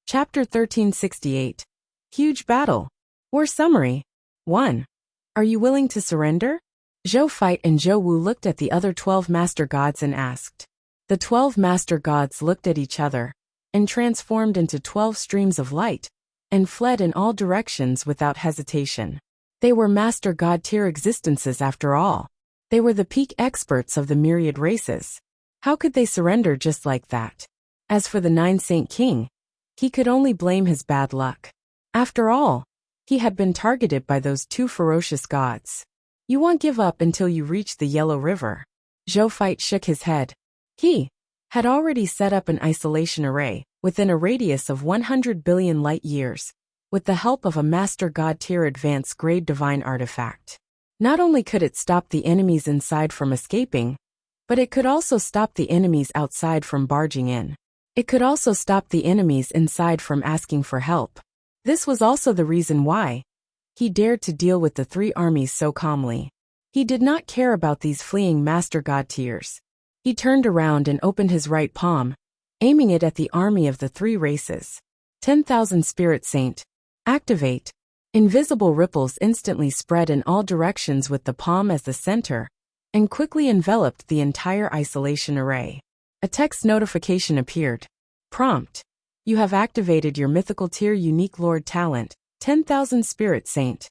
Chapter 1368. Huge Battle. War Summary. 1. Are you willing to surrender? Zhou Fei and Zhou Wu looked at the other 12 master gods and asked. The 12 master gods looked at each other, and transformed into 12 streams of light, and fled in all directions without hesitation. They were master god tier existences after all. They were the peak experts of the myriad races. How could they surrender just like that? As for the Nine Saint King, he could only blame his bad luck. After all, he had been targeted by those two ferocious gods. You won't give up until you reach the Yellow River. Zhou Fei shook his head. He had already set up an isolation array within a radius of 100 billion light years, with the help of a master god tier advanced grade divine artifact. Not only could it stop the enemies inside from escaping, but it could also stop the enemies outside from barging in. It could also stop the enemies inside from asking for help. This was also the reason why he dared to deal with the three armies so calmly. He did not care about these fleeing master god tiers. He turned around and opened his right palm, aiming it at the army of the three races. 10,000 Spirit Saint. Activate. Invisible ripples instantly spread in all directions with the palm as the center, and quickly enveloped the entire isolation array. A text notification appeared. Prompt. You have activated your mythical tier unique Lord talent, 10,000 Spirit Saint.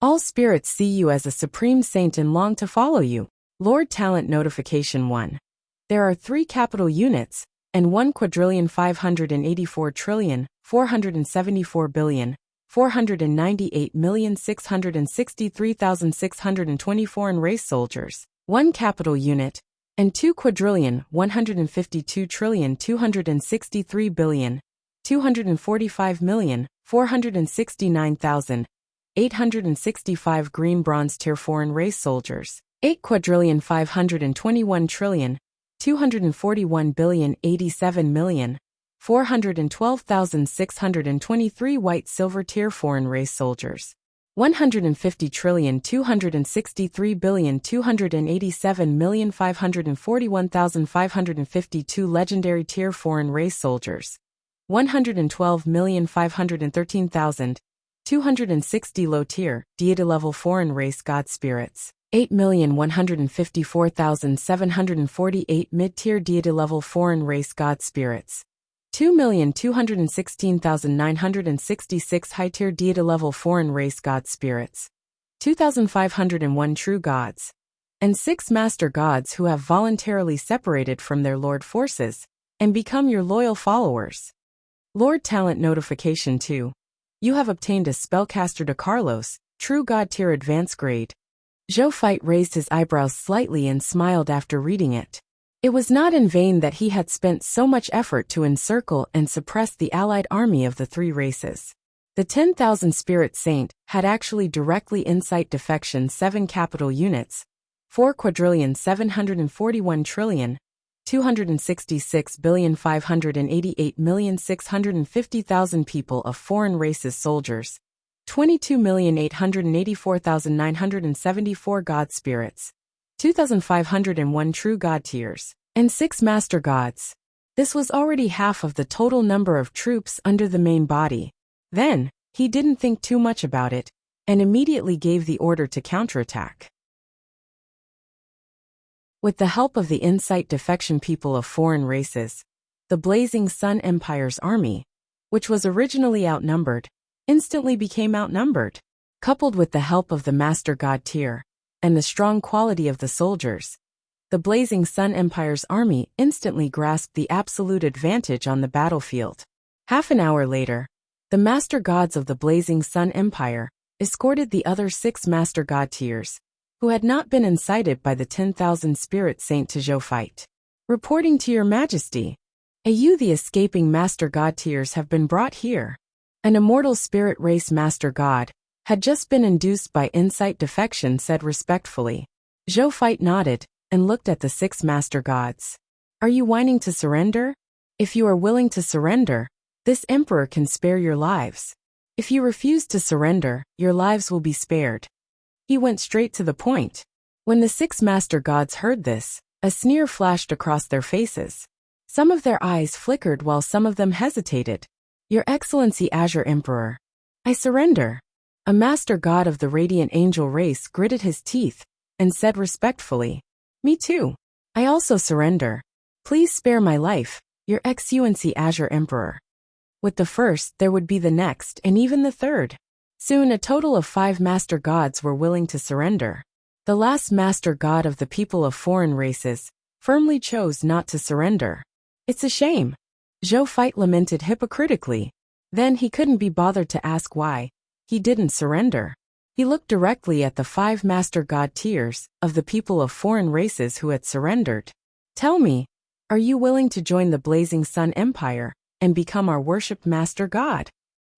All spirits see you as a supreme saint and long to follow you. Lord talent notification 1. There are 3 capital units, and 1,484,474,498,663,624 and race soldiers, 1 capital unit, and 2,152,263,265,469,865 green bronze tier foreign race soldiers, 8,521,241,087,412,623 white silver tier foreign race soldiers, 150,263,287,541,552 legendary tier foreign race soldiers, 112,513,260 low tier, deity level foreign race god spirits, 8,154,748 mid-tier deity level foreign race god spirits, 2,216,966 high-tier deity level foreign race god spirits, 2,501 true gods, and 6 master gods who have voluntarily separated from their lord forces and become your loyal followers. Lord talent notification 2. You have obtained a spellcaster de Carlos, true god tier advanced grade. Zhou Fei raised his eyebrows slightly and smiled after reading it. It was not in vain that he had spent so much effort to encircle and suppress the allied army of the three races. The 10,000 Spirit Saint had actually directly incite defection 7 capital units, 4,741,266,588,650,000 people of foreign races soldiers, 22,884,974 god spirits, 2,501 true god tiers, and 6 master gods. This was already half of the total number of troops under the main body. Then, he didn't think too much about it, and immediately gave the order to counterattack. With the help of the incite defection people of foreign races, the Blazing Sun Empire's army, which was originally outnumbered, instantly became outnumbered. Coupled with the help of the master god tier, and the strong quality of the soldiers, the Blazing Sun Empire's army instantly grasped the absolute advantage on the battlefield. Half an hour later, the master gods of the Blazing Sun Empire escorted the other 6 master god tiers, who had not been incited by the 10,000 Spirit Saint to Zhou Fei. Reporting to your majesty, the escaping master god tiers have been brought here. An immortal spirit race master god had just been induced by incite defection said respectfully. Zhou Fei nodded and looked at the 6 master gods. Are you whining to surrender? If you are willing to surrender, this emperor can spare your lives. If you refuse to surrender, your lives will be spared. He went straight to the point. When the 6 master gods heard this, a sneer flashed across their faces. Some of their eyes flickered while some of them hesitated. Your Excellency Azure Emperor, I surrender. A master god of the radiant angel race gritted his teeth and said respectfully, Me too. I also surrender. Please spare my life, Your Excellency Azure Emperor. With the first, there would be the next and even the third. Soon a total of 5 master gods were willing to surrender. The last master god of the people of foreign races firmly chose not to surrender. It's a shame. Zhou Fite lamented hypocritically. Then he couldn't be bothered to ask why he didn't surrender. He looked directly at the 5 master god tiers of the people of foreign races who had surrendered. Tell me, are you willing to join the Blazing Sun Empire and become our worshipped master god?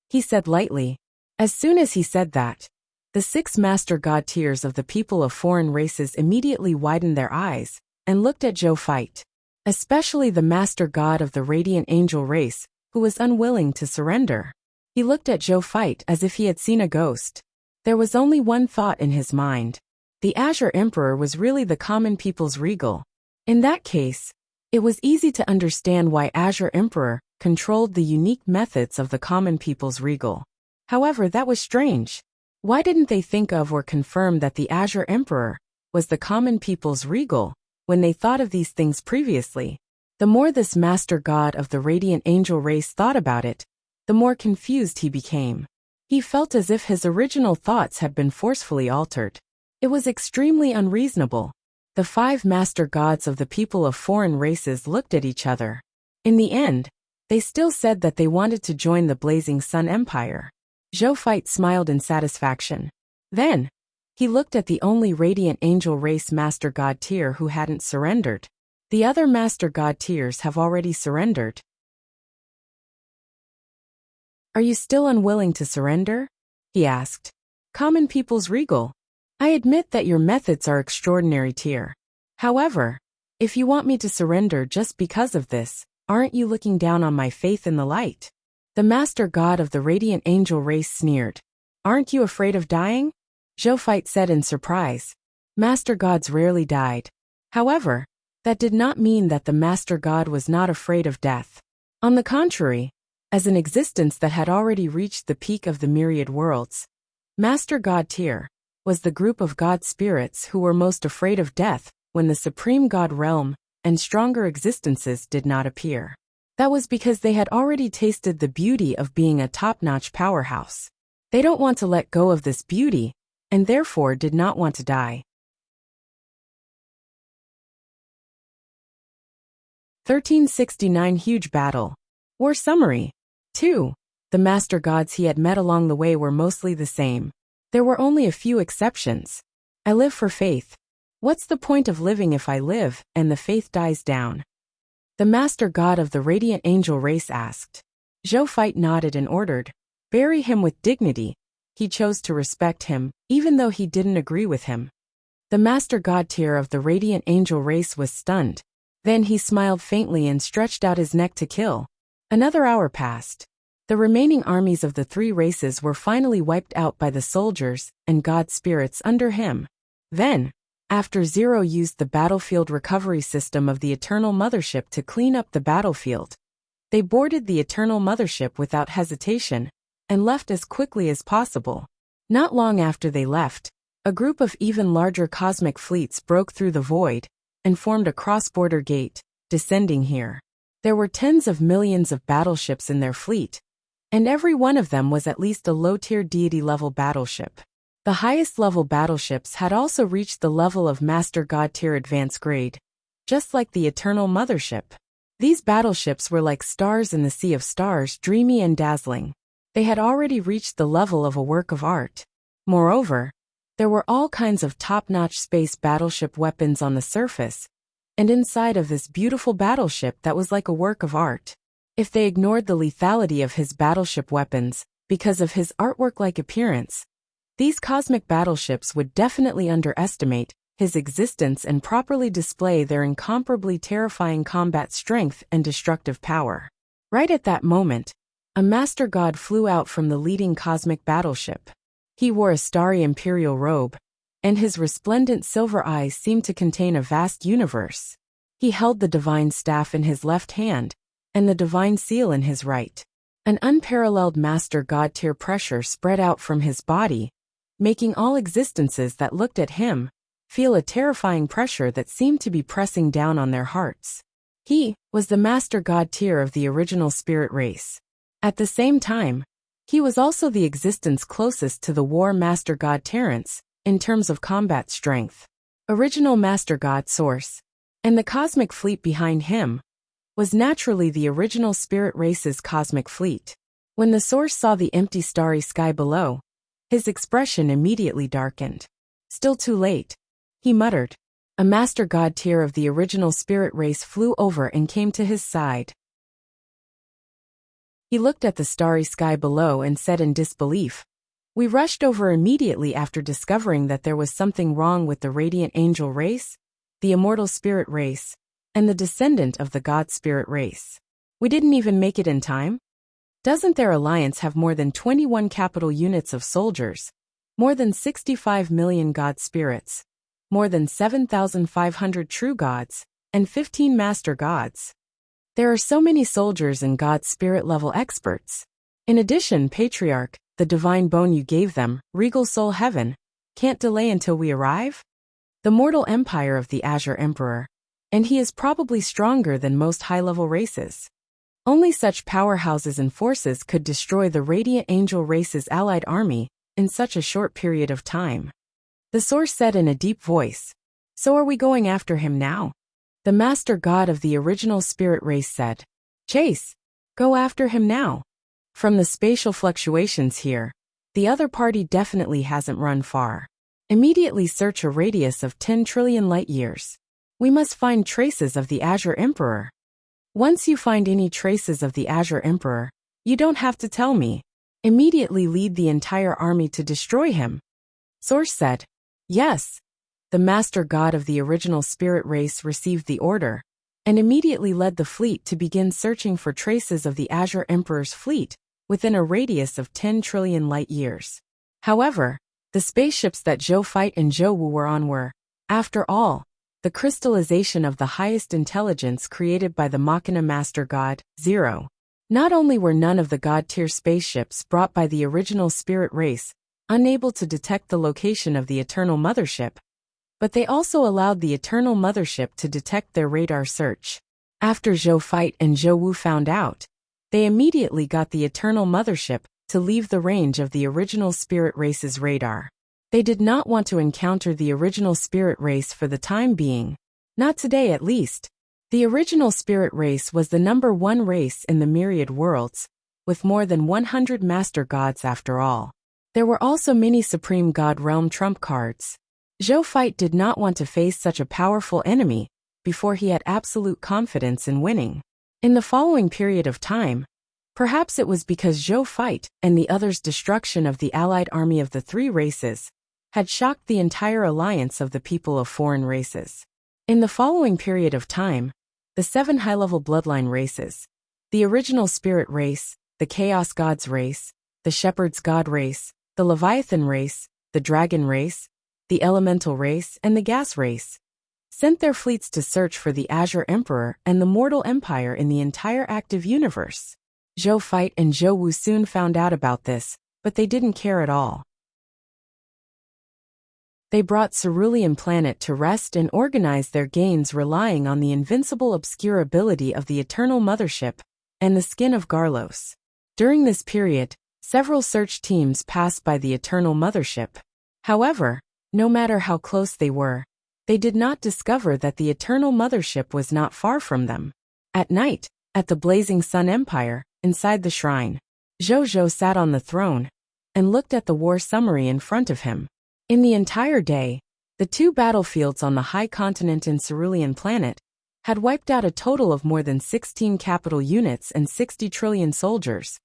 He said lightly. As soon as he said that, the 6 master god tiers of the people of foreign races immediately widened their eyes and looked at Zhou Fite, especially the master god of the radiant angel race, who was unwilling to surrender. He looked at Zhou Fite as if he had seen a ghost. There was only one thought in his mind. The Azure Emperor was really the common people's regal. In that case, it was easy to understand why Azure Emperor controlled the unique methods of the common people's regal. However, that was strange. Why didn't they think of or confirm that the Azure Emperor was the common people's regal when they thought of these things previously? The more this master god of the radiant angel race thought about it, the more confused he became. He felt as if his original thoughts had been forcefully altered. It was extremely unreasonable. The 5 master gods of the people of foreign races looked at each other. In the end, they still said that they wanted to join the Blazing Sun Empire. Zhou Fite smiled in satisfaction. Then, he looked at the only radiant angel race master god tier who hadn't surrendered. The other master god tiers have already surrendered. Are you still unwilling to surrender? He asked. Common people's regal. I admit that your methods are extraordinary tier. However, if you want me to surrender just because of this, aren't you looking down on my faith in the light? The master god of the radiant angel race sneered. Aren't you afraid of dying? Zhou Fite said in surprise. Master gods rarely died. However, that did not mean that the master god was not afraid of death. On the contrary, as an existence that had already reached the peak of the myriad worlds, Master God Tier was the group of god spirits who were most afraid of death when the supreme god realm and stronger existences did not appear. That was because they had already tasted the beauty of being a top-notch powerhouse. They don't want to let go of this beauty, and therefore did not want to die. 1369 Huge Battle. War Summary. 2. The master gods he had met along the way were mostly the same. There were only a few exceptions. I live for faith. What's the point of living if I live and the faith dies down? The master god of the radiant angel race asked. Zhou Fite nodded and ordered, bury him with dignity. He chose to respect him, even though he didn't agree with him. The master god tier of the radiant angel race was stunned. Then he smiled faintly and stretched out his neck to kill. Another hour passed. The remaining armies of the 3 races were finally wiped out by the soldiers and god spirits under him. Then, after Zero used the battlefield recovery system of the Eternal Mothership to clean up the battlefield, they boarded the Eternal Mothership without hesitation and left as quickly as possible. Not long after they left, a group of even larger cosmic fleets broke through the void and formed a cross-border gate, descending here. There were tens of millions of battleships in their fleet, and every one of them was at least a low-tier deity-level battleship. The highest-level battleships had also reached the level of Master God tier advanced grade, just like the Eternal Mothership. These battleships were like stars in the sea of stars, dreamy and dazzling. They had already reached the level of a work of art. Moreover, there were all kinds of top-notch space battleship weapons on the surface, and inside of this beautiful battleship that was like a work of art. If they ignored the lethality of his battleship weapons, because of his artwork-like appearance, these cosmic battleships would definitely underestimate his existence and properly display their incomparably terrifying combat strength and destructive power. Right at that moment, a master god flew out from the leading cosmic battleship. He wore a starry imperial robe, and his resplendent silver eyes seemed to contain a vast universe. He held the divine staff in his left hand, and the divine seal in his right. An unparalleled Master God tier pressure spread out from his body, making all existences that looked at him feel a terrifying pressure that seemed to be pressing down on their hearts. He was the Master God tier of the original spirit race. At the same time, he was also the existence closest to the War Master God Terrence in terms of combat strength. Original Master God Source, and the cosmic fleet behind him, was naturally the original spirit race's cosmic fleet. When the Source saw the empty starry sky below, his expression immediately darkened. Still too late, he muttered. A Master God tier of the original spirit race flew over and came to his side. He looked at the starry sky below and said in disbelief, "We rushed over immediately after discovering that there was something wrong with the radiant angel race, the immortal spirit race, and the descendant of the God spirit race. We didn't even make it in time? Doesn't their alliance have more than 21 capital units of soldiers, more than 65 million God spirits, more than 7,500 true gods, and 15 master gods? There are so many soldiers and God spirit level experts. In addition, Patriarch, the divine bone you gave them, regal soul heaven, can't delay until we arrive? The mortal empire of the Azure Emperor, and he is probably stronger than most high-level races. Only such powerhouses and forces could destroy the Radiant Angel race's allied army in such a short period of time." The Source said in a deep voice. "So are we going after him now?" The Master God of the original spirit race said, "Chase, go after him now. From the spatial fluctuations here, the other party definitely hasn't run far. Immediately search a radius of 10 trillion light-years. We must find traces of the Azure Emperor. Once you find any traces of the Azure Emperor, you don't have to tell me. Immediately lead the entire army to destroy him." Source said. Yes. The Master God of the original spirit race received the order, and immediately led the fleet to begin searching for traces of the Azure Emperor's fleet within a radius of 10 trillion light-years. However, the spaceships that Zhou Fight and Zhou Wu were on were, after all, the crystallization of the highest intelligence created by the Machina Master God, Zero. Not only were none of the God-tier spaceships brought by the original spirit race unable to detect the location of the Eternal Mothership, but they also allowed the Eternal Mothership to detect their radar search. After Zhou Fight and Zhou Wu found out, they immediately got the Eternal Mothership to leave the range of the original spirit race's radar. They did not want to encounter the original spirit race for the time being. Not today at least. The original spirit race was the #1 race in the myriad worlds, with more than 100 master gods after all. There were also many supreme god realm trump cards. Zhou Fight did not want to face such a powerful enemy before he had absolute confidence in winning. In the following period of time, perhaps it was because Zhou Fight and the others' destruction of the allied army of the three races had shocked the entire alliance of the people of foreign races. In the following period of time, the 7 high-level bloodline races, the original spirit race, the Chaos Gods race, the Shepherd's God race, the Leviathan race, the Dragon race, the Elemental race, and the Gas race, sent their fleets to search for the Azure Emperor and the mortal empire in the entire active universe. Zhou Fight and Zhou Wu soon found out about this, but they didn't care at all. They brought Cerulean Planet to rest and organized their gains relying on the invincible obscure ability of the Eternal Mothership and the skin of Garlos. During this period, several search teams passed by the Eternal Mothership. However, no matter how close they were, they did not discover that the Eternal Mothership was not far from them. At night, at the Blazing Sun Empire, inside the shrine, Zhou sat on the throne and looked at the war summary in front of him. In the entire day, the 2 battlefields on the high continent in Cerulean Planet had wiped out a total of more than 16 capital units and 60 trillion soldiers,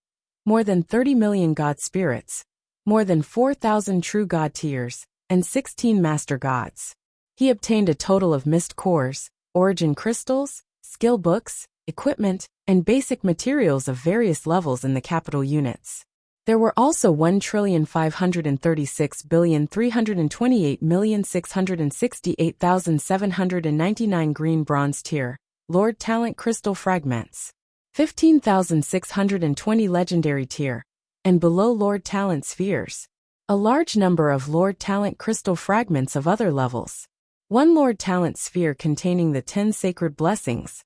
more than 30 million god spirits, more than 4,000 true god tiers, and 16 master gods. He obtained a total of mist cores, origin crystals, skill books, equipment, and basic materials of various levels in the capital units. There were also 1,536,328,668,799 green bronze tier, Lord Talent crystal fragments, 15,620 legendary tier, and below Lord Talent spheres. A large number of Lord Talent crystal fragments of other levels. One Lord Talent sphere containing the 10 sacred blessings.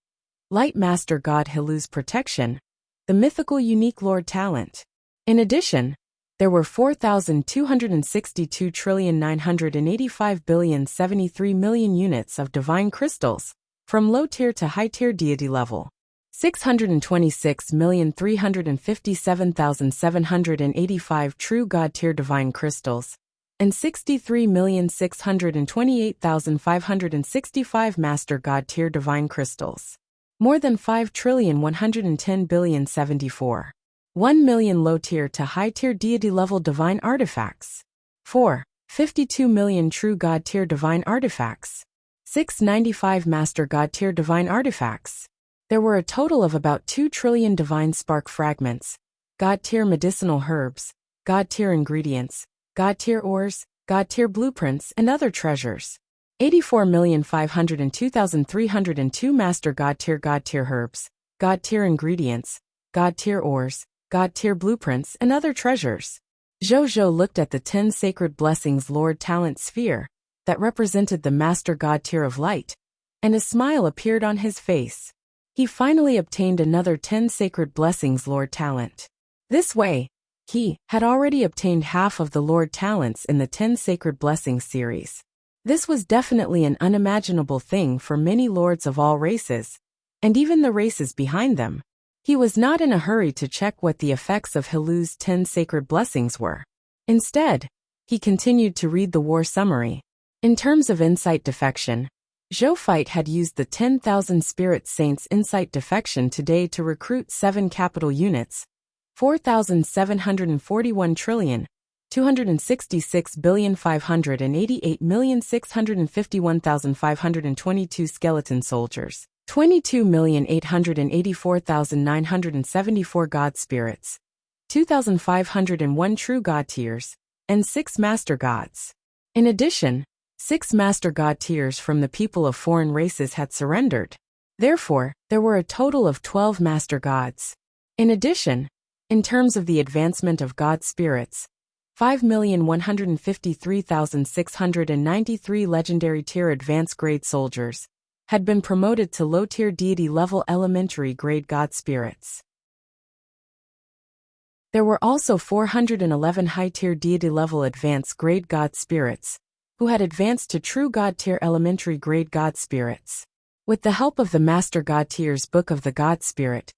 Light Master God Hilu's protection. The mythical unique Lord Talent. In addition, there were 4,262,985,073 million of divine crystals, from low tier to high tier deity level. 626,357,785 true God tier divine crystals, and 63,628,565 Master God tier divine crystals. More than 5,110,074. 1 million low tier to high tier deity level divine artifacts. 4. 52 million true God tier divine artifacts. 695 Master God tier divine artifacts. There were a total of about 2 trillion divine spark fragments, God tier medicinal herbs, God tier ingredients, God tier ores, God tier blueprints, and other treasures. 84,502,302 Master God tier herbs, God tier ingredients, God tier ores, God tier blueprints, and other treasures. Zhou looked at the 10 sacred blessings Lord Talent sphere that represented the Master God tier of light, and a smile appeared on his face. He finally obtained another 10 sacred blessings Lord Talent. This way, he had already obtained half of the Lord Talents in the 10 sacred blessings series. This was definitely an unimaginable thing for many lords of all races, and even the races behind them. He was not in a hurry to check what the effects of Hilu's 10 sacred blessings were. Instead, he continued to read the war summary. In terms of insight defection, Zhou Fight had used the 10,000 Spirit Saints Insight Defection today to recruit 7 capital units, 4,741,266,588,651,522 skeleton soldiers, 22,884,974 God spirits, 2,501 true God tiers, and 6 Master Gods. In addition, 6 Master God tiers from the people of foreign races had surrendered. Therefore, there were a total of 12 Master Gods. In addition, in terms of the advancement of God spirits, 5,153,693 legendary tier advanced grade soldiers had been promoted to low tier deity level elementary grade God spirits. There were also 411 high tier deity level advanced grade God spirits who had advanced to true God tier elementary grade God spirits. With the help of the Master God tier's Book of the God Spirit,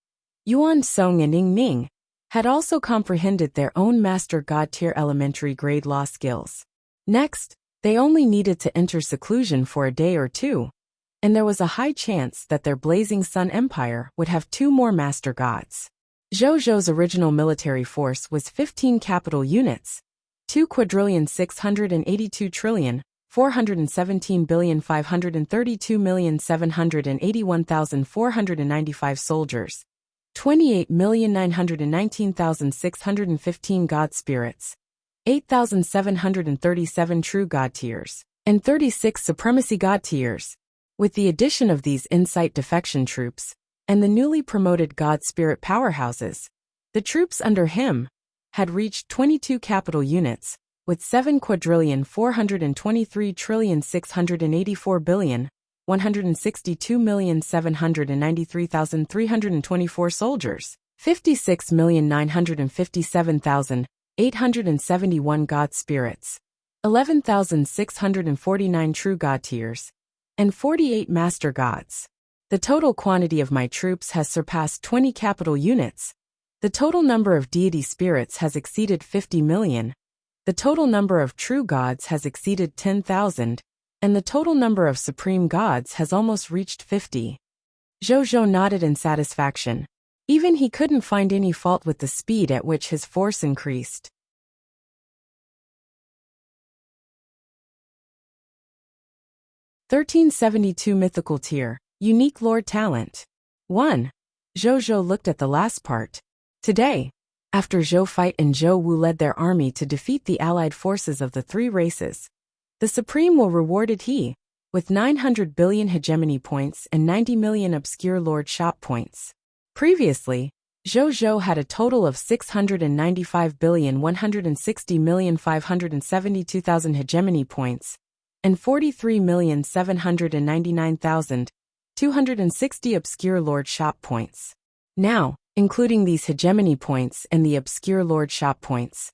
Yuan Song and Ying Ning had also comprehended their own Master God tier elementary grade law skills. Next, they only needed to enter seclusion for a day or two, and there was a high chance that their Blazing Sun Empire would have 2 more Master Gods. Zhou's original military force was 15 capital units, 2,482,432,532,781,495 soldiers, 28,919,615 God spirits, 8,737 true God tiers, and 36 supremacy God tiers. With the addition of these insight defection troops and the newly promoted God spirit powerhouses, the troops under him had reached 22 capital units, with 7,423,684,162,793,324 soldiers, 56,957,871 God spirits, 11,649 true God tiers, and 48 Master Gods. The total quantity of my troops has surpassed 20 capital units. The total number of deity spirits has exceeded 50 million. The total number of true gods has exceeded 10,000, and the total number of supreme gods has almost reached 50. Zhou nodded in satisfaction. Even he couldn't find any fault with the speed at which his force increased. (1372) Mythical Tier, Unique Lord Talent. 1. Zhou looked at the last part. Today, after Zhou Fight and Zhou Wu led their army to defeat the allied forces of the 3 races, the Supreme will rewarded he with 900 billion hegemony points and 90 million obscure lord shop points. Previously, Zhou had a total of 695,160,572,000 hegemony points and 43,799,260 obscure lord shop points. Now, including these hegemony points and the obscure lord shop points,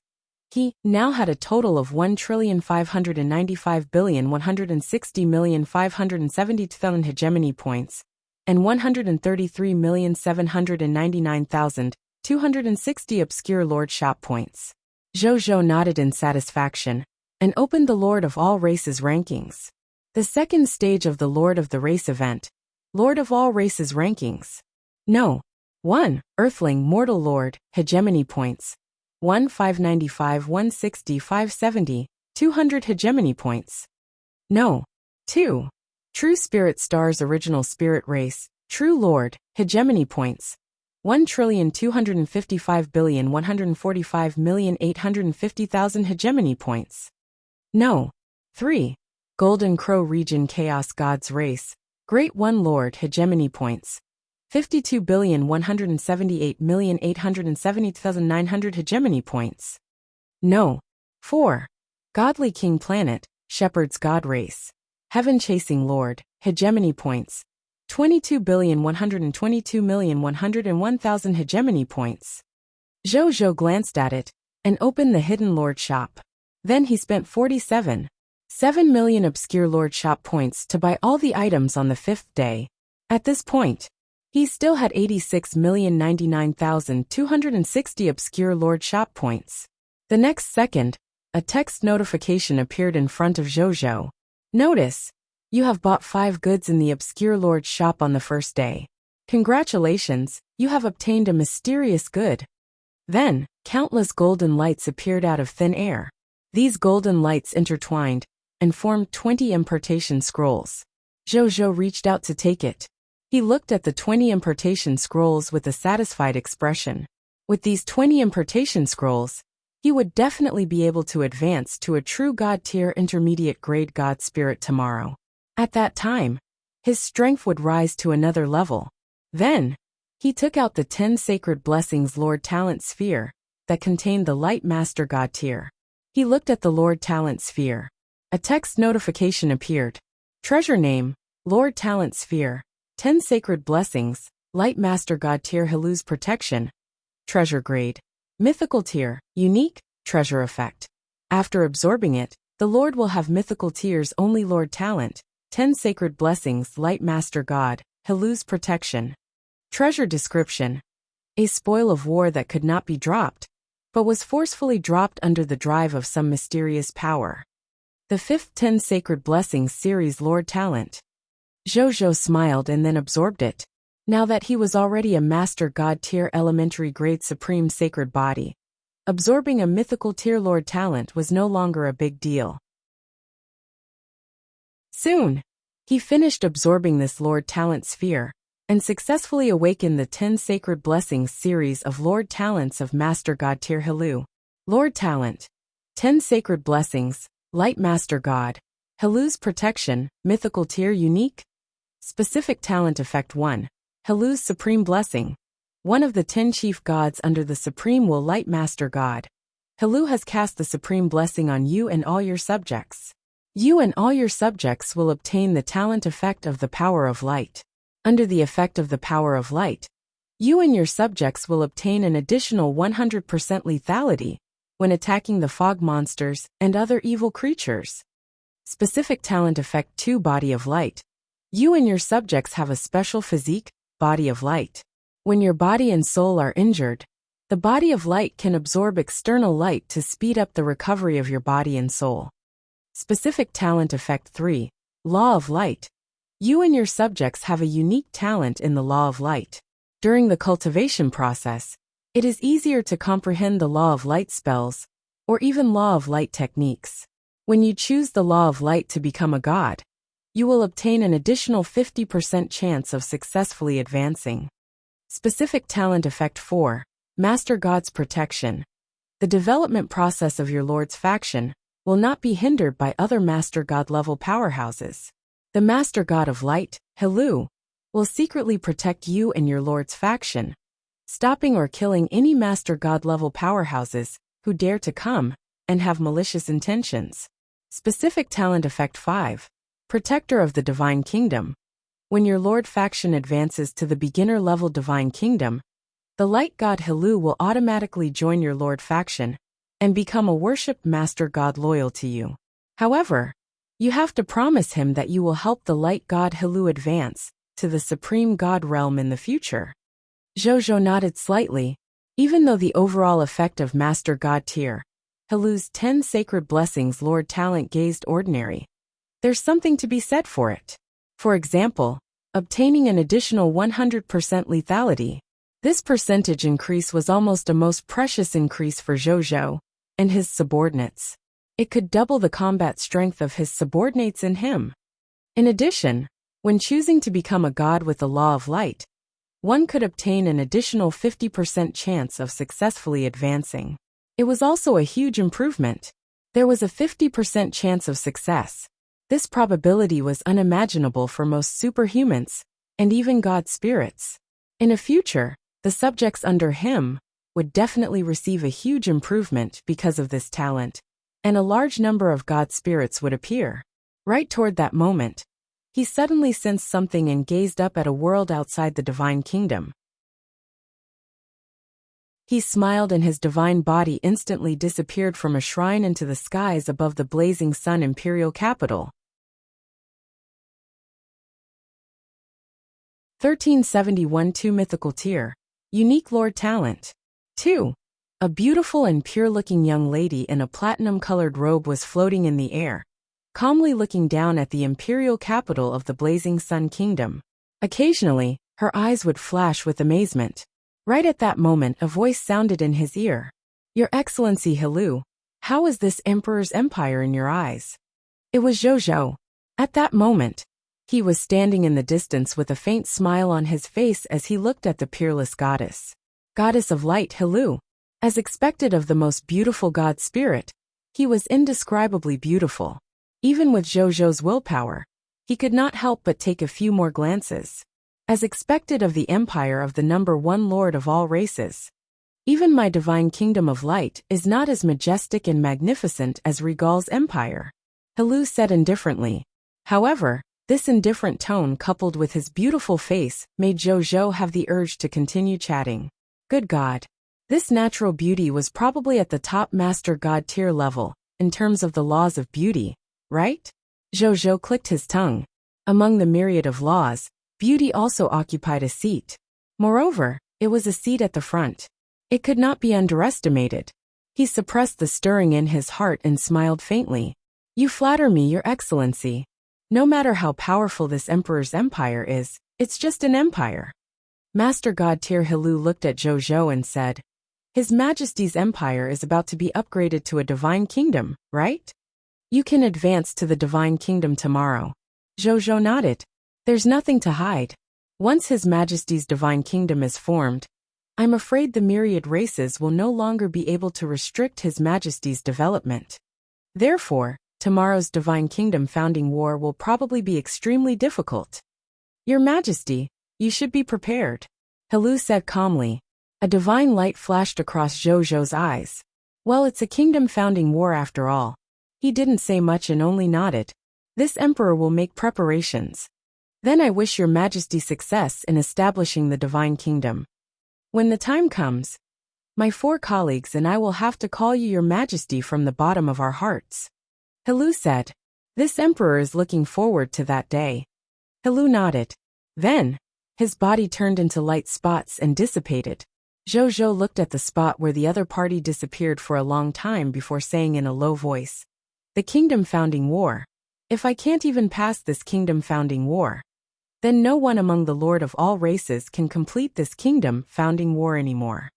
he now had a total of 1,595,160,572,000 hegemony points and 133,799,260 obscure lord shop points. Zhou nodded in satisfaction and opened the Lord of All Races rankings. The second stage of the Lord of the Race event, Lord of All Races rankings. No. 1. Earthling Mortal Lord, hegemony points. 1 595 160 570, 200 hegemony points. No. 2. True Spirit Stars Original Spirit Race, True Lord, hegemony points. 1,255,145,850,000 hegemony points. No. 3. Golden Crow Region Chaos Gods Race, Great One Lord hegemony points. 52,178,870,900 hegemony points. No. 4. Godly King Planet, Shepherd's God Race, Heaven Chasing Lord, hegemony points. 22,122,101,000 hegemony points. Zhou glanced at it and opened the Hidden Lord shop. Then he spent 47.7 million obscure lord shop points to buy all the items on the fifth day. At this point, he still had 86,099,260 obscure lord shop points. The next second, a text notification appeared in front of Zhou. Notice, you have bought 5 goods in the obscure lord shop on the first day. Congratulations, you have obtained a mysterious good. Then, countless golden lights appeared out of thin air. These golden lights intertwined and formed 20 impartation scrolls. Zhou reached out to take it. He looked at the 20 impartation scrolls with a satisfied expression. With these 20 impartation scrolls, he would definitely be able to advance to a true God tier intermediate grade God spirit tomorrow. At that time, his strength would rise to another level. Then, he took out the 10 Sacred Blessings Lord Talent Sphere that contained the Light Master God tier. He looked at the Lord Talent Sphere. A text notification appeared. Treasure name, Lord Talent Sphere. 10 Sacred Blessings, Light Master God tier Hilu's Protection. Treasure grade. Mythical tier, Unique, Treasure effect. After absorbing it, the Lord will have mythical tiers only Lord Talent. 10 Sacred Blessings, Light Master God, Hilu's Protection. Treasure description. A spoil of war that could not be dropped, but was forcefully dropped under the drive of some mysterious power. The 5th 10 Sacred Blessings series Lord Talent. Zhou smiled and then absorbed it. Now that he was already a Master God tier elementary grade supreme sacred body, absorbing a mythical tier Lord Talent was no longer a big deal. Soon, he finished absorbing this Lord Talent sphere and successfully awakened the 10 Sacred Blessings series of Lord Talents of Master God tier Hilu. Lord Talent. 10 Sacred Blessings, Light Master God, Hilu's Protection, Mythical tier Unique. Specific Talent Effect 1. Hilu's Supreme Blessing. One of the 10 chief gods under the Supreme will Light Master God. Hilu has cast the Supreme Blessing on you and all your subjects. You and all your subjects will obtain the talent effect of the Power of Light. Under the effect of the Power of Light, you and your subjects will obtain an additional 100% lethality when attacking the fog monsters and other evil creatures. Specific Talent Effect 2 Body of Light. You and your subjects have a special physique, Body of Light. When your body and soul are injured, the Body of Light can absorb external light to speed up the recovery of your body and soul. Specific Talent Effect 3. Law of Light. You and your subjects have a unique talent in the Law of Light. During the cultivation process, it is easier to comprehend the Law of Light spells, or even Law of Light techniques. When you choose the Law of Light to become a god, you will obtain an additional 50% chance of successfully advancing. Specific Talent Effect 4. Master God's Protection. The development process of your Lord's faction will not be hindered by other Master God level powerhouses. The Master God of Light, Hilu, will secretly protect you and your lord's faction, stopping or killing any Master God level powerhouses who dare to come and have malicious intentions. Specific talent effect 5. Protector of the Divine Kingdom. When your Lord faction advances to the beginner level Divine Kingdom, the Light God Helu will automatically join your Lord faction and become a worshipped Master God loyal to you. However, you have to promise him that you will help the Light God Helu advance to the Supreme God realm in the future. Zhou nodded slightly, even though the overall effect of Master God tier, Helu's 10 sacred blessings Lord Talent gazed ordinary. There's something to be said for it. For example, obtaining an additional 100% lethality. This percentage increase was almost a most precious increase for Zhou and his subordinates. It could double the combat strength of his subordinates in him. In addition, when choosing to become a god with the Law of Light, one could obtain an additional 50% chance of successfully advancing. It was also a huge improvement. There was a 50% chance of success. This probability was unimaginable for most superhumans, and even god spirits. In the future, the subjects under him would definitely receive a huge improvement because of this talent, and a large number of god spirits would appear. Right toward that moment, he suddenly sensed something and gazed up at a world outside the Divine Kingdom. He smiled and his divine body instantly disappeared from a shrine into the skies above the blazing sun imperial capital. 1371 2 Mythical Tier. Unique Lord Talent. 2. A beautiful and pure-looking young lady in a platinum-colored robe was floating in the air, calmly looking down at the imperial capital of the Blazing Sun Kingdom. Occasionally, her eyes would flash with amazement. Right at that moment, a voice sounded in his ear. Your Excellency Helu, how is this Emperor's empire in your eyes? It was Zhou. At that moment, he was standing in the distance with a faint smile on his face as he looked at the peerless goddess. Goddess of Light Helu. As expected of the most beautiful god spirit, he was indescribably beautiful. Even with Zhou's willpower, he could not help but take a few more glances. As expected of the empire of the number one lord of all races. Even my divine kingdom of light is not as majestic and magnificent as Regal's empire, Helu said indifferently. However, this indifferent tone coupled with his beautiful face made Zhou have the urge to continue chatting. Good God. This natural beauty was probably at the top Master God tier level, in terms of the laws of beauty, right? Zhou clicked his tongue. Among the myriad of laws, beauty also occupied a seat. Moreover, it was a seat at the front. It could not be underestimated. He suppressed the stirring in his heart and smiled faintly. You flatter me, Your Excellency. No matter how powerful this emperor's empire is, it's just an empire. Master God tier Helu looked at Zhou and said, His Majesty's empire is about to be upgraded to a divine kingdom, right? You can advance to the divine kingdom tomorrow. Zhou nodded. There's nothing to hide. Once His Majesty's divine kingdom is formed, I'm afraid the myriad races will no longer be able to restrict His Majesty's development. Therefore, tomorrow's divine kingdom founding war will probably be extremely difficult. Your Majesty, you should be prepared, Helu said calmly. A divine light flashed across Zhou's eyes. Well, it's a kingdom-founding war after all. He didn't say much and only nodded. This emperor will make preparations. Then I wish Your Majesty success in establishing the divine kingdom. When the time comes, my 4 colleagues and I will have to call you Your Majesty from the bottom of our hearts. Helu said. This emperor is looking forward to that day. Helu nodded. Then, his body turned into light spots and dissipated. Zhou looked at the spot where the other party disappeared for a long time before saying in a low voice, The Kingdom Founding War. If I can't even pass this Kingdom Founding War, then no one among the Lord of all races can complete this Kingdom Founding War anymore.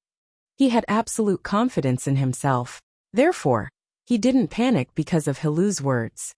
He had absolute confidence in himself. Therefore, he didn't panic because of Helu's words.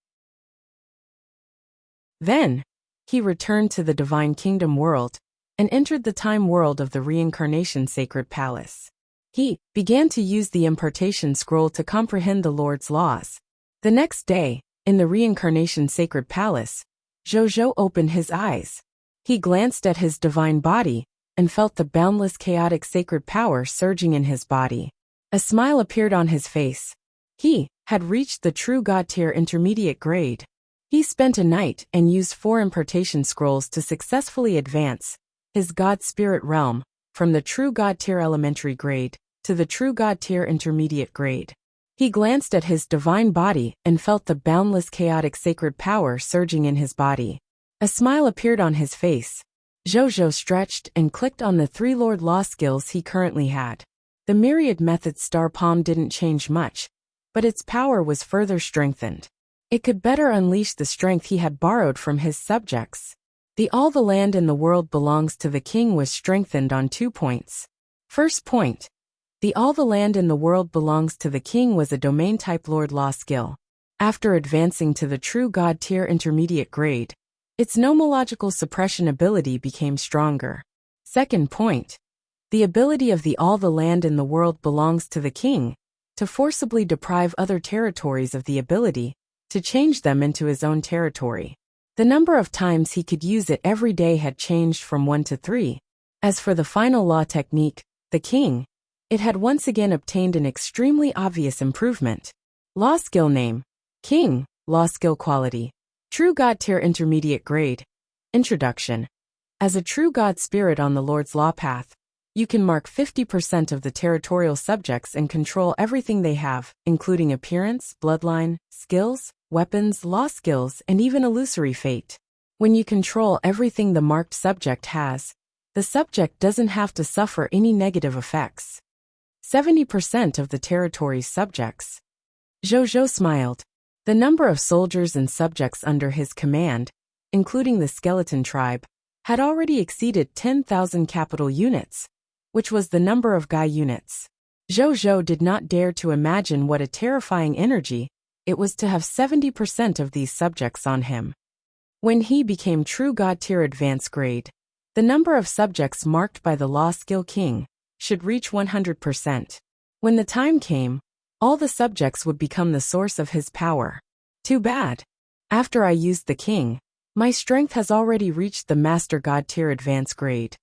Then, he returned to the Divine Kingdom world and entered the time world of the Reincarnation Sacred Palace. He began to use the impartation scroll to comprehend the Lord's laws. The next day, in the Reincarnation Sacred Palace, Zhou opened his eyes. He glanced at his divine body and felt the boundless chaotic sacred power surging in his body. A smile appeared on his face. He had reached the true God tier intermediate grade. He spent a night and used 4 impartation scrolls to successfully advance his God spirit realm from the true God tier elementary grade to the true God tier intermediate grade. He glanced at his divine body and felt the boundless chaotic sacred power surging in his body. A smile appeared on his face. Zhou stretched and clicked on the 3 Lord Law skills he currently had. The Myriad Method Star Palm didn't change much, but its power was further strengthened. It could better unleash the strength he had borrowed from his subjects. All the land in the world belongs to the king was strengthened on 2 points. First point. All the land in the world belongs to the king was a domain-type Lord Law skill. After advancing to the true God tier intermediate grade, its nomological suppression ability became stronger. Second point. The ability of all the land in the world belongs to the king, to forcibly deprive other territories of the ability to change them into his own territory. The number of times he could use it every day had changed from 1 to 3. As for the final law technique, the king, it had once again obtained an extremely obvious improvement. Law skill name: King. Law skill quality: True God tier intermediate grade. Introduction. As a true God spirit on the Lord's Law path, you can mark 50% of the territorial subjects and control everything they have, including appearance, bloodline, skills, weapons, law skills, and even illusory fate. When you control everything the marked subject has, the subject doesn't have to suffer any negative effects. 70% of the territory's subjects. Zhou smiled. The number of soldiers and subjects under his command, including the skeleton tribe, had already exceeded 10,000 capital units, which was the number of Gai units. Zhou did not dare to imagine what a terrifying energy it was to have 70% of these subjects on him. When he became true God tier advanced grade, the number of subjects marked by the Law skill king should reach 100%. When the time came, all the subjects would become the source of his power. Too bad. After I used the king, my strength has already reached the Master God tier advanced grade.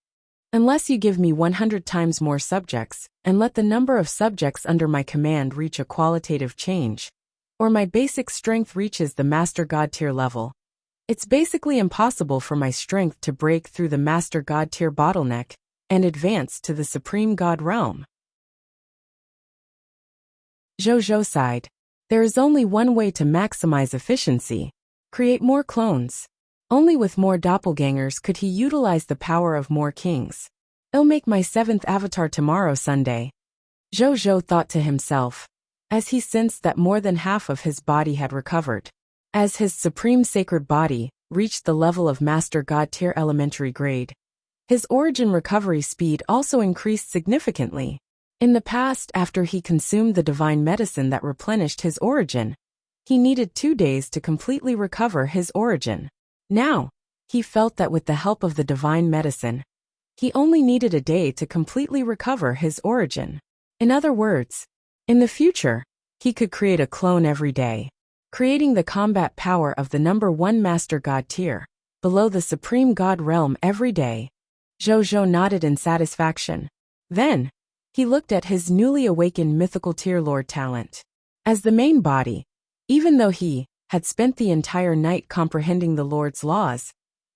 Unless you give me 100 times more subjects, and let the number of subjects under my command reach a qualitative change, or my basic strength reaches the Master God tier level, it's basically impossible for my strength to break through the Master God tier bottleneck and advance to the Supreme God realm. Zhou sighed. There is only one way to maximize efficiency: create more clones. Only with more doppelgangers could he utilize the power of more kings. I'll make my 7th avatar tomorrow Sunday. Zhou thought to himself, as he sensed that more than half of his body had recovered. As his supreme sacred body reached the level of Master God tier elementary grade, his origin recovery speed also increased significantly. In the past, after he consumed the divine medicine that replenished his origin, he needed 2 days to completely recover his origin. Now, he felt that with the help of the divine medicine, he only needed a day to completely recover his origin. In other words, in the future, he could create a clone every day, creating the combat power of the number 1 Master God tier, below the Supreme God realm every day. Zhou nodded in satisfaction. Then, he looked at his newly awakened mythical tier Lord talent. As the main body, even though he had spent the entire night comprehending the Lord's laws,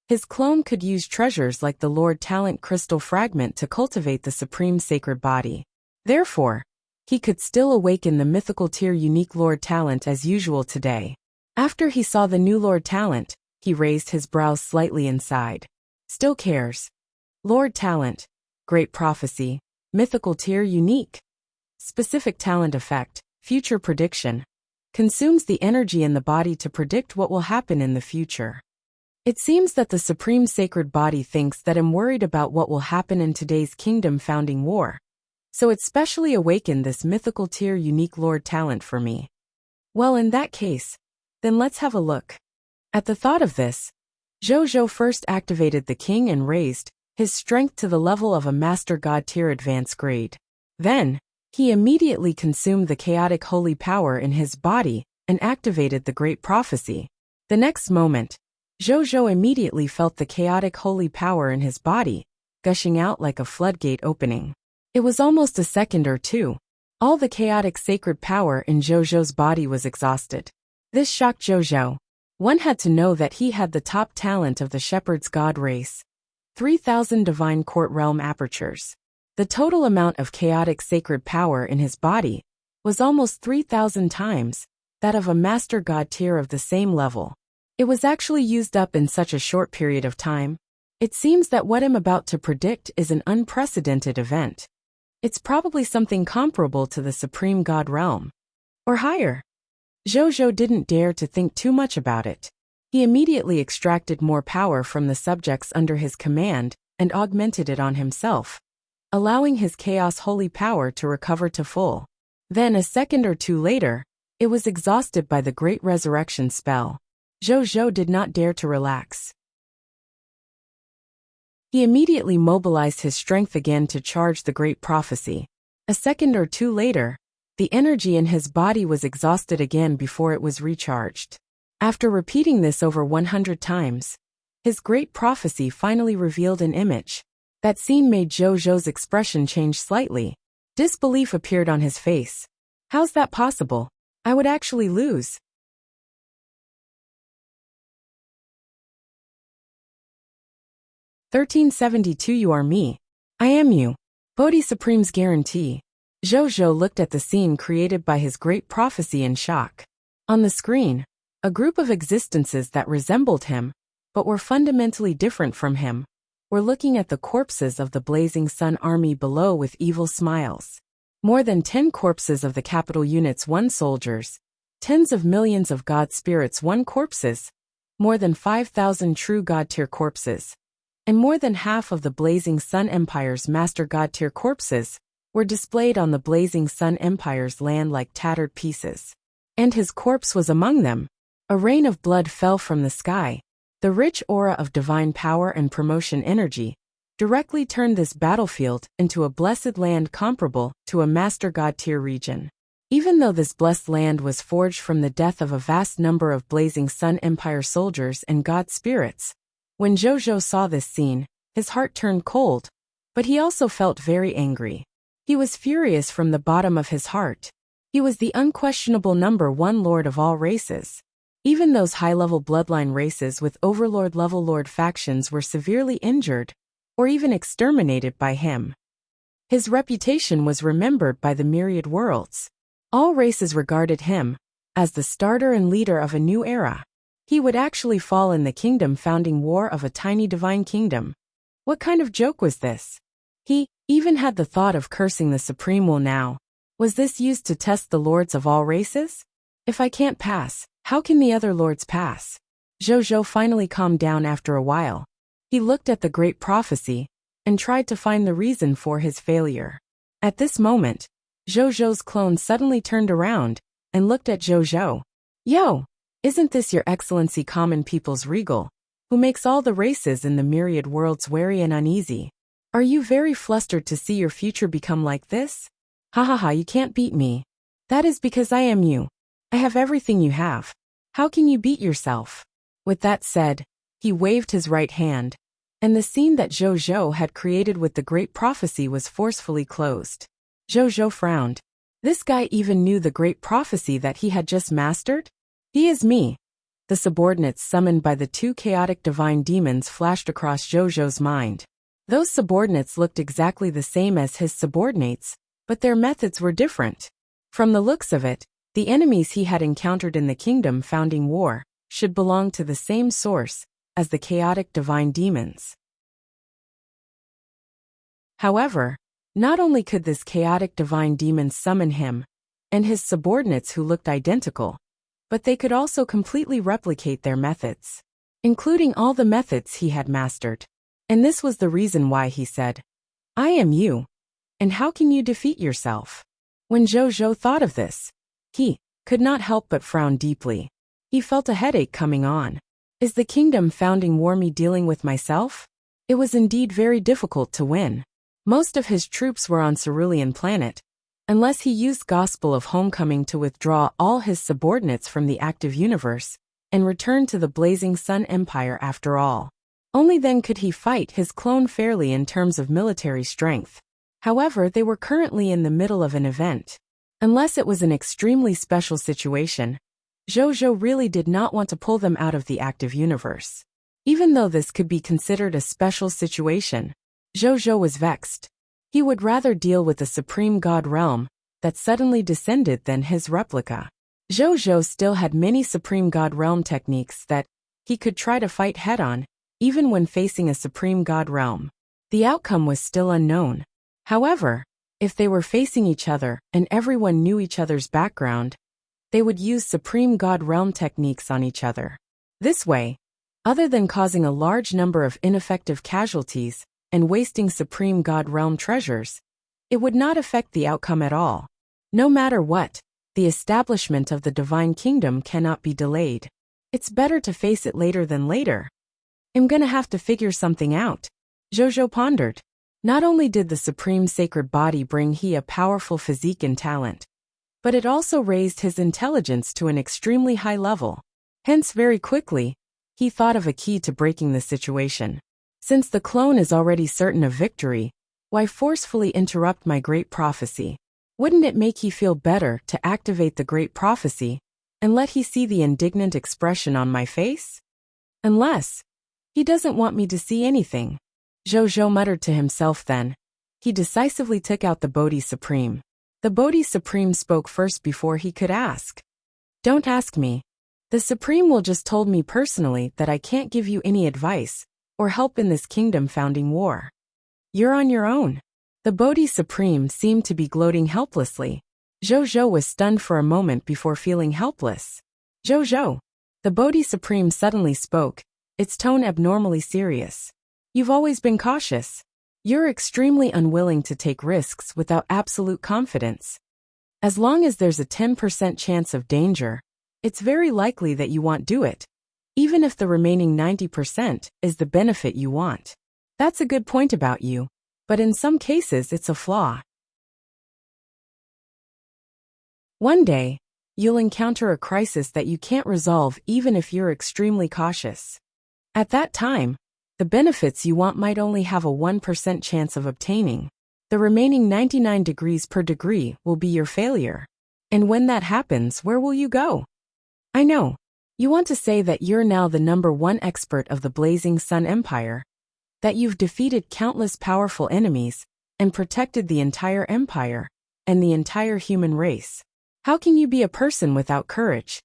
his clone could use treasures like the Lord Talent Crystal Fragment to cultivate the supreme sacred body. Therefore, he could still awaken the mythical tier unique Lord Talent as usual today. After he saw the new Lord Talent, he raised his brows slightly and sighed. Still cares. Lord Talent, Great Prophecy, mythical tier unique. Specific talent effect, future prediction. Consumes the energy in the body to predict what will happen in the future. It seems that the Supreme Sacred Body thinks that I'm worried about what will happen in today's kingdom founding war, so it specially awakened this mythical tier unique Lord talent for me. Well, in that case, then let's have a look. At the thought of this, Zhou first activated the king and raised his strength to the level of a Master God tier advanced grade. Then, he immediately consumed the chaotic holy power in his body and activated the Great Prophecy. The next moment, Zhou immediately felt the chaotic holy power in his body, gushing out like a floodgate opening. It was almost a second or two. All the chaotic sacred power in Zhou's body was exhausted. This shocked Zhou. One had to know that he had the top talent of the shepherd's god race. 3,000 divine court realm apertures. The total amount of chaotic sacred power in his body was almost 3,000 times that of a master god tier of the same level. It was actually used up in such a short period of time. It seems that what I'm about to predict is an unprecedented event. It's probably something comparable to the supreme god realm. Or higher. Zhou didn't dare to think too much about it. He immediately extracted more power from the subjects under his command and augmented it on himself, allowing his chaos holy power to recover to full. Then a second or two later, it was exhausted by the great resurrection spell. Zhou did not dare to relax. He immediately mobilized his strength again to charge the great prophecy. A second or two later, the energy in his body was exhausted again before it was recharged. After repeating this over 100 times, his great prophecy finally revealed an image. That scene made Zhou's expression change slightly. Disbelief appeared on his face. How's that possible? I would actually lose. 1372 You are me. I am you. Bodhi Supreme's guarantee. Zhou looked at the scene created by his great prophecy in shock. On the screen, a group of existences that resembled him, but were fundamentally different from him, were looking at the corpses of the Blazing Sun army below with evil smiles. More than 10 corpses of the capital units 1 soldiers, tens of millions of god spirits 1 corpses, more than 5,000 true god tier corpses, and more than half of the Blazing Sun Empire's master god tier corpses were displayed on the Blazing Sun Empire's land like tattered pieces. And his corpse was among them. A rain of blood fell from the sky. The rich aura of divine power and promotion energy directly turned this battlefield into a blessed land comparable to a master god tier region. Even though this blessed land was forged from the death of a vast number of Blazing Sun Empire soldiers and god spirits, when Zhou saw this scene, his heart turned cold, but he also felt very angry. He was furious from the bottom of his heart. He was the unquestionable number 1 lord of all races. Even those high-level bloodline races with overlord-level lord factions were severely injured, or even exterminated by him. His reputation was remembered by the myriad worlds. All races regarded him as the starter and leader of a new era. He would actually fall in the kingdom-founding war of a tiny divine kingdom. What kind of joke was this? He even had the thought of cursing the Supreme Will now. Was this used to test the lords of all races? If I can't pass, how can the other lords pass? Zhou finally calmed down after a while. He looked at the great prophecy and tried to find the reason for his failure. At this moment, Zhou's clone suddenly turned around and looked at Zhou. Yo! Isn't this your excellency common people's regal, who makes all the races in the myriad worlds wary and uneasy? Are you very flustered to see your future become like this? Ha, you can't beat me. That is because I am you. I have everything you have. How can you beat yourself? With that said, he waved his right hand, and the scene that Zhou had created with the great prophecy was forcefully closed. Zhou frowned. This guy even knew the great prophecy that he had just mastered? He is me. The subordinates summoned by the 2 chaotic divine demons flashed across Zhou's mind. Those subordinates looked exactly the same as his subordinates, but their methods were different. From the looks of it, the enemies he had encountered in the kingdom-founding war should belong to the same source as the chaotic divine demons. However, not only could this chaotic divine demon summon him and his subordinates who looked identical, but they could also completely replicate their methods, including all the methods he had mastered. And this was the reason why he said, I am you. And how can you defeat yourself? When Zhou thought of this, he could not help but frown deeply. He felt a headache coming on. Is the kingdom-founding war me dealing with myself? It was indeed very difficult to win. Most of his troops were on Cerulean planet, unless he used Gospel of Homecoming to withdraw all his subordinates from the active universe, and return to the Blazing Sun Empire after all. Only then could he fight his clone fairly in terms of military strength. However, they were currently in the middle of an event. Unless it was an extremely special situation, Zhou really did not want to pull them out of the active universe. Even though this could be considered a special situation, Zhou was vexed. He would rather deal with the Supreme God realm that suddenly descended than his replica. Zhou still had many Supreme God realm techniques that he could try to fight head-on, even when facing a Supreme God realm. The outcome was still unknown. However, if they were facing each other and everyone knew each other's background, they would use Supreme God realm techniques on each other. This way, other than causing a large number of ineffective casualties and wasting Supreme God realm treasures, it would not affect the outcome at all. No matter what, the establishment of the Divine Kingdom cannot be delayed. It's better to face it later than later. I'm gonna have to figure something out, Zhou pondered. Not only did the Supreme Sacred Body bring he a powerful physique and talent, but it also raised his intelligence to an extremely high level. Hence, very quickly, he thought of a key to breaking the situation. Since the clone is already certain of victory, why forcefully interrupt my great prophecy? Wouldn't it make he feel better to activate the great prophecy and let he see the indignant expression on my face? Unless he doesn't want me to see anything. Zhou muttered to himself then. He decisively took out the Bodhi Supreme. The Bodhi Supreme spoke first before he could ask. Don't ask me. The Supreme will just told me personally that I can't give you any advice or help in this kingdom founding war. You're on your own. The Bodhi Supreme seemed to be gloating helplessly. Zhou was stunned for a moment before feeling helpless. Zhou. The Bodhi Supreme suddenly spoke, its tone abnormally serious. You've always been cautious. You're extremely unwilling to take risks without absolute confidence. As long as there's a 10% chance of danger, it's very likely that you won't do it, even if the remaining 90% is the benefit you want. That's a good point about you, but in some cases it's a flaw. One day, you'll encounter a crisis that you can't resolve even if you're extremely cautious. At that time, the benefits you want might only have a 1% chance of obtaining. The remaining 99 degrees per degree will be your failure. And when that happens, where will you go? I know. You want to say that you're now the #1 expert of the Blazing Sun Empire, that you've defeated countless powerful enemies and protected the entire empire and the entire human race. How can you be a person without courage?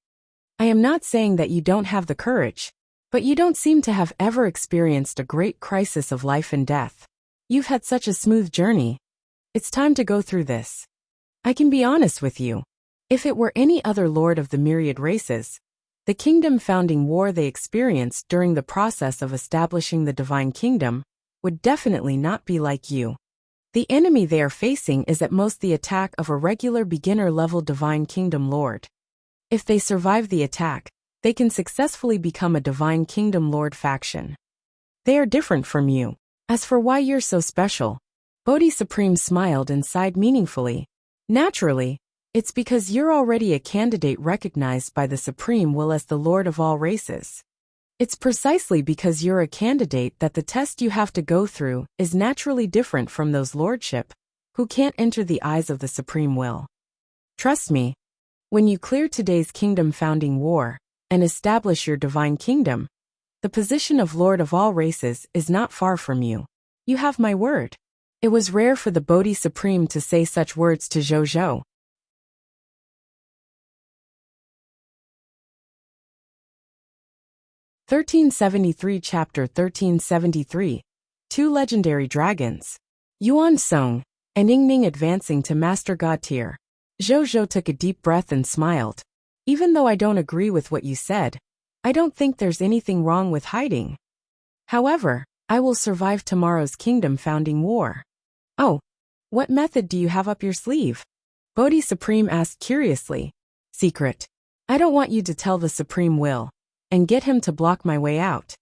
I am not saying that you don't have the courage, but you don't seem to have ever experienced a great crisis of life and death. You've had such a smooth journey. It's time to go through this. I can be honest with you. If it were any other lord of the myriad races, the kingdom founding war they experienced during the process of establishing the Divine Kingdom would definitely not be like you. The enemy they are facing is at most the attack of a regular beginner-level Divine Kingdom lord. If they survive the attack, they can successfully become a Divine Kingdom Lord faction. They are different from you. As for why you're so special, Bodhi Supreme smiled and sighed meaningfully. Naturally, it's because you're already a candidate recognized by the Supreme Will as the Lord of all races. It's precisely because you're a candidate that the test you have to go through is naturally different from those lordship who can't enter the eyes of the Supreme Will. Trust me, when you clear today's kingdom founding war and establish your Divine Kingdom, the position of Lord of all races is not far from you. You have my word. It was rare for the Bodhi Supreme to say such words to Zhou. 1373 Chapter 1373 Two Legendary Dragons. Yuan Song and Yingning advancing to Master God tier. Zhou took a deep breath and smiled. Even though I don't agree with what you said, I don't think there's anything wrong with hiding. However, I will survive tomorrow's kingdom founding war. Oh, what method do you have up your sleeve? Bodhi Supreme asked curiously. Secret. I don't want you to tell the Supreme Will and get him to block my way out.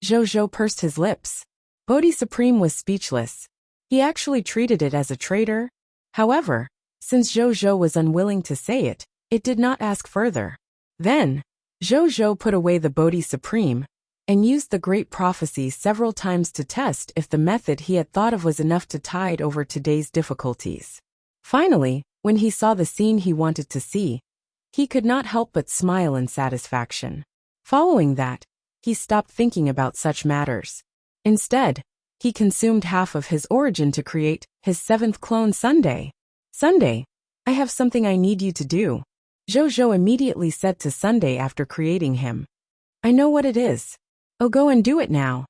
Zhou pursed his lips. Bodhi Supreme was speechless. He actually treated it as a traitor. However, since Zhou was unwilling to say it, it did not ask further. Then, Zhou put away the Bodhi Supreme and used the great prophecy several times to test if the method he had thought of was enough to tide over today's difficulties. Finally, when he saw the scene he wanted to see, he could not help but smile in satisfaction. Following that, he stopped thinking about such matters. Instead, he consumed half of his origin to create his seventh clone Sunday. Sunday, I have something I need you to do, Zhou immediately said to Sunday after creating him. I know what it is. Oh, go and do it now.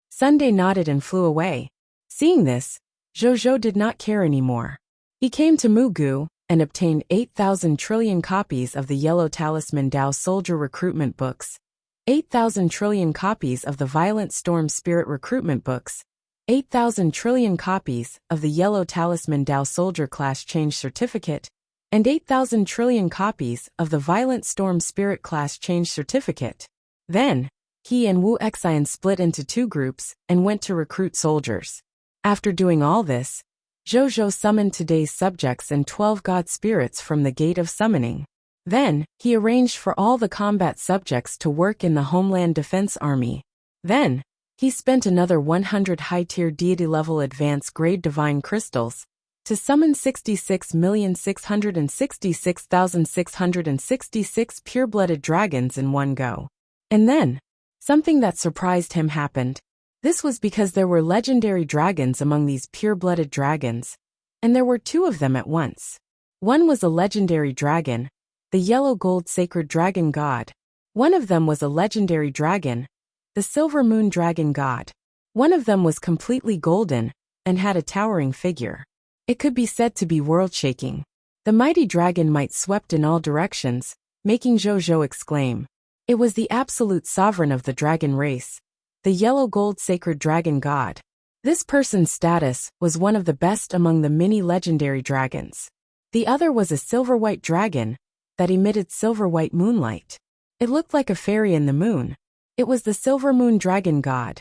Sunday nodded and flew away. Seeing this, Zhou did not care anymore. He came to Mugu and obtained 8,000 trillion copies of the Yellow Talisman Dao Soldier recruitment books, 8,000 trillion copies of the Violent Storm Spirit recruitment books, 8,000 trillion copies of the Yellow Talisman Dao Soldier Class Change Certificate, and 8,000 trillion copies of the Violent Storm Spirit Class Change Certificate. Then, he and Wuxia split into two groups and went to recruit soldiers. After doing all this, Zhou summoned today's subjects and 12 god spirits from the Gate of Summoning. Then, he arranged for all the combat subjects to work in the Homeland Defense Army. Then, he spent another 100 high-tier deity-level advanced grade divine crystals to summon 66,666,666 pure-blooded dragons in one go. And then, something that surprised him happened. This was because there were legendary dragons among these pure-blooded dragons, and there were two of them at once. One was a legendary dragon, the yellow gold sacred dragon god. One of them was a legendary dragon, the silver moon dragon god. One of them was completely golden and had a towering figure. It could be said to be world-shaking. The mighty dragon might swept in all directions, making Zhou exclaim. It was the absolute sovereign of the dragon race, the yellow gold sacred dragon god. This person's status was one of the best among the many legendary dragons. The other was a silver-white dragon that emitted silver-white moonlight. It looked like a fairy in the moon. It was the silver moon dragon god.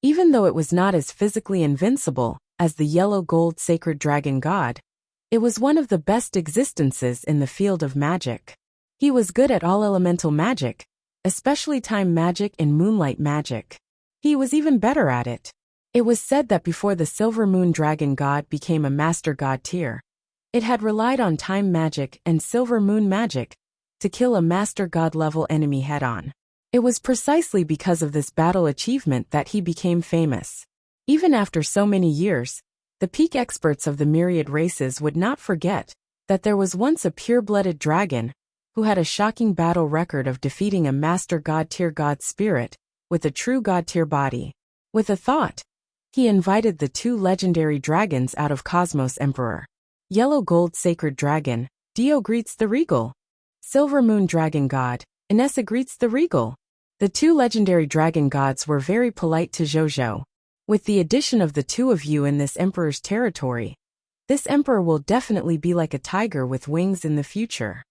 Even though it was not as physically invincible as the yellow gold sacred dragon god, it was one of the best existences in the field of magic. He was good at all elemental magic, especially time magic and moonlight magic. He was even better at it. It was said that before the silver moon dragon god became a master god tier, it had relied on time magic and silver moon magic to kill a master god level enemy head-on. It was precisely because of this battle achievement that he became famous. Even after so many years, the peak experts of the myriad races would not forget that there was once a pure-blooded dragon who had a shocking battle record of defeating a master god-tier god spirit with a true god-tier body. With a thought, he invited the two legendary dragons out of Cosmos Emperor. Yellow gold sacred dragon, Dio greets the regal. Silver moon dragon god, Inessa greets the regal. The two legendary dragon gods were very polite to Zhou. With the addition of the two of you in this emperor's territory, this emperor will definitely be like a tiger with wings in the future.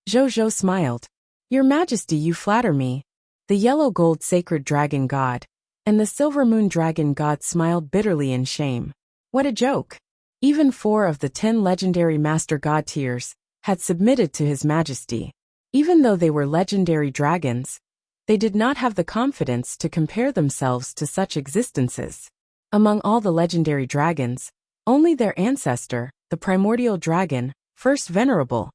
Zhou smiled. Your Majesty, you flatter me. The yellow gold sacred dragon god and the silver moon dragon god smiled bitterly in shame. What a joke. Even 4 of the 10 legendary master god tiers had submitted to His Majesty. Even though they were legendary dragons, they did not have the confidence to compare themselves to such existences. Among all the legendary dragons, only their ancestor, the primordial dragon, first venerable,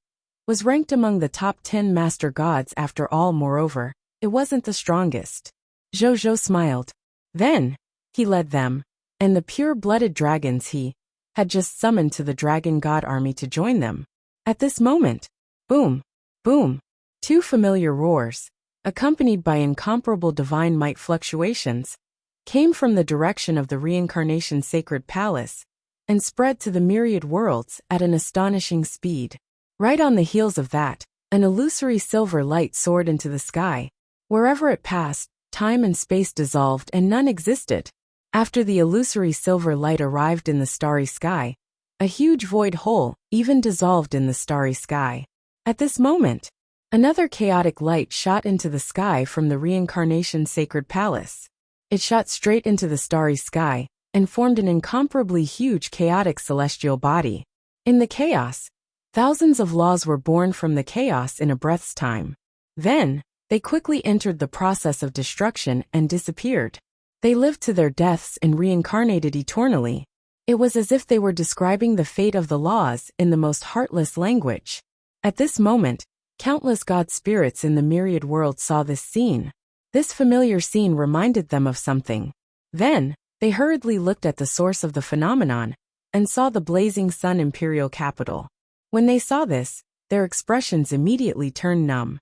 was ranked among the top 10 master gods after all. Moreover, it wasn't the strongest. Zhou smiled. Then, he led them, and the pure-blooded dragons he had just summoned to the dragon god army to join them. At this moment, boom, boom, 2 familiar roars, accompanied by incomparable divine might fluctuations, came from the direction of the reincarnation sacred palace and spread to the myriad worlds at an astonishing speed. Right on the heels of that, an illusory silver light soared into the sky. Wherever it passed, time and space dissolved and none existed. After the illusory silver light arrived in the starry sky, a huge void hole even dissolved in the starry sky. At this moment, another chaotic light shot into the sky from the reincarnation sacred palace. It shot straight into the starry sky and formed an incomparably huge chaotic celestial body. In the chaos, Thousands of laws were born from the chaos in a breath's time. Then, they quickly entered the process of destruction and disappeared. They lived to their deaths and reincarnated eternally. It was as if they were describing the fate of the laws in the most heartless language. At this moment, countless god spirits in the myriad world saw this scene. This familiar scene reminded them of something. Then, they hurriedly looked at the source of the phenomenon and saw the blazing sun imperial capital. When they saw this, their expressions immediately turned numb.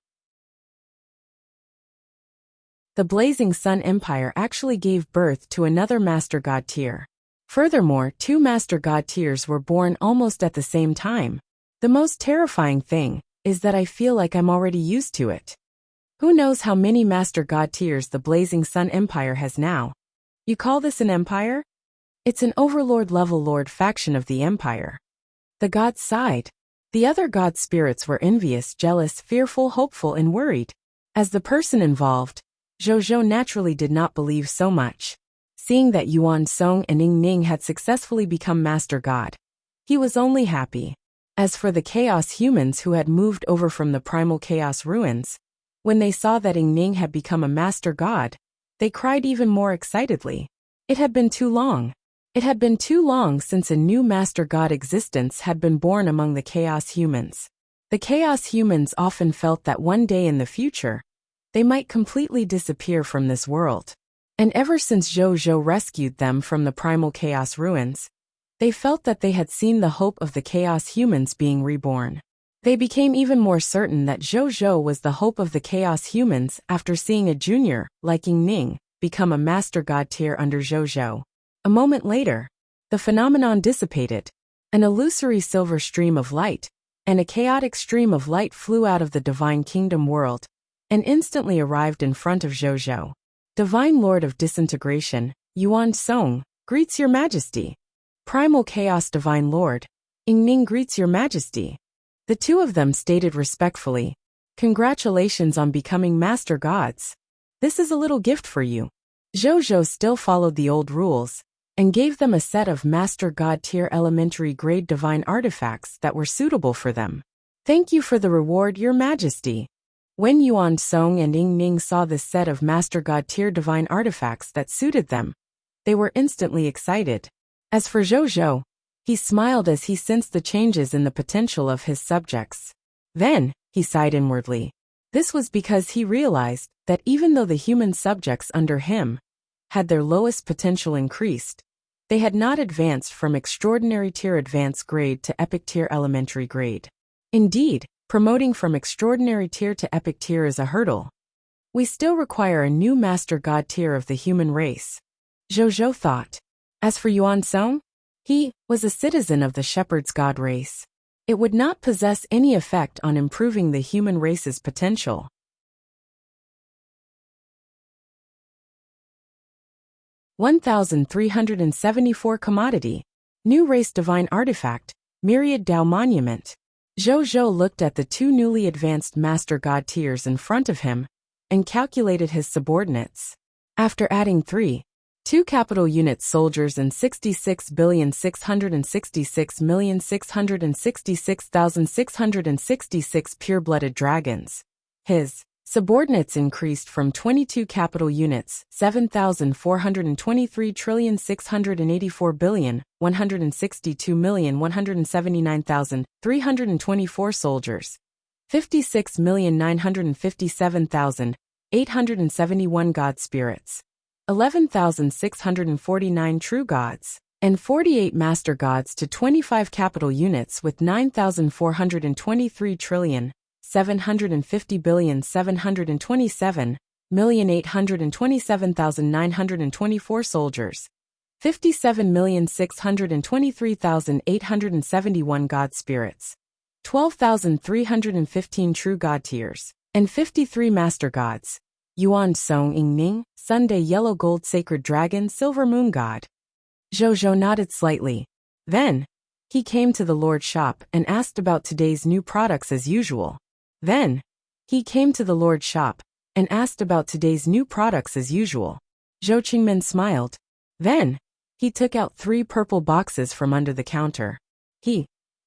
The blazing sun empire actually gave birth to another master god tier. Furthermore, two master god tiers were born almost at the same time. The most terrifying thing is that I feel like I'm already used to it. Who knows how many master god tiers the blazing sun empire has now? You call this an empire? It's an overlord-level lord faction of the empire. The gods sighed. The other god spirits were envious, jealous, fearful, hopeful, and worried. As the person involved, Zhou naturally did not believe so much. Seeing that Yuan Song and Ying Ning had successfully become master god, he was only happy. As for the chaos humans who had moved over from the primal chaos ruins, when they saw that Ying Ning had become a master god, they cried even more excitedly. It had been too long. It had been too long since a new master god existence had been born among the chaos humans. The chaos humans often felt that one day in the future, they might completely disappear from this world. And ever since Zhou rescued them from the primal chaos ruins, they felt that they had seen the hope of the chaos humans being reborn. They became even more certain that Zhou was the hope of the chaos humans after seeing a junior, like Ying Ning, become a master god tier under Zhou. A moment later, the phenomenon dissipated. An illusory silver stream of light, and a chaotic stream of light flew out of the divine kingdom world, and instantly arrived in front of Zhou. Divine Lord of Disintegration, Yuan Song, greets your majesty. Primal Chaos Divine Lord, Ying Ning greets your majesty. The two of them stated respectfully, "Congratulations on becoming master gods. This is a little gift for you." Zhou still followed the old rules, and gave them a set of master god tier elementary grade divine artifacts that were suitable for them. "Thank you for the reward, your majesty." When Yuan Song and Ying Ning saw this set of master god tier divine artifacts that suited them, they were instantly excited. As for Zhou, he smiled as he sensed the changes in the potential of his subjects. Then, he sighed inwardly. This was because he realized that even though the human subjects under him had their lowest potential increased, they had not advanced from extraordinary tier advanced grade to epic tier elementary grade. Indeed, promoting from extraordinary tier to epic tier is a hurdle. We still require a new master god tier of the human race, Zhou thought. As for Yuan Song, he was a citizen of the shepherd's god race. It would not possess any effect on improving the human race's potential. (1,374) Commodity. New Race Divine Artifact, Myriad Dao Monument. Zhou looked at the two newly advanced master god tiers in front of him, and calculated his subordinates. After adding 2 capital unit soldiers and 66,666,666,666 pure-blooded dragons, his subordinates increased from 22 capital units, 7,423,684,162,179,324 soldiers, 56,957,871 god spirits, 11,649 true gods, and 48 master gods to 25 capital units with 9,423,750,727,827,924 soldiers, 57,623,871 god spirits, 12,315 true god tiers, and 53 master gods. Yuan Song Ying Ning, Sunday Yellow Gold Sacred Dragon Silver Moon God. Zhou nodded slightly. Then, he came to the Lord's shop and asked about today's new products as usual. Zhou Qingmen smiled. Then, he took out 3 purple boxes from under the counter. He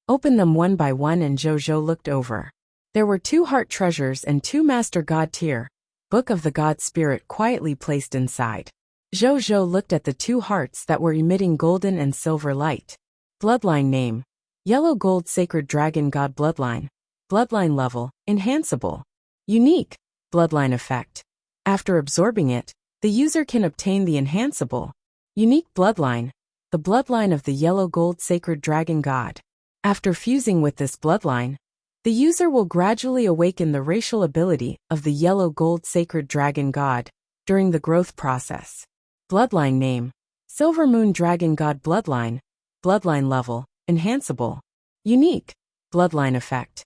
Open them one by one, and Zhou looked over. There were 2 heart treasures and 2 Master God tier Book of the God Spirit quietly placed inside. Zhou looked at the 2 hearts that were emitting golden and silver light. Bloodline name: Yellow Gold Sacred Dragon God Bloodline. Bloodline level: Enhanceable. Unique. Bloodline effect: after absorbing it, the user can obtain the enhanceable, unique bloodline, the bloodline of the Yellow Gold Sacred Dragon God. After fusing with this bloodline, the user will gradually awaken the racial ability of the Yellow Gold Sacred Dragon God during the growth process. Bloodline name: Silver Moon Dragon God Bloodline. Bloodline level: Enhanceable. Unique. Bloodline effect: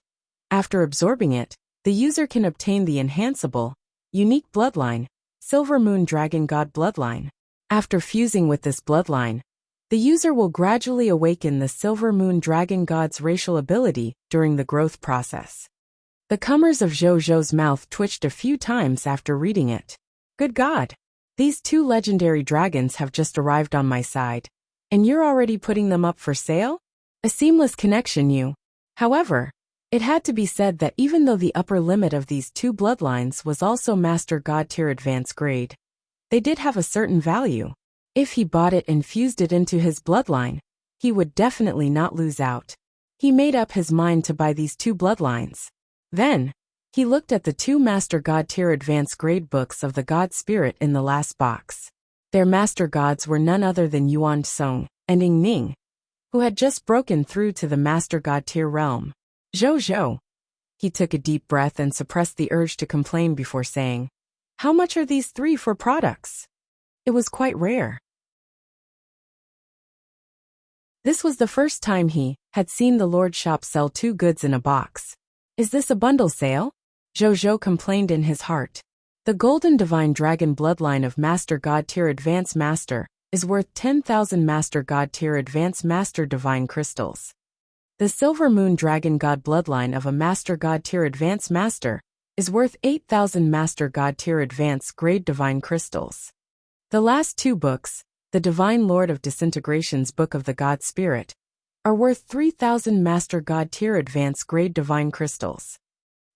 after absorbing it, the user can obtain the enhanceable, unique bloodline, Silver Moon Dragon God Bloodline. After fusing with this bloodline, the user will gradually awaken the Silver Moon Dragon God's racial ability during the growth process. The comers of Zhou's mouth twitched a few times after reading it. Good God! These 2 legendary dragons have just arrived on my side, and you're already putting them up for sale? A seamless connection, you. However, it had to be said that even though the upper limit of these 2 bloodlines was also Master God tier advanced grade, they did have a certain value. If he bought it and fused it into his bloodline, he would definitely not lose out. He made up his mind to buy these 2 bloodlines. Then, he looked at the 2 Master God tier advanced grade books of the God Spirit in the last box. Their master gods were none other than Yuan Song and Ying Ning, who had just broken through to the Master God tier realm. Zhou. He took a deep breath and suppressed the urge to complain before saying, "How much are these 3 for products?" It was quite rare. This was the first time he had seen the Lord shop sell 2 goods in a box. Is this a bundle sale? Zhou complained in his heart. The Golden Divine Dragon Bloodline of Master God tier Advanced Master is worth 10,000 Master God tier Advanced Master Divine Crystals. The Silver Moon Dragon God Bloodline of a Master God tier Advanced Master is worth 8,000 Master God tier Advanced Grade Divine Crystals. The last 2 books, the Divine Lord of Disintegration's Book of the God Spirit, are worth 3,000 Master God tier Advanced Grade Divine Crystals.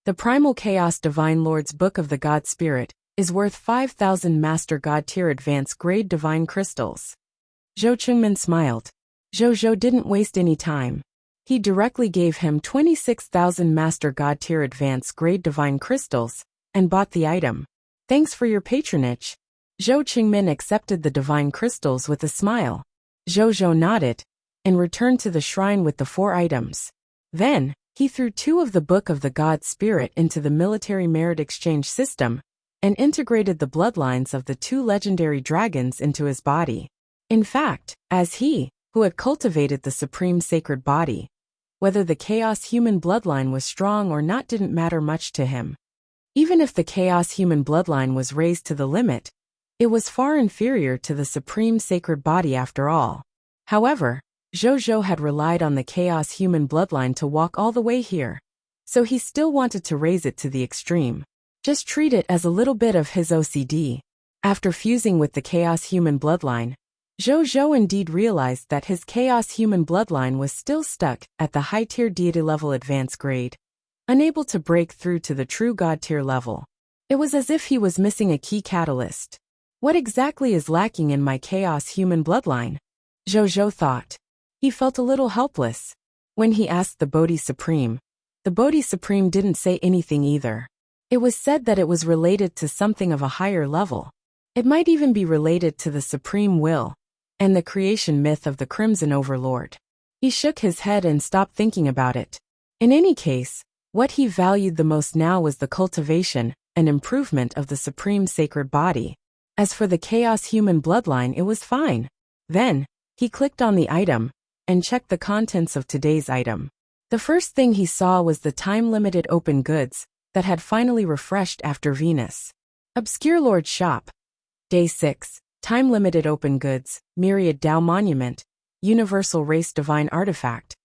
The Primal Chaos Divine Lord's Book of the God Spirit is worth 5,000 Master God tier Advanced Grade Divine Crystals. Zhou Chengmin smiled. Zhou didn't waste any time. He directly gave him 26,000 Master God tier Advanced Grade Divine Crystals and bought the item. Thanks for your patronage. Zhou Chengmin accepted the divine crystals with a smile. Zhou nodded and returned to the shrine with the 4 items. Then, he threw 2 of the Book of the God Spirit into the military merit exchange system and integrated the bloodlines of the 2 legendary dragons into his body. In fact, as he, who had cultivated the supreme sacred body, whether the chaos human bloodline was strong or not didn't matter much to him. Even if the chaos human bloodline was raised to the limit, it was far inferior to the supreme sacred body after all. However, Zhou had relied on the chaos human bloodline to walk all the way here, so he still wanted to raise it to the extreme. Just treat it as a little bit of his OCD. After fusing with the chaos human bloodline, Zhou indeed realized that his chaos human bloodline was still stuck at the high-tier deity level advanced grade, unable to break through to the true god tier level. It was as if he was missing a key catalyst. What exactly is lacking in my chaos human bloodline? Zhou thought. He felt a little helpless. When he asked the Bodhi Supreme, the Bodhi Supreme didn't say anything either. It was said that it was related to something of a higher level. It might even be related to the supreme will and the creation myth of the Crimson Overlord. He shook his head and stopped thinking about it. In any case, what he valued the most now was the cultivation and improvement of the supreme sacred body. As for the chaos human bloodline, it was fine. Then, he clicked on the item and checked the contents of today's item. The first thing he saw was the time-limited open goods that had finally refreshed after Venus. Obscure Lord Shop. Day 6. Time-limited open goods, Myriad Tao Monument, Universal Race Divine Artifact.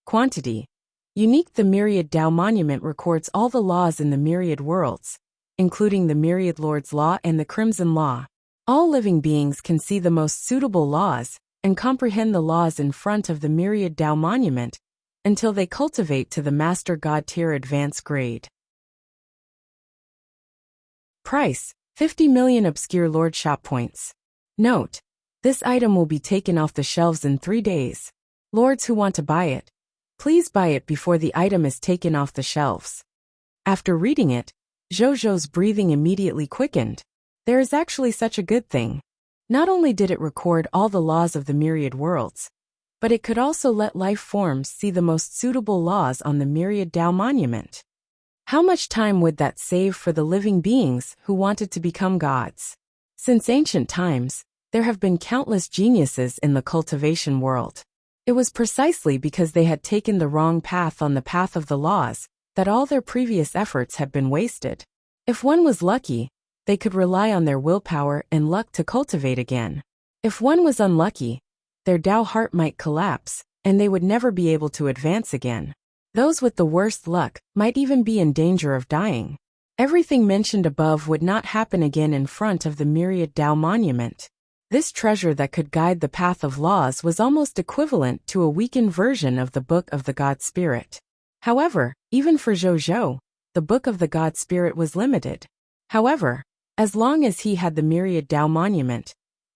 Quantity. Unique. The Myriad Tao Monument records all the laws in the myriad worlds, including the Myriad Lord's Law and the Crimson Law. All living beings can see the most suitable laws and comprehend the laws in front of the Myriad Tao Monument until they cultivate to the Master God tier advanced grade. Price: 50 million obscure Lord shop points. Note: this item will be taken off the shelves in 3 days. Lords who want to buy it, please buy it before the item is taken off the shelves. After reading it, Zhou's breathing immediately quickened. There is actually such a good thing. Not only did it record all the laws of the myriad worlds, but it could also let life forms see the most suitable laws on the myriad Dao monument. How much time would that save for the living beings who wanted to become gods? Since ancient times, there have been countless geniuses in the cultivation world. It was precisely because they had taken the wrong path on the path of the laws that all their previous efforts had been wasted. If one was lucky, they could rely on their willpower and luck to cultivate again. If one was unlucky, their Dao heart might collapse, and they would never be able to advance again. Those with the worst luck might even be in danger of dying. Everything mentioned above would not happen again in front of the myriad Dao monument. This treasure that could guide the path of laws was almost equivalent to a weakened version of the Book of the God Spirit. However, even for Zhou, the Book of the God Spirit was limited. However, as long as he had the myriad Dao monument,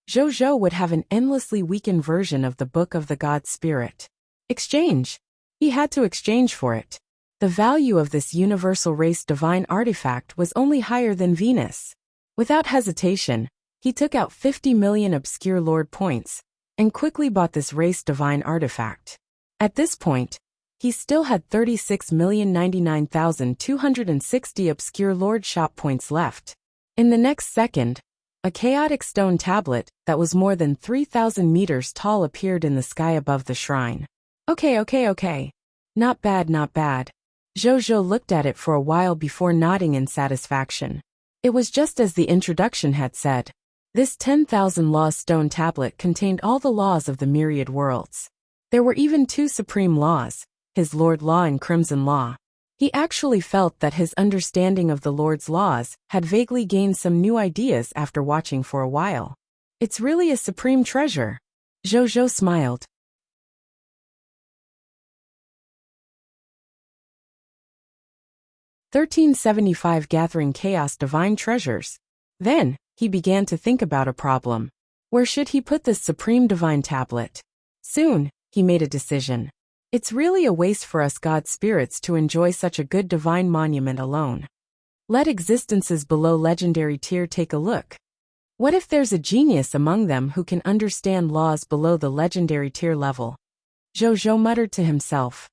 Zhou would have an endlessly weakened version of the Book of the God Spirit. Exchange. He had to exchange for it. The value of this universal race divine artifact was only higher than Venus. Without hesitation, he took out 50 million obscure lord points and quickly bought this race divine artifact. At this point, he still had 36,099,260 obscure lord shop points left. In the next second, a chaotic stone tablet that was more than 3,000 meters tall appeared in the sky above the shrine. Okay. Not bad. Zhou looked at it for a while before nodding in satisfaction. It was just as the introduction had said. This 10,000 law stone tablet contained all the laws of the myriad worlds. There were even 2 supreme laws, his Lord Law and Crimson Law. He actually felt that his understanding of the Lord's laws had vaguely gained some new ideas after watching for a while. It's really a supreme treasure. Zhou smiled. 1375 Gathering Chaos Divine Treasures. Then, he began to think about a problem. Where should he put this supreme divine tablet? Soon, he made a decision. It's really a waste for us god spirits to enjoy such a good divine monument alone. Let existences below legendary tier take a look. What if there's a genius among them who can understand laws below the legendary tier level? Zhou muttered to himself.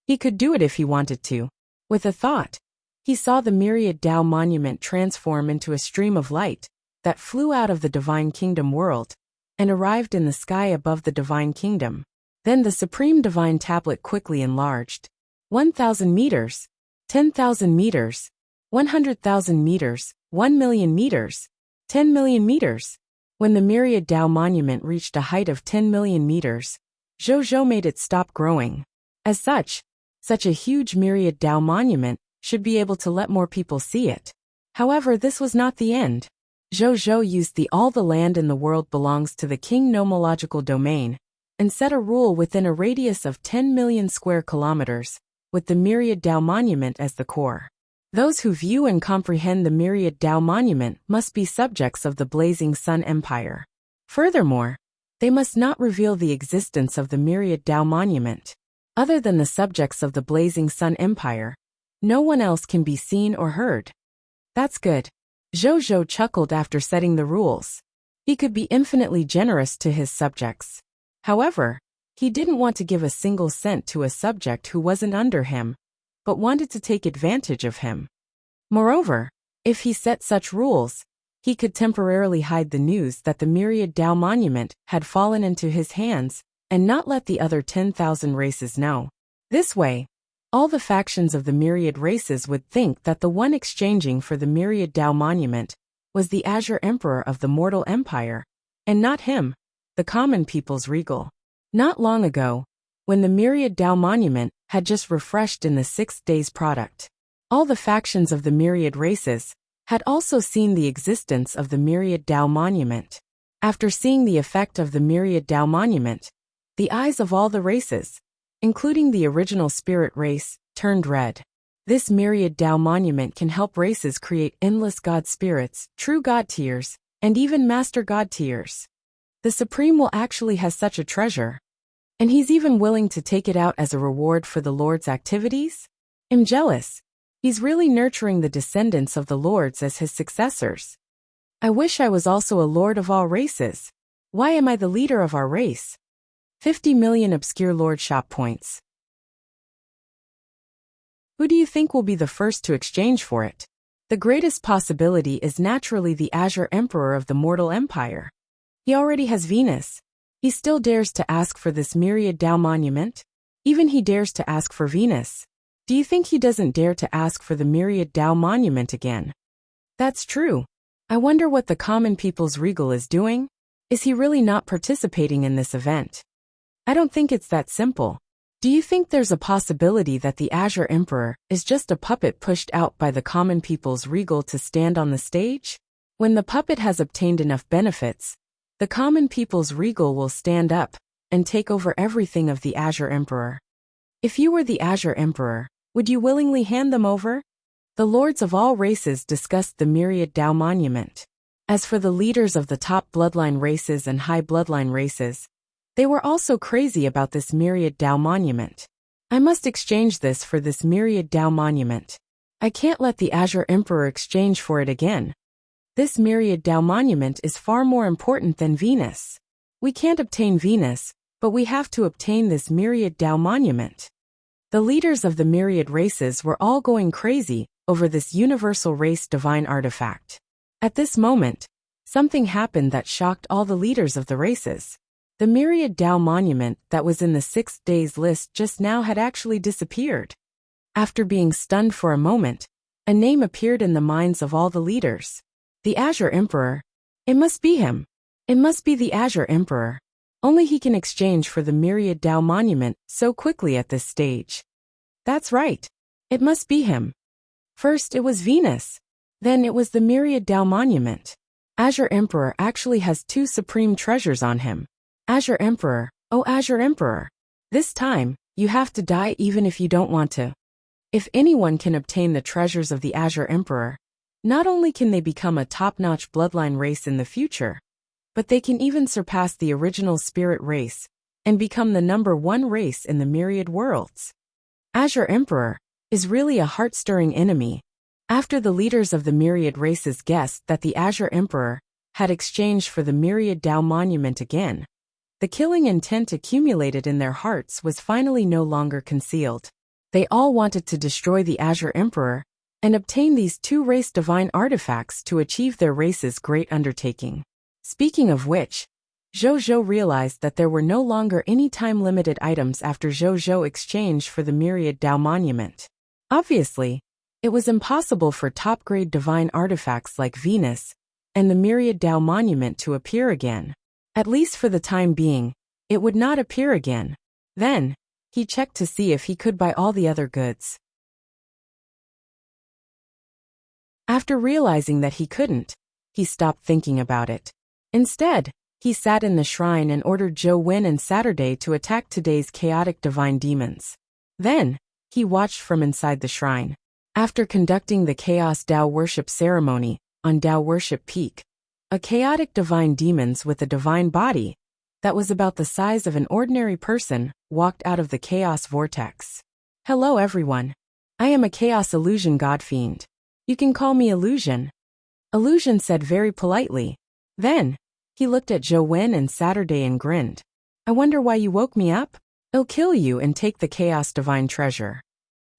He could do it if he wanted to. With a thought, he saw the myriad Dao monument transform into a stream of light that flew out of the divine kingdom world and arrived in the sky above the divine kingdom. Then the supreme divine tablet quickly enlarged. 1,000 meters, 10,000 meters, 100,000 meters, 1 million meters, 10 million meters. When the myriad Dao monument reached a height of 10 million meters, Zhou made it stop growing. As such a huge myriad Dao monument should be able to let more people see it. However, this was not the end. Zhou used all the land in the world belongs to the king nomological domain and set a rule within a radius of 10 million square kilometers, with the myriad Dao monument as the core. Those who view and comprehend the myriad Dao monument must be subjects of the Blazing Sun Empire. Furthermore, they must not reveal the existence of the myriad Dao monument. Other than the subjects of the Blazing Sun Empire, no one else can be seen or heard. That's good. Zhou chuckled after setting the rules. He could be infinitely generous to his subjects. However, he didn't want to give a single cent to a subject who wasn't under him, but wanted to take advantage of him. Moreover, if he set such rules, he could temporarily hide the news that the myriad Dao monument had fallen into his hands and not let the other 10,000 races know. This way, all the factions of the myriad races would think that the one exchanging for the myriad Dao monument was the Azure Emperor of the Mortal Empire, and not him, the common people's regal. Not long ago, when the myriad Dao monument had just refreshed in the 6th day's product, all the factions of the myriad races had also seen the existence of the myriad Dao monument. After seeing the effect of the myriad Dao monument, the eyes of all the races, including the original spirit race, turned red. This myriad Tao monument can help races create endless God spirits, true God tiers, and even master God tiers. The Supreme will actually has such a treasure. And he's even willing to take it out as a reward for the Lord's activities? I'm jealous. He's really nurturing the descendants of the Lords as his successors. I wish I was also a Lord of all races. Why am I the leader of our race? 50 million obscure lordship points. Who do you think will be the first to exchange for it? The greatest possibility is naturally the Azure Emperor of the mortal empire. He already has Venus. He still dares to ask for this myriad Tao monument? Even he dares to ask for Venus. Do you think he doesn't dare to ask for the myriad Tao monument again? That's true. I wonder what the common people's regal is doing. Is he really not participating in this event? I don't think it's that simple. Do you think there's a possibility that the Azure Emperor is just a puppet pushed out by the common people's regal to stand on the stage? When the puppet has obtained enough benefits, the common people's regal will stand up and take over everything of the Azure Emperor. If you were the Azure Emperor, would you willingly hand them over? The lords of all races discussed the myriad Tao monument. As for the leaders of the top bloodline races and high bloodline races, they were also crazy about this myriad Tao monument. I must exchange this for this myriad Tao monument. I can't let the Azure Emperor exchange for it again. This myriad Tao monument is far more important than Venus. We can't obtain Venus, but we have to obtain this myriad Tao monument. The leaders of the myriad races were all going crazy over this universal race divine artifact. At this moment, something happened that shocked all the leaders of the races. The myriad Tao monument that was in the 6 days list just now had actually disappeared. After being stunned for a moment, a name appeared in the minds of all the leaders. The Azure Emperor. It must be him. It must be the Azure Emperor. Only he can exchange for the myriad Tao monument so quickly at this stage. That's right. It must be him. First it was Venus. Then it was the myriad Tao monument. Azure Emperor actually has 2 supreme treasures on him. Azure Emperor, oh Azure Emperor. This time, you have to die even if you don't want to. If anyone can obtain the treasures of the Azure Emperor, not only can they become a top-notch bloodline race in the future, but they can even surpass the original spirit race and become the #1 race in the myriad worlds. Azure Emperor is really a heart-stirring enemy. After the leaders of the myriad races guessed that the Azure Emperor had exchanged for the myriad Tao monument again, the killing intent accumulated in their hearts was finally no longer concealed. They all wanted to destroy the Azure Emperor and obtain these 2 race divine artifacts to achieve their race's great undertaking. Speaking of which, Zhou realized that there were no longer any time-limited items after Zhou exchanged for the myriad Tao monument. Obviously, it was impossible for top-grade divine artifacts like Venus and the myriad Tao monument to appear again. At least for the time being, it would not appear again. Then, he checked to see if he could buy all the other goods. After realizing that he couldn't, he stopped thinking about it. Instead, he sat in the shrine and ordered Zhou Wen and Saturday to attack today's chaotic divine demons. Then, he watched from inside the shrine. After conducting the Chaos Tao worship ceremony on Tao Worship Peak, a chaotic divine demons with a divine body that was about the size of an ordinary person walked out of the chaos vortex. Hello everyone. I am a chaos illusion god fiend. You can call me Illusion. Illusion said very politely. Then, he looked at Zhou Wen and Saturday and grinned. I wonder why you woke me up? I'll kill you and take the chaos divine treasure.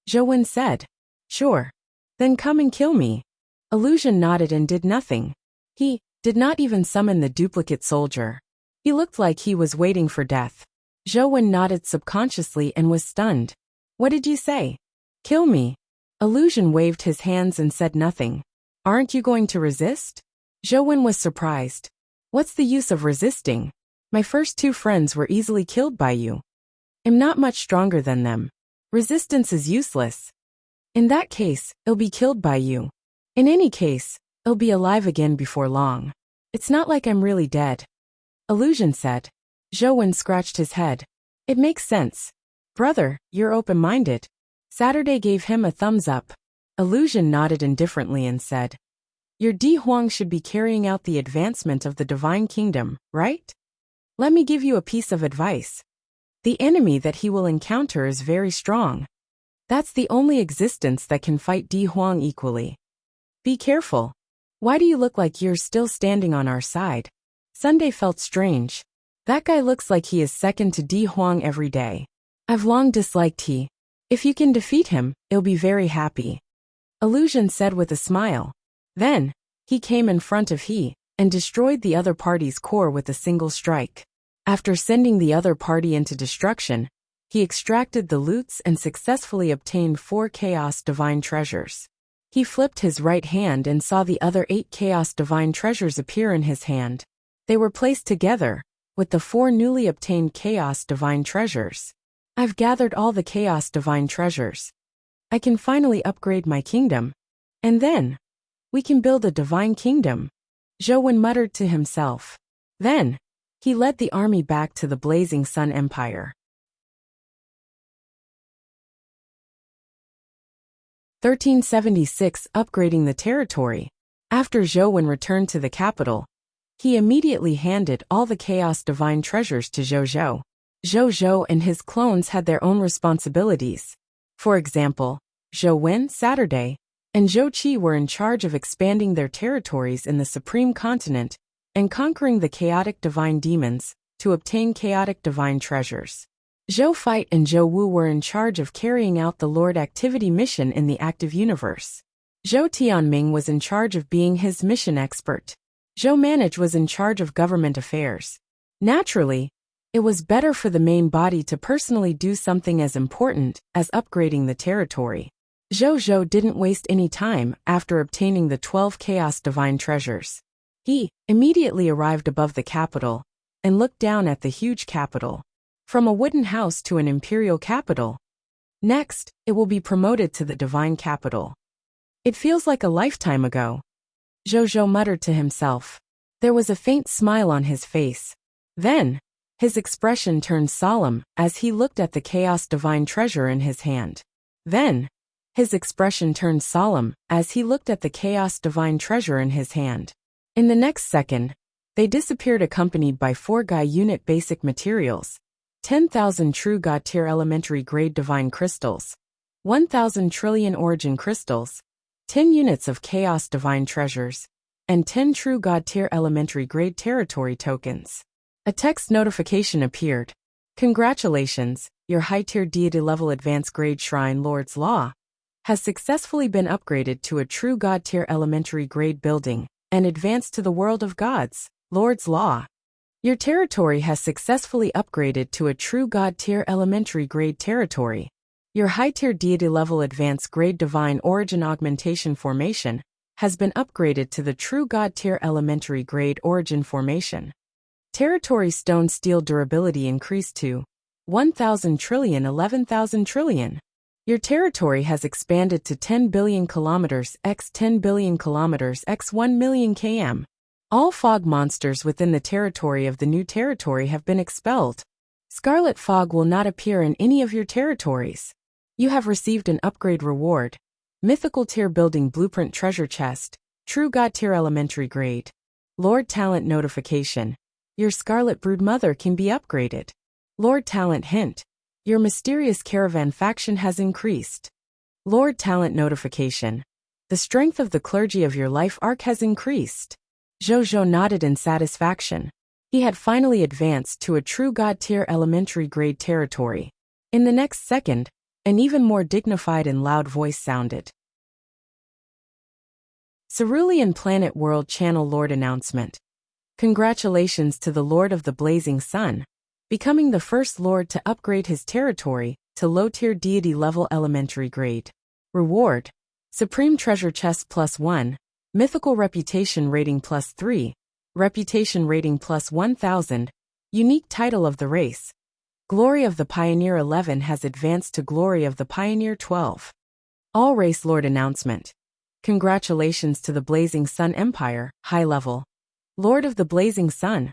Zhou Wen said. Sure. Then come and kill me. Illusion nodded and did nothing. He did not even summon the duplicate soldier. He looked like he was waiting for death. Zhou Wen nodded subconsciously and was stunned. What did you say? Kill me. Illusion waved his hands and said nothing. Aren't you going to resist? Zhou Wen was surprised. What's the use of resisting? My first 2 friends were easily killed by you. I'm not much stronger than them. Resistance is useless. In that case, I'll be killed by you. In any case, I'll be alive again before long. It's not like I'm really dead. Illusion said. Zhou Wen scratched his head. It makes sense. Brother, you're open-minded. Saturday gave him a thumbs up. Illusion nodded indifferently and said, Your Di Huang should be carrying out the advancement of the divine kingdom, right? Let me give you a piece of advice. The enemy that he will encounter is very strong. That's the only existence that can fight Di Huang equally. Be careful. Why do you look like you're still standing on our side? Sunday felt strange. That guy looks like he is second to Di Huang every day. I've long disliked he. If you can defeat him, I'll be very happy. Illusion said with a smile. Then, he came in front of he, and destroyed the other party's core with a single strike. After sending the other party into destruction, he extracted the loots and successfully obtained 4 Chaos Divine Treasures. He flipped his right hand and saw the other 8 Chaos Divine Treasures appear in his hand. They were placed together, with the 4 newly obtained Chaos Divine Treasures. I've gathered all the Chaos Divine Treasures. I can finally upgrade my kingdom. And then, we can build a divine kingdom, Zhou Wen muttered to himself. Then, he led the army back to the Blazing Sun Empire. 1376 Upgrading the territory. After Zhou Wen returned to the capital, he immediately handed all the Chaos Divine Treasures to Zhou. Zhou and his clones had their own responsibilities. For example, Zhou Wen, Saturday, and Zhou Qi were in charge of expanding their territories in the Supreme Continent and conquering the chaotic divine demons to obtain chaotic divine treasures. Zhou Fight and Zhou Wu were in charge of carrying out the Lord Activity mission in the active universe. Zhou Tianming was in charge of being his mission expert. Zhou Manage was in charge of government affairs. Naturally, it was better for the main body to personally do something as important as upgrading the territory. Zhou didn't waste any time after obtaining the 12 Chaos Divine Treasures. He immediately arrived above the capital and looked down at the huge capital. From a wooden house to an imperial capital. Next, it will be promoted to the divine capital. It feels like a lifetime ago. Zhou muttered to himself. There was a faint smile on his face. Then, his expression turned solemn as he looked at the Chaos Divine Treasure in his hand. In the next second, they disappeared accompanied by 4 Gai unit basic materials, 10,000 true God tier elementary grade divine crystals, 1,000 trillion origin crystals, 10 units of Chaos Divine Treasures, and 10 true God tier elementary grade territory tokens. A text notification appeared. Congratulations, your high tier deity level advanced grade Shrine Lord's Law has successfully been upgraded to a true God tier elementary grade building and advanced to the world of gods, Lord's Law. Your territory has successfully upgraded to a true God tier elementary grade territory. Your high tier deity level advanced grade divine origin augmentation formation has been upgraded to the true God tier elementary grade origin formation. Territory stone steel durability increased to 1,000 trillion 11,000 trillion. Your territory has expanded to 10 billion kilometers x 10 billion kilometers x 1 million km. All fog monsters within the territory of the new territory have been expelled. Scarlet fog will not appear in any of your territories. You have received an upgrade reward. Mythical tier building blueprint treasure chest, true God tier elementary grade. Lord Talent notification. Your Scarlet Brood Mother can be upgraded. Lord Talent hint. Your mysterious caravan faction has increased. Lord Talent notification. The strength of the clergy of your life arc has increased. Zhou nodded in satisfaction. He had finally advanced to a true God tier elementary grade territory. In the next second, an even more dignified and loud voice sounded. Cerulean Planet World Channel Lord announcement. Congratulations to the Lord of the Blazing Sun, becoming the first Lord to upgrade his territory to low-tier deity level elementary grade. Reward: Supreme Treasure Chest +1, Mythical Reputation Rating +3, Reputation Rating +1000, Unique Title of the Race. Glory of the Pioneer 11 has advanced to Glory of the Pioneer 12. All Race Lord announcement. Congratulations to the Blazing Sun Empire, high level. Lord of the Blazing Sun.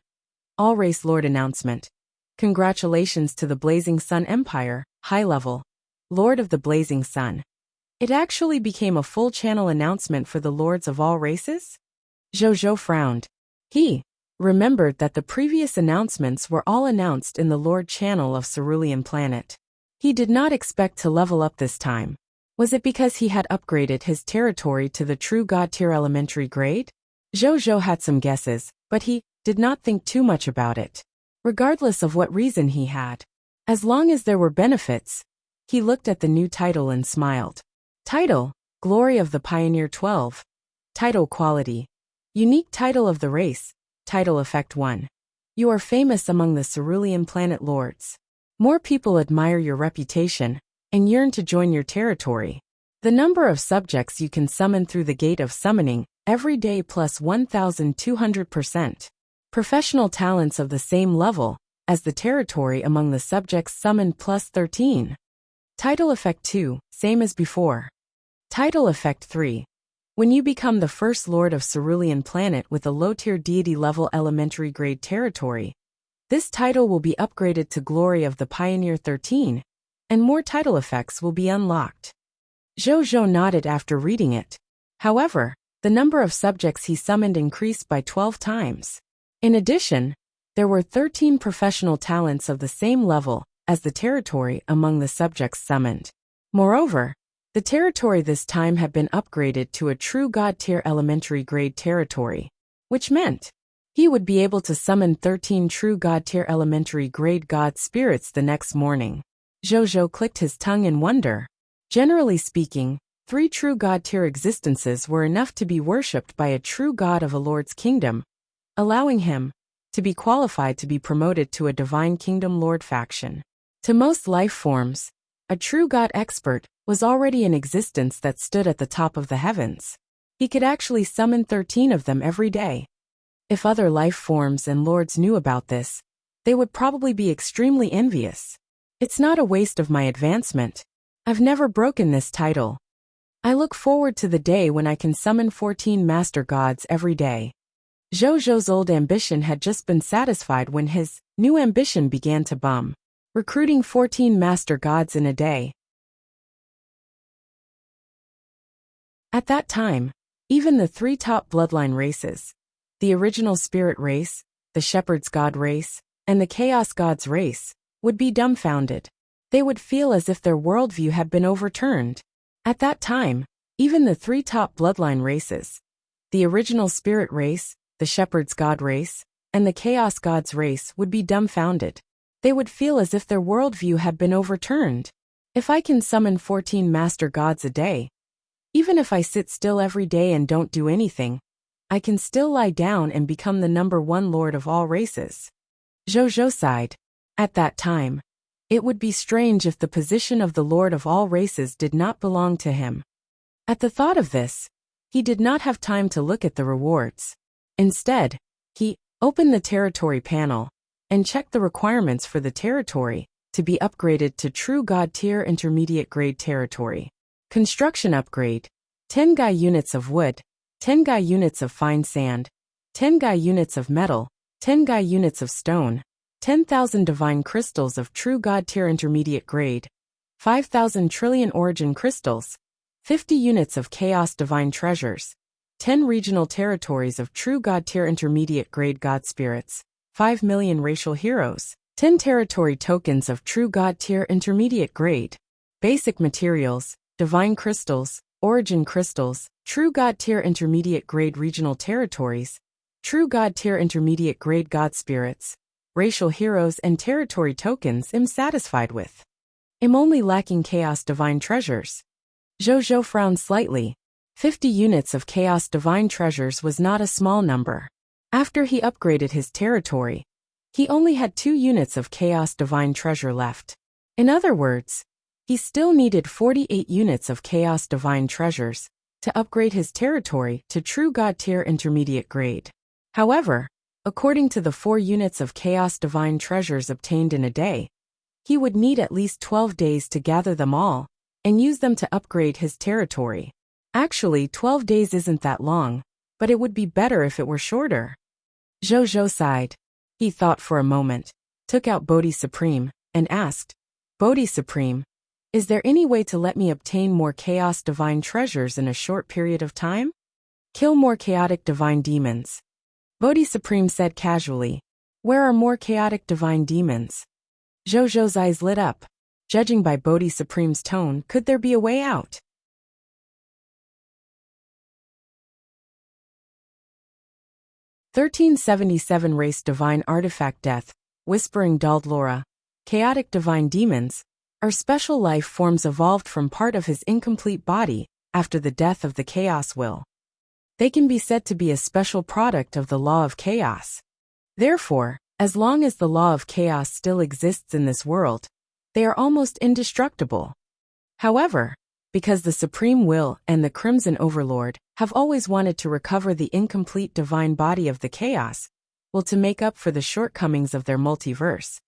All Race Lord announcement. Congratulations to the Blazing Sun Empire, high level. Lord of the Blazing Sun. It actually became a full-channel announcement for the lords of all races? Zhou frowned. He remembered that the previous announcements were all announced in the Lord channel of Cerulean Planet. He did not expect to level up this time. Was it because he had upgraded his territory to the true God tier elementary grade? Zhou had some guesses, but he did not think too much about it. Regardless of what reason he had. As long as there were benefits, he looked at the new title and smiled. Title: Glory of the Pioneer 12. Title quality: Unique title of the race. Title effect 1. You are famous among the Cerulean Planet lords. More people admire your reputation and yearn to join your territory. The number of subjects you can summon through the gate of summoning every day plus 1,200%. Professional talents of the same level as the territory among the subjects summoned plus 13. Title effect 2, same as before. Title effect 3. When you become the first lord of Cerulean Planet with a low-tier deity level elementary grade territory, this title will be upgraded to Glory of the Pioneer 13, and more title effects will be unlocked. Zhou nodded after reading it. However, the number of subjects he summoned increased by 12 times. In addition, there were 13 professional talents of the same level as the territory among the subjects summoned. Moreover, the territory this time had been upgraded to a true God tier elementary grade territory, which meant he would be able to summon 13 true God tier elementary grade God spirits the next morning. Zhou clicked his tongue in wonder. Generally speaking, 3 true God tier existences were enough to be worshipped by a true God of a Lord's kingdom, allowing him to be qualified to be promoted to a Divine Kingdom Lord faction. To most life forms, a true God expert was already in existence that stood at the top of the heavens. He could actually summon 13 of them every day. If other life forms and lords knew about this, they would probably be extremely envious. It's not a waste of my advancement. I've never broken this title. I look forward to the day when I can summon 14 master gods every day. Zhou's old ambition had just been satisfied when his new ambition began to bum. Recruiting 14 master gods in a day. At that time, even the 3 top bloodline races, the original spirit race, the shepherd's god race, and the chaos gods race, would be dumbfounded. They would feel as if their worldview had been overturned. At that time, even the 3 top bloodline races, the original spirit race, the shepherd's god race, and the chaos gods race would be dumbfounded. They would feel as if their worldview had been overturned. If I can summon 14 master gods a day, even if I sit still every day and don't do anything, I can still lie down and become the number 1 lord of all races. Zhou sighed. At that time, it would be strange if the position of the lord of all races did not belong to him. At the thought of this, he did not have time to look at the rewards. Instead, he opened the territory panel and checked the requirements for the territory to be upgraded to true God tier intermediate grade territory. Construction upgrade: 10 Gai units of wood, 10 Gai units of fine sand, 10 Gai units of metal, 10 Gai units of stone, 10,000 divine crystals of true God tier intermediate grade, 5,000 trillion origin crystals, 50 units of chaos divine treasures, 10 regional territories of true God tier intermediate grade God spirits, 5 million racial heroes, 10 territory tokens of true God tier intermediate grade, basic materials, divine crystals, origin crystals, true God tier intermediate grade regional territories, true God tier intermediate grade God spirits, racial heroes and territory tokens. I'm satisfied with. I'm only lacking chaos divine treasures. Zhou frowned slightly. 50 units of chaos divine treasures was not a small number. After he upgraded his territory, he only had 2 units of chaos divine treasure left. In other words, he still needed 48 units of chaos divine treasures to upgrade his territory to true God tier intermediate grade. However, according to the 4 units of chaos divine treasures obtained in a day, he would need at least 12 days to gather them all and use them to upgrade his territory. Actually, 12 days isn't that long, but it would be better if it were shorter. Zhou sighed. He thought for a moment. took out Bodhi Supreme, and asked, Bodhi Supreme, is there any way to let me obtain more chaos divine treasures in a short period of time? Kill more chaotic divine demons. Bodhi Supreme said casually, where are more chaotic divine demons? Zhou's eyes lit up. Judging by Bodhi Supreme's tone, could there be a way out? (1377) Race Divine Artifact Death, Whispering dulled Laura. Chaotic divine demons are special life forms evolved from part of his incomplete body after the death of the Chaos Will. They can be said to be a special product of the law of chaos. Therefore, as long as the law of chaos still exists in this world, they are almost indestructible. However, because the Supreme Will and the Crimson Overlord have always wanted to recover the incomplete divine body of the Chaos Will to make up for the shortcomings of their multiverse,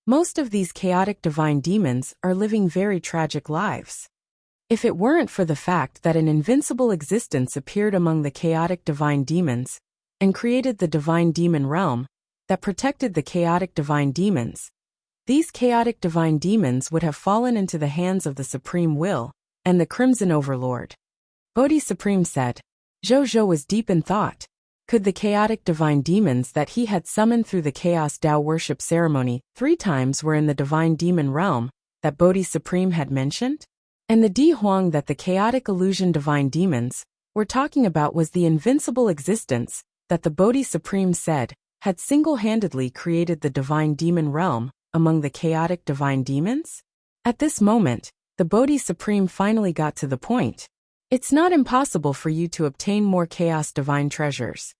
most of these chaotic divine demons are living very tragic lives. If it weren't for the fact that an invincible existence appeared among the chaotic divine demons and created the divine demon realm that protected the chaotic divine demons, these chaotic divine demons would have fallen into the hands of the Supreme Will and the Crimson Overlord. Bodhi Supreme said. Zhou was deep in thought. Could the chaotic divine demons that he had summoned through the Chaos Tao worship ceremony 3 times were in the divine demon realm that Bodhi Supreme had mentioned? And the Di Huang that the chaotic illusion divine demons were talking about was the invincible existence that the Bodhi Supreme said had single-handedly created the divine demon realm among the chaotic divine demons? At this moment, the Bodhi Supreme finally got to the point. It's not impossible for you to obtain more chaos divine treasures.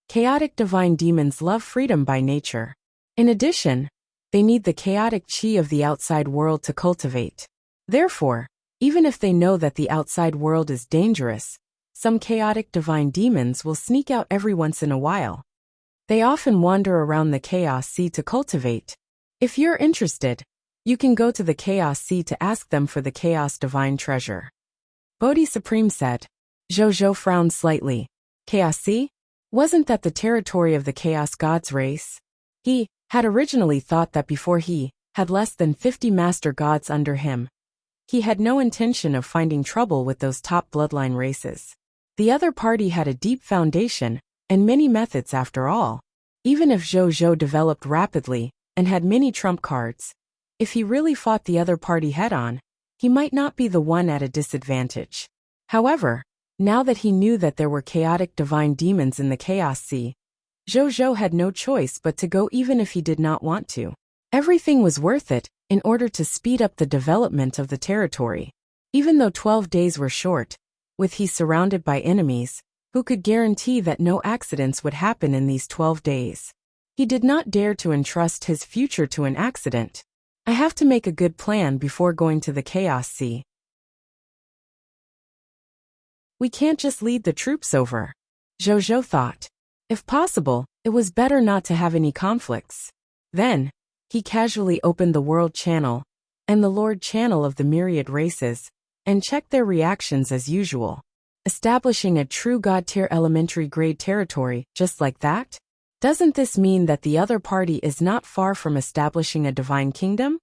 Chaotic divine demons love freedom by nature. In addition, they need the chaotic chi of the outside world to cultivate. Therefore, even if they know that the outside world is dangerous, some chaotic divine demons will sneak out every once in a while. They often wander around the Chaos Sea to cultivate. If you're interested, you can go to the Chaos Sea to ask them for the Chaos Divine Treasure. Bodhi Supreme said. Zhou frowned slightly. Chaos Sea? Wasn't that the territory of the Chaos Gods race? He had originally thought that before he had less than 50 Master Gods under him, he had no intention of finding trouble with those top bloodline races. The other party had a deep foundation and many methods after all. Even if Zhou developed rapidly and had many trump cards, if he really fought the other party head-on, he might not be the one at a disadvantage. However, now that he knew that there were chaotic divine demons in the Chaos Sea, Zhou had no choice but to go even if he did not want to. Everything was worth it in order to speed up the development of the territory. Even though 12 days were short, with he surrounded by enemies, who could guarantee that no accidents would happen in these 12 days? He did not dare to entrust his future to an accident. I have to make a good plan before going to the Chaos Sea. We can't just lead the troops over. Zhou thought. If possible, it was better not to have any conflicts. Then, he casually opened the World Channel and the Lord Channel of the myriad races and checked their reactions as usual. Establishing a true God-tier elementary grade territory just like that? Doesn't this mean that the other party is not far from establishing a divine kingdom?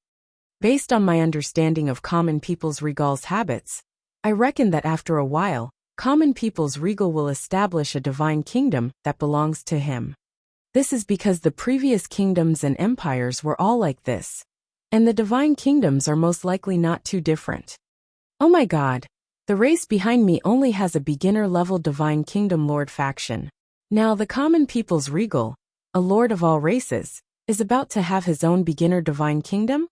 Based on my understanding of common people's regal's habits, I reckon that after a while, common people's regal will establish a divine kingdom that belongs to him. This is because the previous kingdoms and empires were all like this, and the divine kingdoms are most likely not too different. Oh my God! The race behind me only has a beginner-level Divine Kingdom Lord faction. Now the common people's regal, a lord of all races, is about to have his own beginner Divine Kingdom?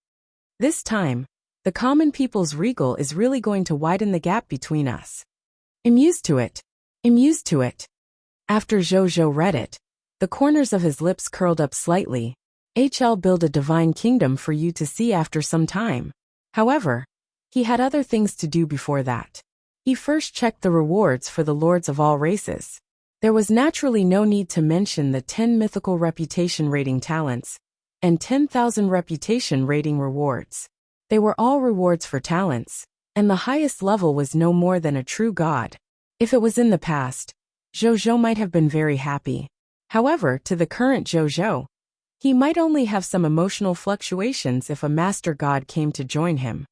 This time, the common people's regal is really going to widen the gap between us. I'm used to it. I'm used to it. After Zhou read it, the corners of his lips curled up slightly. I'll build a divine kingdom for you to see after some time. However, he had other things to do before that. He first checked the rewards for the lords of all races. There was naturally no need to mention the 10 mythical reputation rating talents and 10,000 reputation rating rewards. They were all rewards for talents, and the highest level was no more than a true god. If it was in the past, Zhou might have been very happy. However, to the current Zhou, He might only have some emotional fluctuations if a master god came to join him.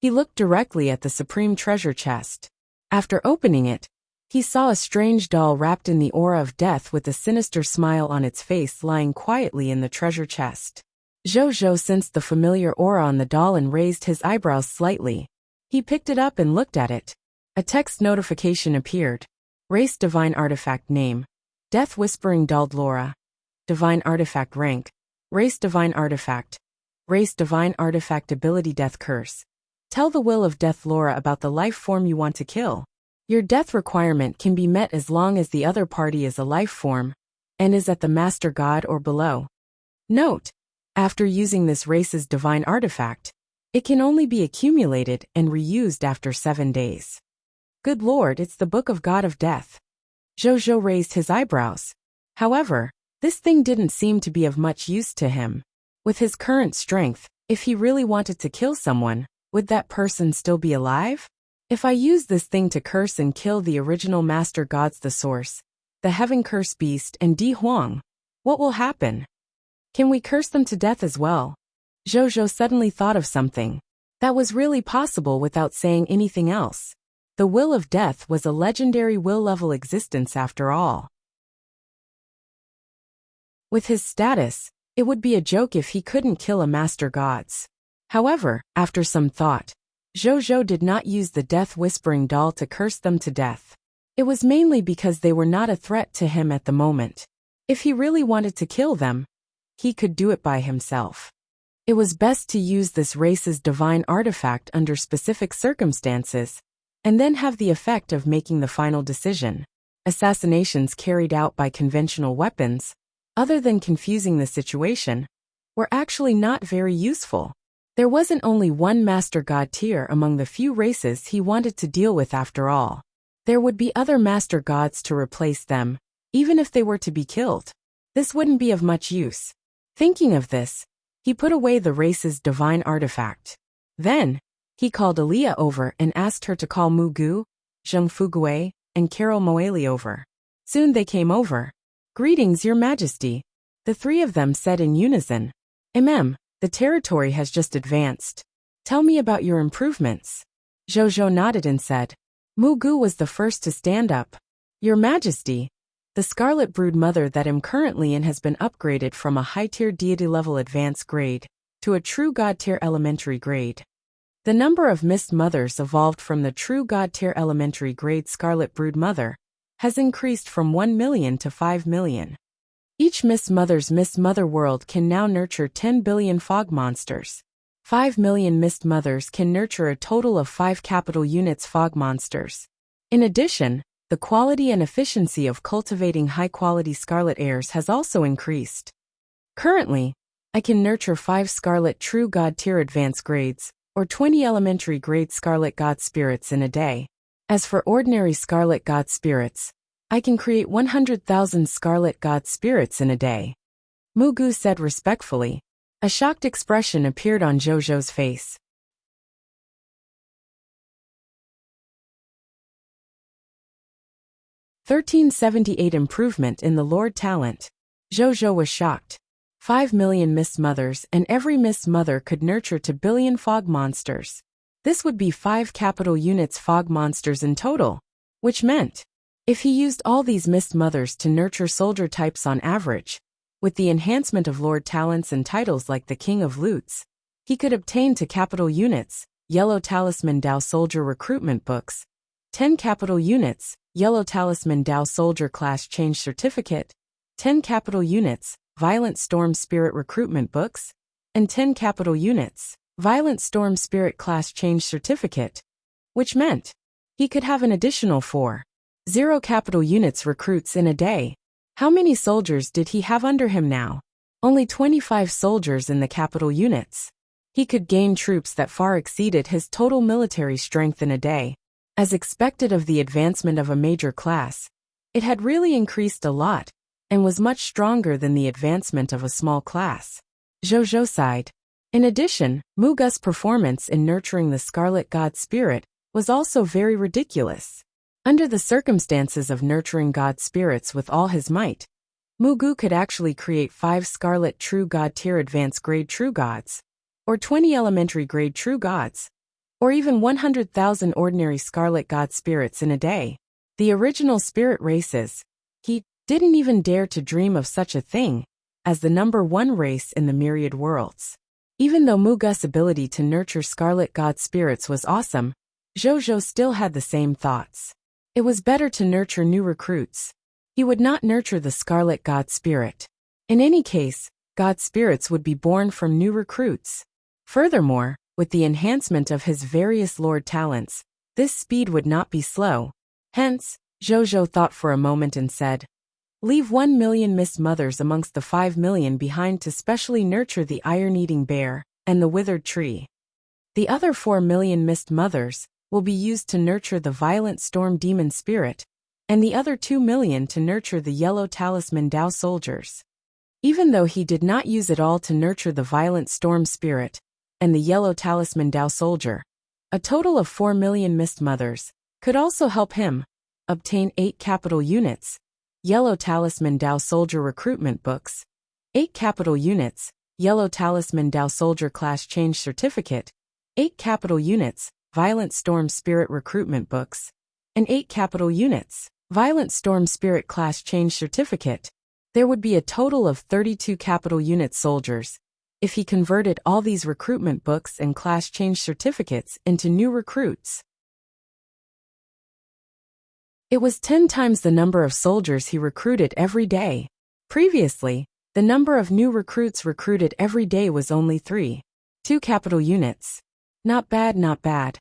He looked directly at the supreme treasure chest. After opening it, he saw a strange doll wrapped in the aura of death with a sinister smile on its face lying quietly in the treasure chest. Zhou sensed the familiar aura on the doll and raised his eyebrows slightly. He picked it up and looked at it. A text notification appeared. Race Divine Artifact Name: Death Whispering Doll Laura. Divine Artifact Rank: Race Divine Artifact. Race Divine Artifact Ability: Death Curse. Tell the will of Death Laura about the life form you want to kill. Your death requirement can be met as long as the other party is a life form and is at the Master God or below. Note: after using this race's divine artifact, it can only be accumulated and reused after 7 days. Good Lord, it's the Book of God of Death. Zhou raised his eyebrows. However, this thing didn't seem to be of much use to him. With his current strength, if he really wanted to kill someone, would that person still be alive? If I use this thing to curse and kill the original master gods, the Source, the Heaven Curse Beast, and Di Huang, what will happen? Can we curse them to death as well? Zhou suddenly thought of something that was really possible without saying anything else. The Will of Death was a legendary will-level existence after all. With his status, it would be a joke if he couldn't kill a master gods. However, after some thought, Zhou did not use the death-whispering doll to curse them to death. It was mainly because they were not a threat to him at the moment. If he really wanted to kill them, he could do it by himself. It was best to use this race's divine artifact under specific circumstances, and then have the effect of making the final decision. Assassinations carried out by conventional weapons, other than confusing the situation, were actually not very useful. There wasn't only one Master God tier among the few races he wanted to deal with after all. There would be other Master Gods to replace them, even if they were to be killed. This wouldn't be of much use. Thinking of this, he put away the race's divine artifact. Then, he called Aaliyah over and asked her to call Mu Gu, Zheng Fugui, and Carol Moeli over. Soon they came over. "Greetings, Your Majesty," the three of them said in unison. The territory has just advanced. Tell me about your improvements." Zhou nodded and said. Mu Gu was the first to stand up. "Your Majesty, the Scarlet Brood Mother that I'm currently in has been upgraded from a high-tier deity level advanced grade to a true God-tier elementary grade. The number of Mist Mothers evolved from the true God-tier elementary grade Scarlet Brood Mother has increased from 1 million to 5 million. Each Mist Mother's Mist Mother world can now nurture 10 billion fog monsters. 5 million Mist Mothers can nurture a total of 5 capital units fog monsters. In addition, the quality and efficiency of cultivating high-quality Scarlet Heirs has also increased. Currently, I can nurture 5 Scarlet True God tier advanced grades, or 20 elementary grade Scarlet God spirits in a day. As for ordinary Scarlet God spirits, I can create 100,000 Scarlet God spirits in a day. Mu Gu said respectfully. A shocked expression appeared on Zhou's face. "1378 Improvement in the Lord Talent." Zhou was shocked. 5 million Mist Mothers, and every Mist Mother could nurture to billion fog monsters. This would be 5 capital units fog monsters in total, which meant, if he used all these Mist Mothers to nurture soldier types on average, with the enhancement of Lord Talents and titles like the King of Loots, he could obtain to capital units, Yellow Talisman Dao Soldier Recruitment Books, 10 capital units, Yellow Talisman Dao Soldier Class Change Certificate, 10 capital units, Violent Storm Spirit Recruitment Books, and 10 capital units, Violent Storm Spirit Class Change Certificate, which meant he could have an additional 0 capital units recruits in a day. How many soldiers did he have under him now? Only 25 soldiers in the capital units. He could gain troops that far exceeded his total military strength in a day. As expected of the advancement of a major class, it had really increased a lot, and was much stronger than the advancement of a small class. Zhou sighed. In addition, Mu Gu's performance in nurturing the Scarlet God Spirit was also very ridiculous. Under the circumstances of nurturing God spirits with all his might, Mugu could actually create 5 Scarlet True God tier advanced grade True Gods, or 20 elementary grade True Gods, or even 100,000 ordinary Scarlet God spirits in a day. The original spirit races, he didn't even dare to dream of such a thing as the number 1 race in the myriad worlds. Even though Mugu's ability to nurture Scarlet God spirits was awesome, Zhou still had the same thoughts. It was better to nurture new recruits. He would not nurture the Scarlet God spirit. In any case, God spirits would be born from new recruits. Furthermore, with the enhancement of his various Lord talents, this speed would not be slow. Hence, Zhou thought for a moment and said, "Leave 1 million mist mothers amongst the 5 million behind to specially nurture the iron-eating bear and the withered tree. The other 4 million mist mothers will be used to nurture the violent storm demon spirit, and the other 2 million to nurture the yellow talisman Dao soldiers." Even though he did not use it all to nurture the violent storm spirit and the yellow talisman Dao soldier, a total of 4 million mist mothers could also help him obtain 8 capital units, yellow talisman Dao soldier recruitment books, 8 capital units, yellow talisman Dao soldier class change certificate, 8 capital units, violent storm spirit recruitment books, and 8 capital units, violent storm spirit class change certificate. There would be a total of 32 capital unit soldiers if he converted all these recruitment books and class change certificates into new recruits. It was 10 times the number of soldiers he recruited every day. Previously, the number of new recruits recruited every day was only 2 capital units. Not bad, not bad.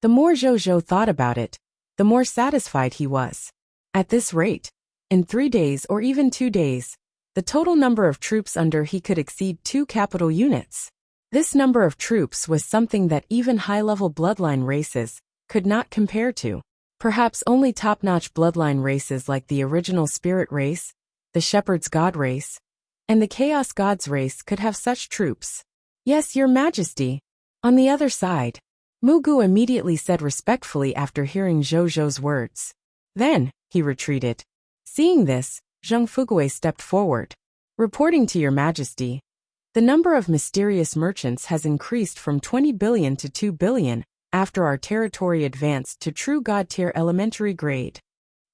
The more Zhou thought about it, the more satisfied he was. At this rate, in 3 days or even 2 days, the total number of troops under he could exceed 2 capital units. This number of troops was something that even high-level bloodline races could not compare to. Perhaps only top-notch bloodline races like the original Spirit race, the Shepherd's God race, and the Chaos Gods race could have such troops. "Yes, Your Majesty." On the other side, Mugu immediately said respectfully after hearing Zhou's words. Then, he retreated. Seeing this, Zheng Fugui stepped forward. "Reporting to Your Majesty, the number of mysterious merchants has increased from 20 billion to 2 billion after our territory advanced to true God tier elementary grade.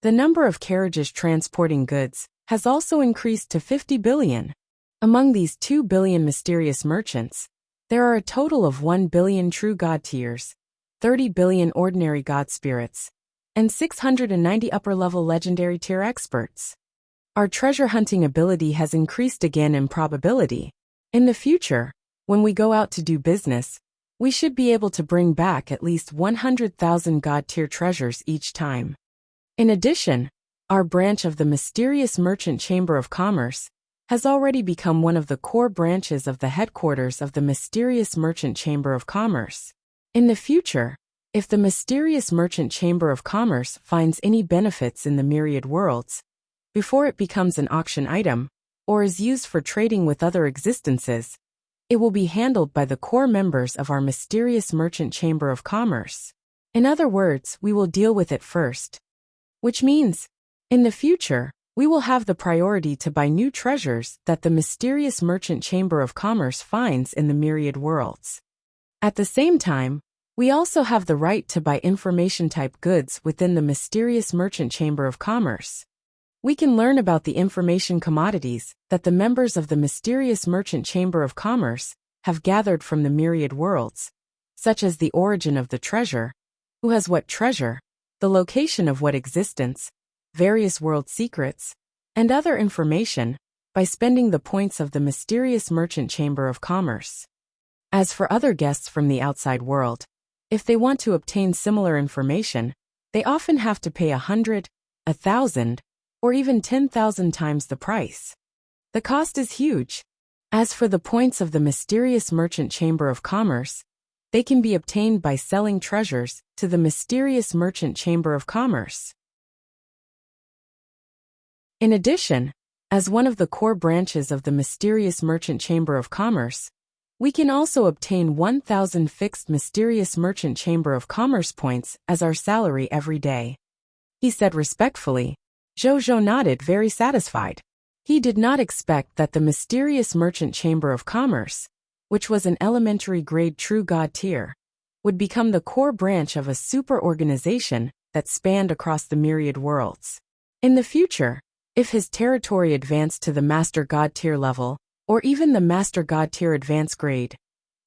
The number of carriages transporting goods has also increased to 50 billion. Among these 2 billion mysterious merchants, there are a total of 1 billion true God tiers, 30 billion ordinary God spirits, and 690 upper-level legendary tier experts. Our treasure hunting ability has increased again in probability. In the future, when we go out to do business, we should be able to bring back at least 100,000 God tier treasures each time. In addition, our branch of the Mysterious Merchant Chamber of Commerce has already become one of the core branches of the headquarters of the Mysterious Merchant Chamber of Commerce. In the future, if the Mysterious Merchant Chamber of Commerce finds any benefits in the myriad worlds, before it becomes an auction item, or is used for trading with other existences, it will be handled by the core members of our Mysterious Merchant Chamber of Commerce. In other words, we will deal with it first. Which means, in the future, we will have the priority to buy new treasures that the Mysterious Merchant Chamber of Commerce finds in the myriad worlds. At the same time, we also have the right to buy information-type goods within the Mysterious Merchant Chamber of Commerce. We can learn about the information commodities that the members of the Mysterious Merchant Chamber of Commerce have gathered from the myriad worlds, such as the origin of the treasure, who has what treasure, the location of what existence, various world secrets, and other information, by spending the points of the Mysterious Merchant Chamber of Commerce. As for other guests from the outside world, if they want to obtain similar information, they often have to pay 100, 1,000, or even 10,000 times the price. The cost is huge. As for the points of the Mysterious Merchant Chamber of Commerce, they can be obtained by selling treasures to the Mysterious Merchant Chamber of Commerce. In addition, as one of the core branches of the Mysterious Merchant Chamber of Commerce, we can also obtain 1,000 fixed Mysterious Merchant Chamber of Commerce points as our salary every day. He said respectfully. Zhou nodded, very satisfied. He did not expect that the mysterious merchant chamber of commerce, which was an elementary grade true god tier, would become the core branch of a super organization that spanned across the myriad worlds. In the future, if his territory advanced to the master god tier level, or even the master god tier advanced grade,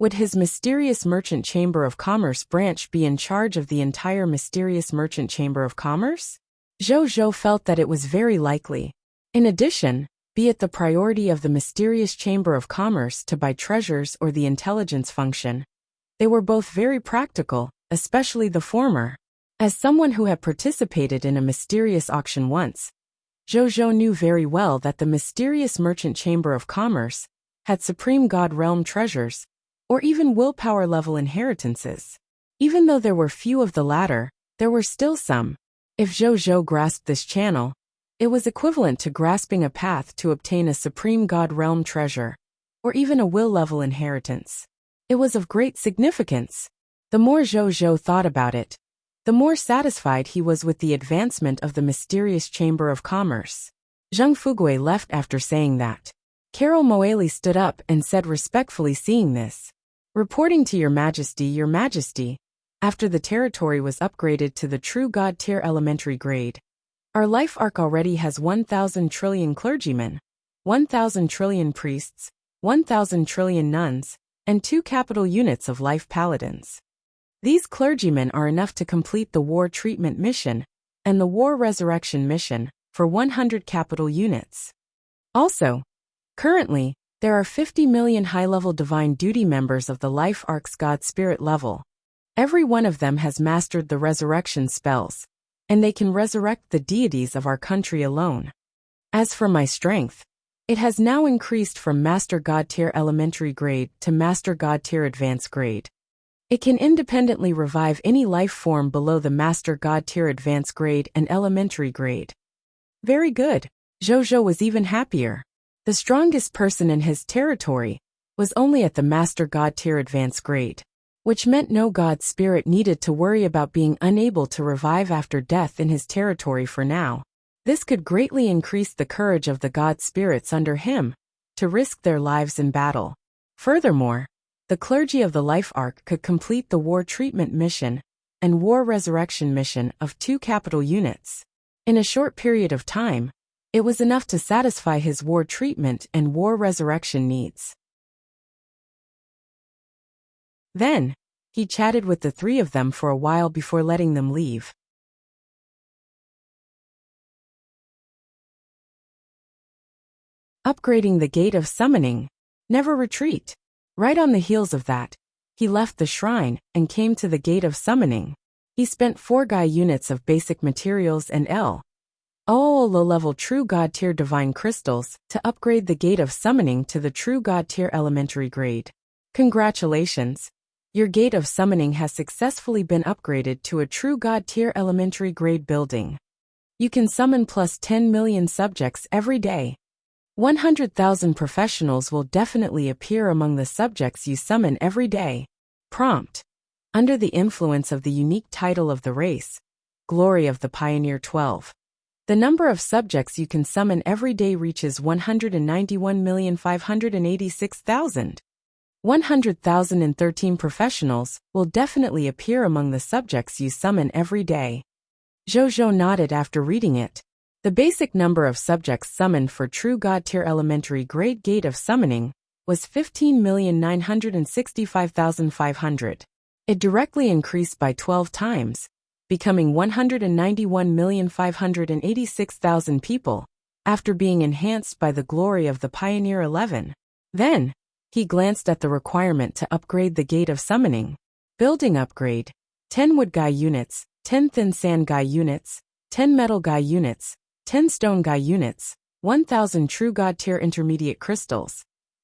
would his mysterious merchant chamber of commerce branch be in charge of the entire mysterious merchant chamber of commerce? Zhou felt that it was very likely. In addition, be it the priority of the mysterious chamber of commerce to buy treasures or the intelligence function, they were both very practical, especially the former. As someone who had participated in a mysterious auction once, Zhou knew very well that the mysterious merchant chamber of commerce had supreme god realm treasures, or even willpower level inheritances. Even though there were few of the latter, there were still some. If Zhou grasped this channel, it was equivalent to grasping a path to obtain a supreme god realm treasure, or even a will level inheritance. It was of great significance. The more Zhou thought about it, the more satisfied he was with the advancement of the mysterious chamber of commerce. Zheng Fugui left after saying that. Carol Moeli stood up and said respectfully, seeing this. Reporting to Your Majesty, after the territory was upgraded to the true god tier elementary grade, our life arc already has 1,000 trillion clergymen, 1,000 trillion priests, 1,000 trillion nuns, and 2 capital units of life paladins. These clergymen are enough to complete the war treatment mission and the war resurrection mission for 100 capital units. Also, currently, there are 50 million high-level divine duty members of the Life Arc's God Spirit level. Every one of them has mastered the resurrection spells, and they can resurrect the deities of our country alone. As for my strength, it has now increased from Master God Tier Elementary Grade to Master God Tier Advanced Grade. It can independently revive any life form below the Master God Tier Advanced Grade and Elementary Grade. Very good. Zhou was even happier. The strongest person in his territory was only at the Master God Tier Advanced Grade, which meant no god spirit needed to worry about being unable to revive after death in his territory for now. This could greatly increase the courage of the god spirits under him to risk their lives in battle. Furthermore, the clergy of the Life Arc could complete the war treatment mission and war resurrection mission of 2 capital units. In a short period of time, it was enough to satisfy his war treatment and war resurrection needs. Then, he chatted with the 3 of them for a while before letting them leave. Upgrading the Gate of Summoning. Never retreat. Right on the heels of that, he left the shrine and came to the Gate of Summoning. He spent 4 Gai units of basic materials and low-level True God Tier Divine Crystals to upgrade the Gate of Summoning to the True God Tier Elementary Grade. Congratulations! Your Gate of Summoning has successfully been upgraded to a True God Tier Elementary Grade building. You can summon plus 10 million subjects every day. 100,000 professionals will definitely appear among the subjects you summon every day. Prompt. Under the influence of the unique title of the race, Glory of the Pioneer 12. The number of subjects you can summon every day reaches 191,586,000. 100,013 professionals will definitely appear among the subjects you summon every day. Zhou nodded after reading it. The basic number of subjects summoned for True God Tier Elementary Grade Gate of Summoning was 15,965,500. It directly increased by 12 times, becoming 191,586,000 people, after being enhanced by the Glory of the Pioneer 11. Then, he glanced at the requirement to upgrade the Gate of Summoning. Building upgrade. 10 Wood Gai units, 10 Thin Sand Gai units, 10 Metal Gai units, 10 Stone Gai units, 1,000 True God Tier Intermediate Crystals.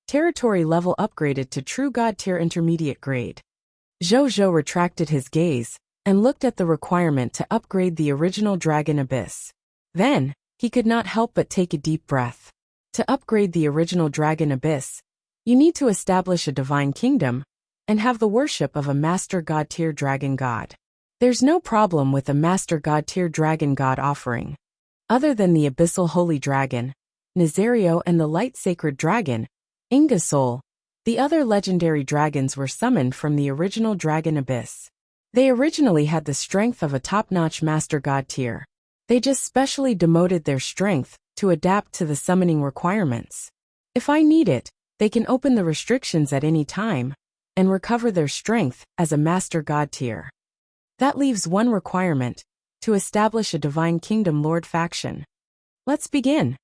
Territory level upgraded to True God Tier Intermediate Grade. Zhou retracted his gaze and looked at the requirement to upgrade the original Dragon Abyss. Then, he could not help but take a deep breath. To upgrade the original Dragon Abyss, you need to establish a divine kingdom and have the worship of a Master God Tier Dragon God. There's no problem with a Master God Tier Dragon God offering. Other than the Abyssal Holy Dragon, Nazario and the light-sacred dragon, Ingersoll. The other legendary dragons were summoned from the original dragon abyss. They originally had the strength of a top-notch master god tier. They just specially demoted their strength to adapt to the summoning requirements. If I need it, they can open the restrictions at any time and recover their strength as a master god tier. That leaves one requirement: to establish a divine kingdom lord faction. Let's begin.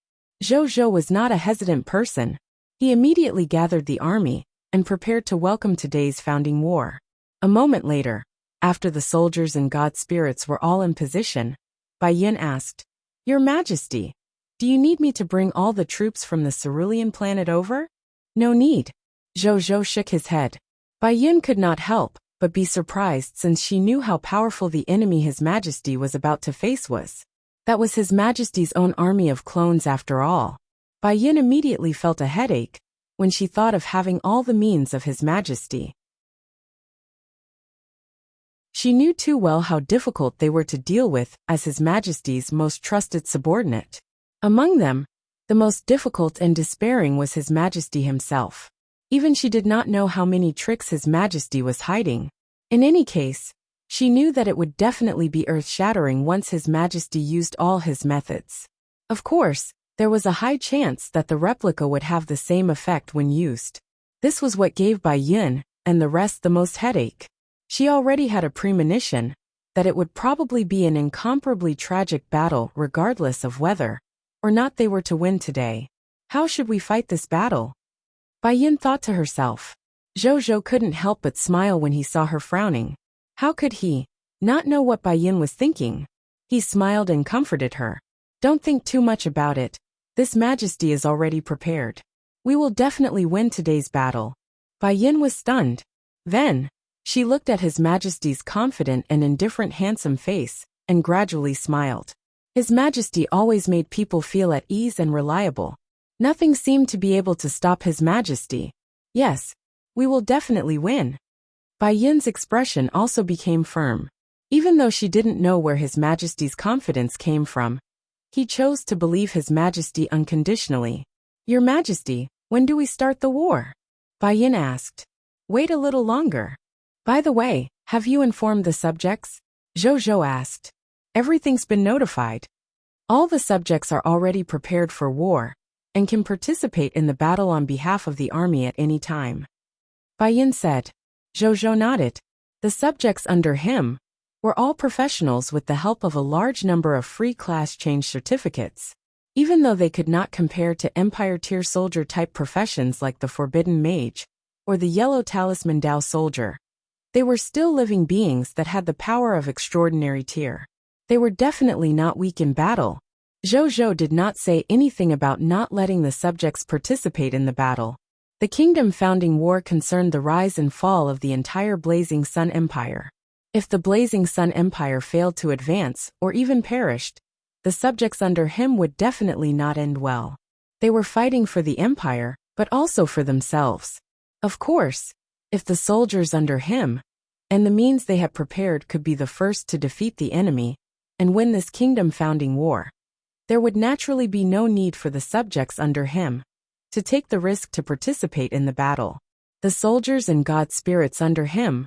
Zhou was not a hesitant person. He immediately gathered the army and prepared to welcome today's founding war. A moment later, after the soldiers and god spirits were all in position, Bai Yin asked, "Your Majesty, do you need me to bring all the troops from the cerulean planet over?" "No need." Zhou shook his head. Bai Yin could not help but be surprised, since she knew how powerful the enemy His Majesty was about to face was. That was His Majesty's own army of clones after all. Bai Yin immediately felt a headache when she thought of having all the means of His Majesty. She knew too well how difficult they were to deal with as His Majesty's most trusted subordinate. Among them, the most difficult and despairing was His Majesty himself. Even she did not know how many tricks His Majesty was hiding. In any case, she knew that it would definitely be earth-shattering once His Majesty used all his methods. Of course, there was a high chance that the replica would have the same effect when used. This was what gave Bai Yin and the rest the most headache. She already had a premonition that it would probably be an incomparably tragic battle regardless of whether or not they were to win today. How should we fight this battle? Bai Yin thought to herself. Zhou couldn't help but smile when he saw her frowning. How could he not know what Bai Yin was thinking? He smiled and comforted her. "Don't think too much about it. This Majesty is already prepared. We will definitely win today's battle." Bai Yin was stunned. Then, she looked at His Majesty's confident and indifferent handsome face and gradually smiled. His Majesty always made people feel at ease and reliable. Nothing seemed to be able to stop His Majesty. "Yes, we will definitely win." Bai Yin's expression also became firm. Even though she didn't know where His Majesty's confidence came from, he chose to believe His Majesty unconditionally. "Your Majesty, when do we start the war?" Bai Yin asked. "Wait a little longer." "By the way, have you informed the subjects?" Zhou asked. "Everything's been notified. All the subjects are already prepared for war and can participate in the battle on behalf of the army at any time." Bai Yin said. Zhou nodded. The subjects under him were all professionals with the help of a large number of free class change certificates. Even though they could not compare to Empire-tier soldier-type professions like the Forbidden Mage or the Yellow Talisman Dao Soldier, they were still living beings that had the power of extraordinary tier. They were definitely not weak in battle. Zhou did not say anything about not letting the subjects participate in the battle. The Kingdom Founding War concerned the rise and fall of the entire Blazing Sun Empire. If the Blazing Sun Empire failed to advance or even perished, the subjects under him would definitely not end well. They were fighting for the Empire, but also for themselves. Of course, if the soldiers under him and the means they had prepared could be the first to defeat the enemy and win this Kingdom Founding War, there would naturally be no need for the subjects under him to take the risk to participate in the battle. The soldiers and god spirits under him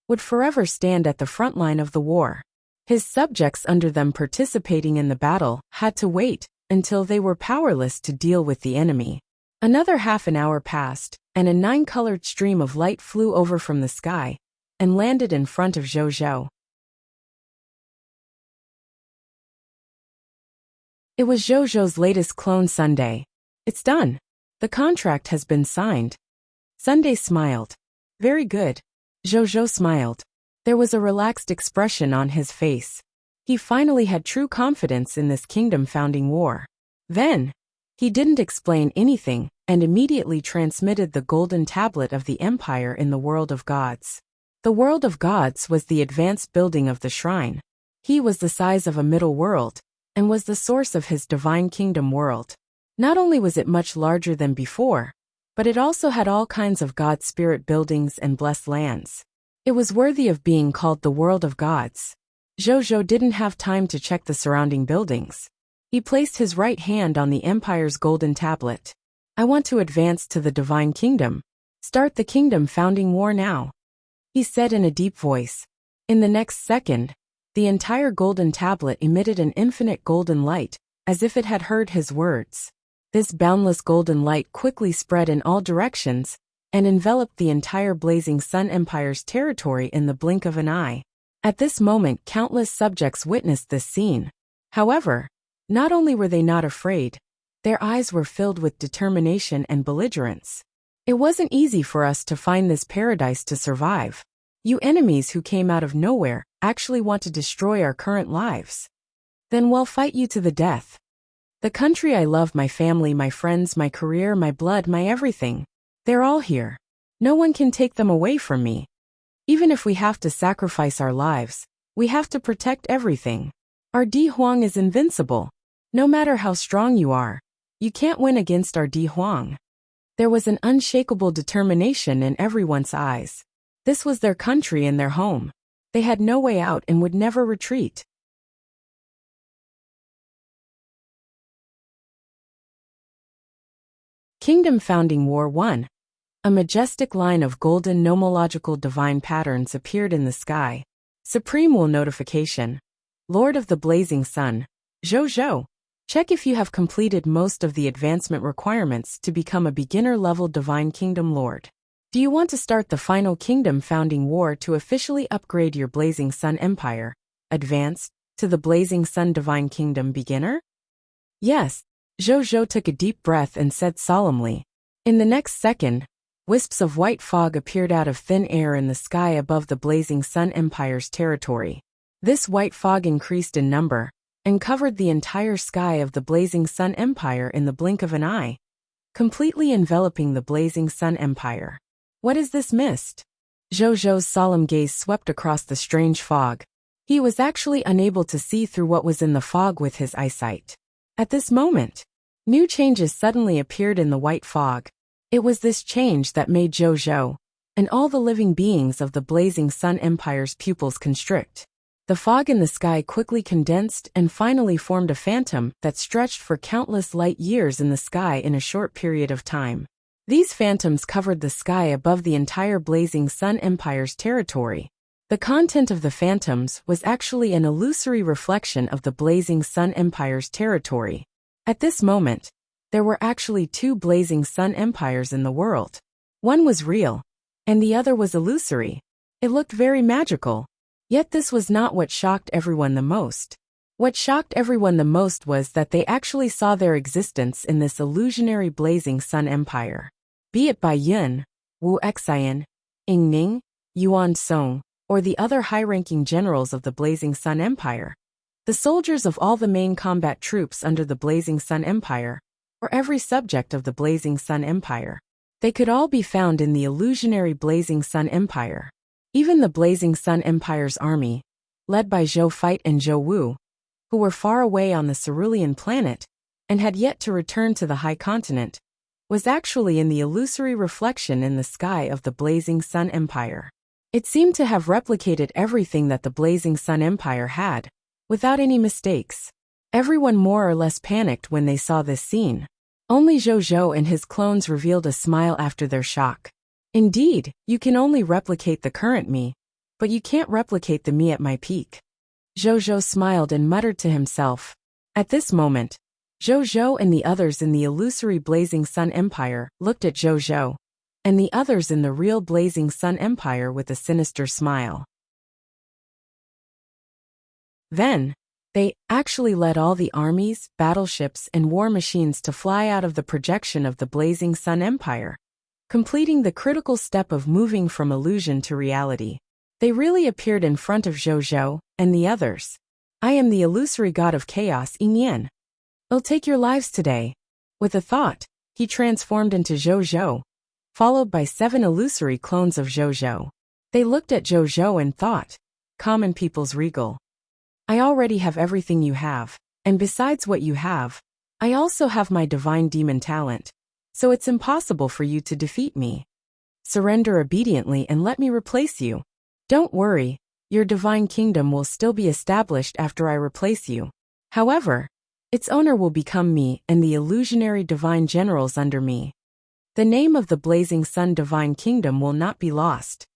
would forever stand at the front line of the war. His subjects under them participating in the battle had to wait until they were powerless to deal with the enemy. Another half an hour passed, and a 9-colored stream of light flew over from the sky and landed in front of Zhou. It was Zhou's latest clone Sunday. "It's done. The contract has been signed." Sunday smiled. "Very good." Zhou smiled. There was a relaxed expression on his face. He finally had true confidence in this Kingdom Founding War. Then, he didn't explain anything and immediately transmitted the golden tablet of the Empire in the World of Gods. The World of Gods was the advanced building of the shrine. He was the size of a middle world and was the source of his divine kingdom world. Not only was it much larger than before, but it also had all kinds of god spirit buildings and blessed lands. It was worthy of being called the World of Gods. Zhou didn't have time to check the surrounding buildings. He placed his right hand on the Empire's golden tablet. I want to advance to the Divine Kingdom. Start the Kingdom Founding War now, he said in a deep voice. In the next second, the entire golden tablet emitted an infinite golden light, as if it had heard his words. This boundless golden light quickly spread in all directions and enveloped the entire blazing Sun Empire's territory in the blink of an eye. At this moment, countless subjects witnessed this scene. However, not only were they not afraid, their eyes were filled with determination and belligerence. It wasn't easy for us to find this paradise to survive. You enemies who came out of nowhere actually want to destroy our current lives. Then we'll fight you to the death. The country I love, my family, my friends, my career, my blood, my everything. They're all here. No one can take them away from me. Even if we have to sacrifice our lives, we have to protect everything. Our Di Huang is invincible. No matter how strong you are, you can't win against our Di Huang. There was an unshakable determination in everyone's eyes. This was their country and their home. They had no way out and would never retreat. Kingdom Founding War 1. A majestic line of golden nomological divine patterns appeared in the sky. Supreme Will notification. Lord of the Blazing Sun, Zhou. Check if you have completed most of the advancement requirements to become a beginner-level Divine Kingdom Lord. Do you want to start the final Kingdom Founding War to officially upgrade your Blazing Sun Empire, advance to the Blazing Sun Divine Kingdom Beginner? Yes, Zhou took a deep breath and said solemnly. In the next second, wisps of white fog appeared out of thin air in the sky above the Blazing Sun Empire's territory. This white fog increased in number and covered the entire sky of the Blazing Sun Empire in the blink of an eye, completely enveloping the Blazing Sun Empire. What is this mist? Zhou's solemn gaze swept across the strange fog. He was actually unable to see through what was in the fog with his eyesight. At this moment, new changes suddenly appeared in the white fog. It was this change that made Zhou and all the living beings of the Blazing Sun Empire's pupils constrict. The fog in the sky quickly condensed and finally formed a phantom that stretched for countless light years in the sky in a short period of time. These phantoms covered the sky above the entire Blazing Sun Empire's territory. The content of the phantoms was actually an illusory reflection of the Blazing Sun Empire's territory. At this moment, there were actually two Blazing Sun Empires in the world. One was real, and the other was illusory. It looked very magical. Yet this was not what shocked everyone the most. What shocked everyone the most was that they actually saw their existence in this illusionary Blazing Sun Empire. Be it by Yun, Wu Xian, Ying Ning, Yuan Song, or the other high-ranking generals of the Blazing Sun Empire, the soldiers of all the main combat troops under the Blazing Sun Empire, or every subject of the Blazing Sun Empire. They could all be found in the illusionary Blazing Sun Empire. Even the Blazing Sun Empire's army, led by Zhou Fight and Zhou Wu, who were far away on the Cerulean planet and had yet to return to the High Continent, was actually in the illusory reflection in the sky of the Blazing Sun Empire. It seemed to have replicated everything that the Blazing Sun Empire had, without any mistakes. Everyone more or less panicked when they saw this scene. Only Zhou and his clones revealed a smile after their shock. Indeed, you can only replicate the current me, but you can't replicate the me at my peak. Zhou smiled and muttered to himself. At this moment, Zhou and the others in the illusory Blazing Sun Empire looked at Zhou and the others in the real Blazing Sun Empire with a sinister smile. Then, they actually led all the armies, battleships, and war machines to fly out of the projection of the Blazing Sun Empire, completing the critical step of moving from illusion to reality. They really appeared in front of Zhou and the others. I am the illusory god of chaos, Ying Yan. I'll take your lives today. With a thought, he transformed into Zhou, followed by 7 illusory clones of Zhou. They looked at Zhou and thought, common people's regal. I already have everything you have, and besides what you have, I also have my divine demon talent. So it's impossible for you to defeat me. Surrender obediently and let me replace you. Don't worry, your divine kingdom will still be established after I replace you. However, Its owner will become me and the illusionary divine generals under me. The name of the blazing sun divine kingdom will not be lost.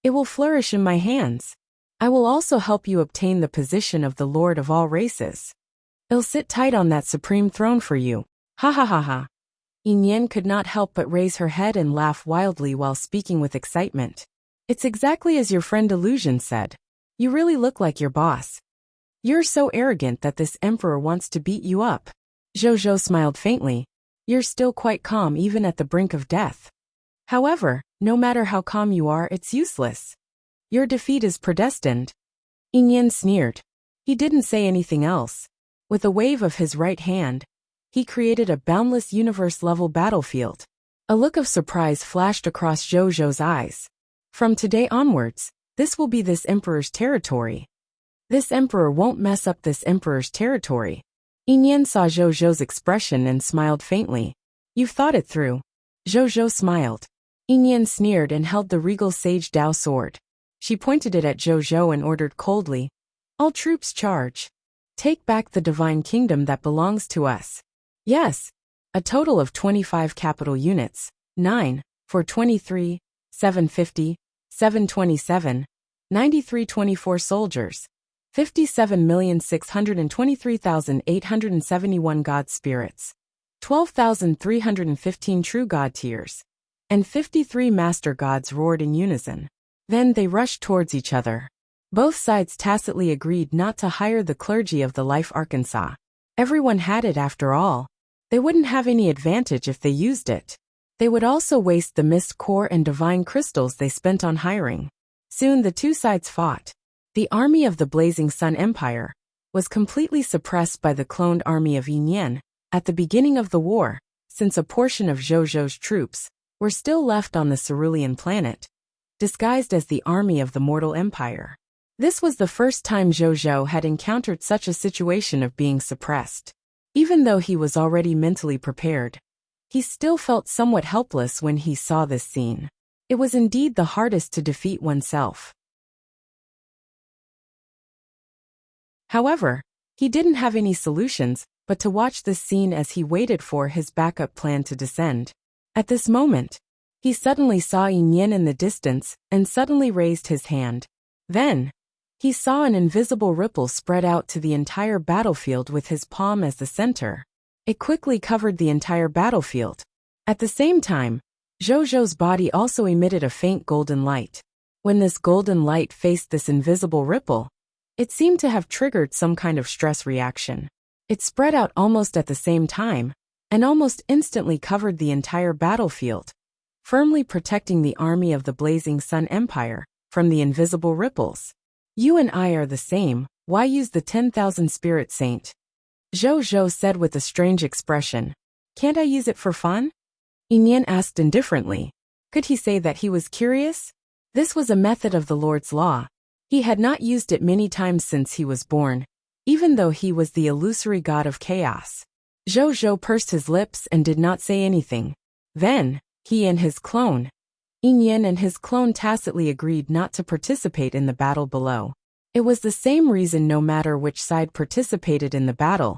It will flourish in my hands. I will also help you obtain the position of the Lord of all races. I'll sit tight on that supreme throne for you. Ha ha ha ha. Yin could not help but raise her head and laugh wildly while speaking with excitement. It's exactly as your friend Illusion said. You really look like your boss. You're so arrogant that this emperor wants to beat you up. Zhou smiled faintly. You're still quite calm even at the brink of death. However, no matter how calm you are, it's useless. Your defeat is predestined. Yin sneered. He didn't say anything else. With a wave of his right hand, he created a boundless universe-level battlefield. A look of surprise flashed across Zhou's eyes. From today onwards, this will be this emperor's territory. This emperor won't mess up this emperor's territory. Yin saw Zhou's expression and smiled faintly. You've thought it through. Zhou smiled. Yin sneered and held the regal sage Dao sword. She pointed it at Zhou and ordered coldly, all troops charge. Take back the divine kingdom that belongs to us. Yes. A total of 25 capital units, 9, 423, 750, 727, 9324 soldiers, 57,623,871 god spirits, 12,315 true god tiers, and 53 master gods roared in unison. Then they rushed towards each other. Both sides tacitly agreed not to hire the clergy of the Life Arkansas. Everyone had it after all. They wouldn't have any advantage if they used it. They would also waste the mist core and divine crystals they spent on hiring. Soon the two sides fought. The army of the Blazing Sun Empire was completely suppressed by the cloned army of Yin at the beginning of the war, since a portion of Zhou's troops were still left on the cerulean planet, disguised as the army of the mortal empire. This was the first time Zhou had encountered such a situation of being suppressed. Even though he was already mentally prepared, he still felt somewhat helpless when he saw this scene. It was indeed the hardest to defeat oneself. However, he didn't have any solutions but to watch this scene as he waited for his backup plan to descend. At this moment, he suddenly saw Yin in the distance and suddenly raised his hand. Then, he saw an invisible ripple spread out to the entire battlefield with his palm as the center. It quickly covered the entire battlefield. At the same time, Zhou's body also emitted a faint golden light. When this golden light faced this invisible ripple, it seemed to have triggered some kind of stress reaction. It spread out almost at the same time, and almost instantly covered the entire battlefield, firmly protecting the army of the Blazing Sun Empire from the invisible ripples. You and I are the same, why use the 10,000 spirit saint? Zhou said with a strange expression. Can't I use it for fun? Yin asked indifferently. Could he say that he was curious? This was a method of the Lord's law. He had not used it many times since he was born, even though he was the illusory god of chaos. Zhou pursed his lips and did not say anything. Then, he and his clone, Yin and his clone tacitly agreed not to participate in the battle below. It was the same reason no matter which side participated in the battle,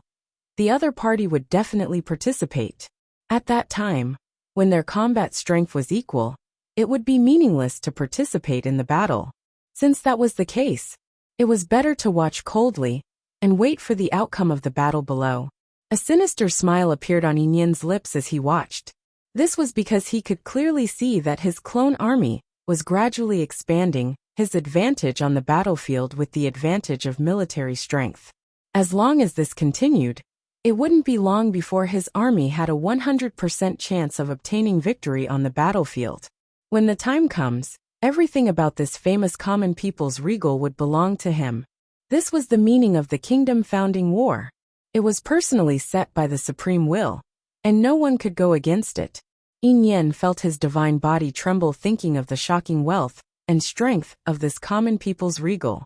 the other party would definitely participate. At that time, when their combat strength was equal, it would be meaningless to participate in the battle. Since that was the case, it was better to watch coldly and wait for the outcome of the battle below. A sinister smile appeared on Yin's lips as he watched. This was because he could clearly see that his clone army was gradually expanding his advantage on the battlefield with the advantage of military strength. As long as this continued, it wouldn't be long before his army had a 100% chance of obtaining victory on the battlefield. When the time comes, everything about this famous common people's regal would belong to him. This was the meaning of the Kingdom Founding War. It was personally set by the Supreme Will, and no one could go against it. Yin felt his divine body tremble thinking of the shocking wealth and strength of this common people's regal.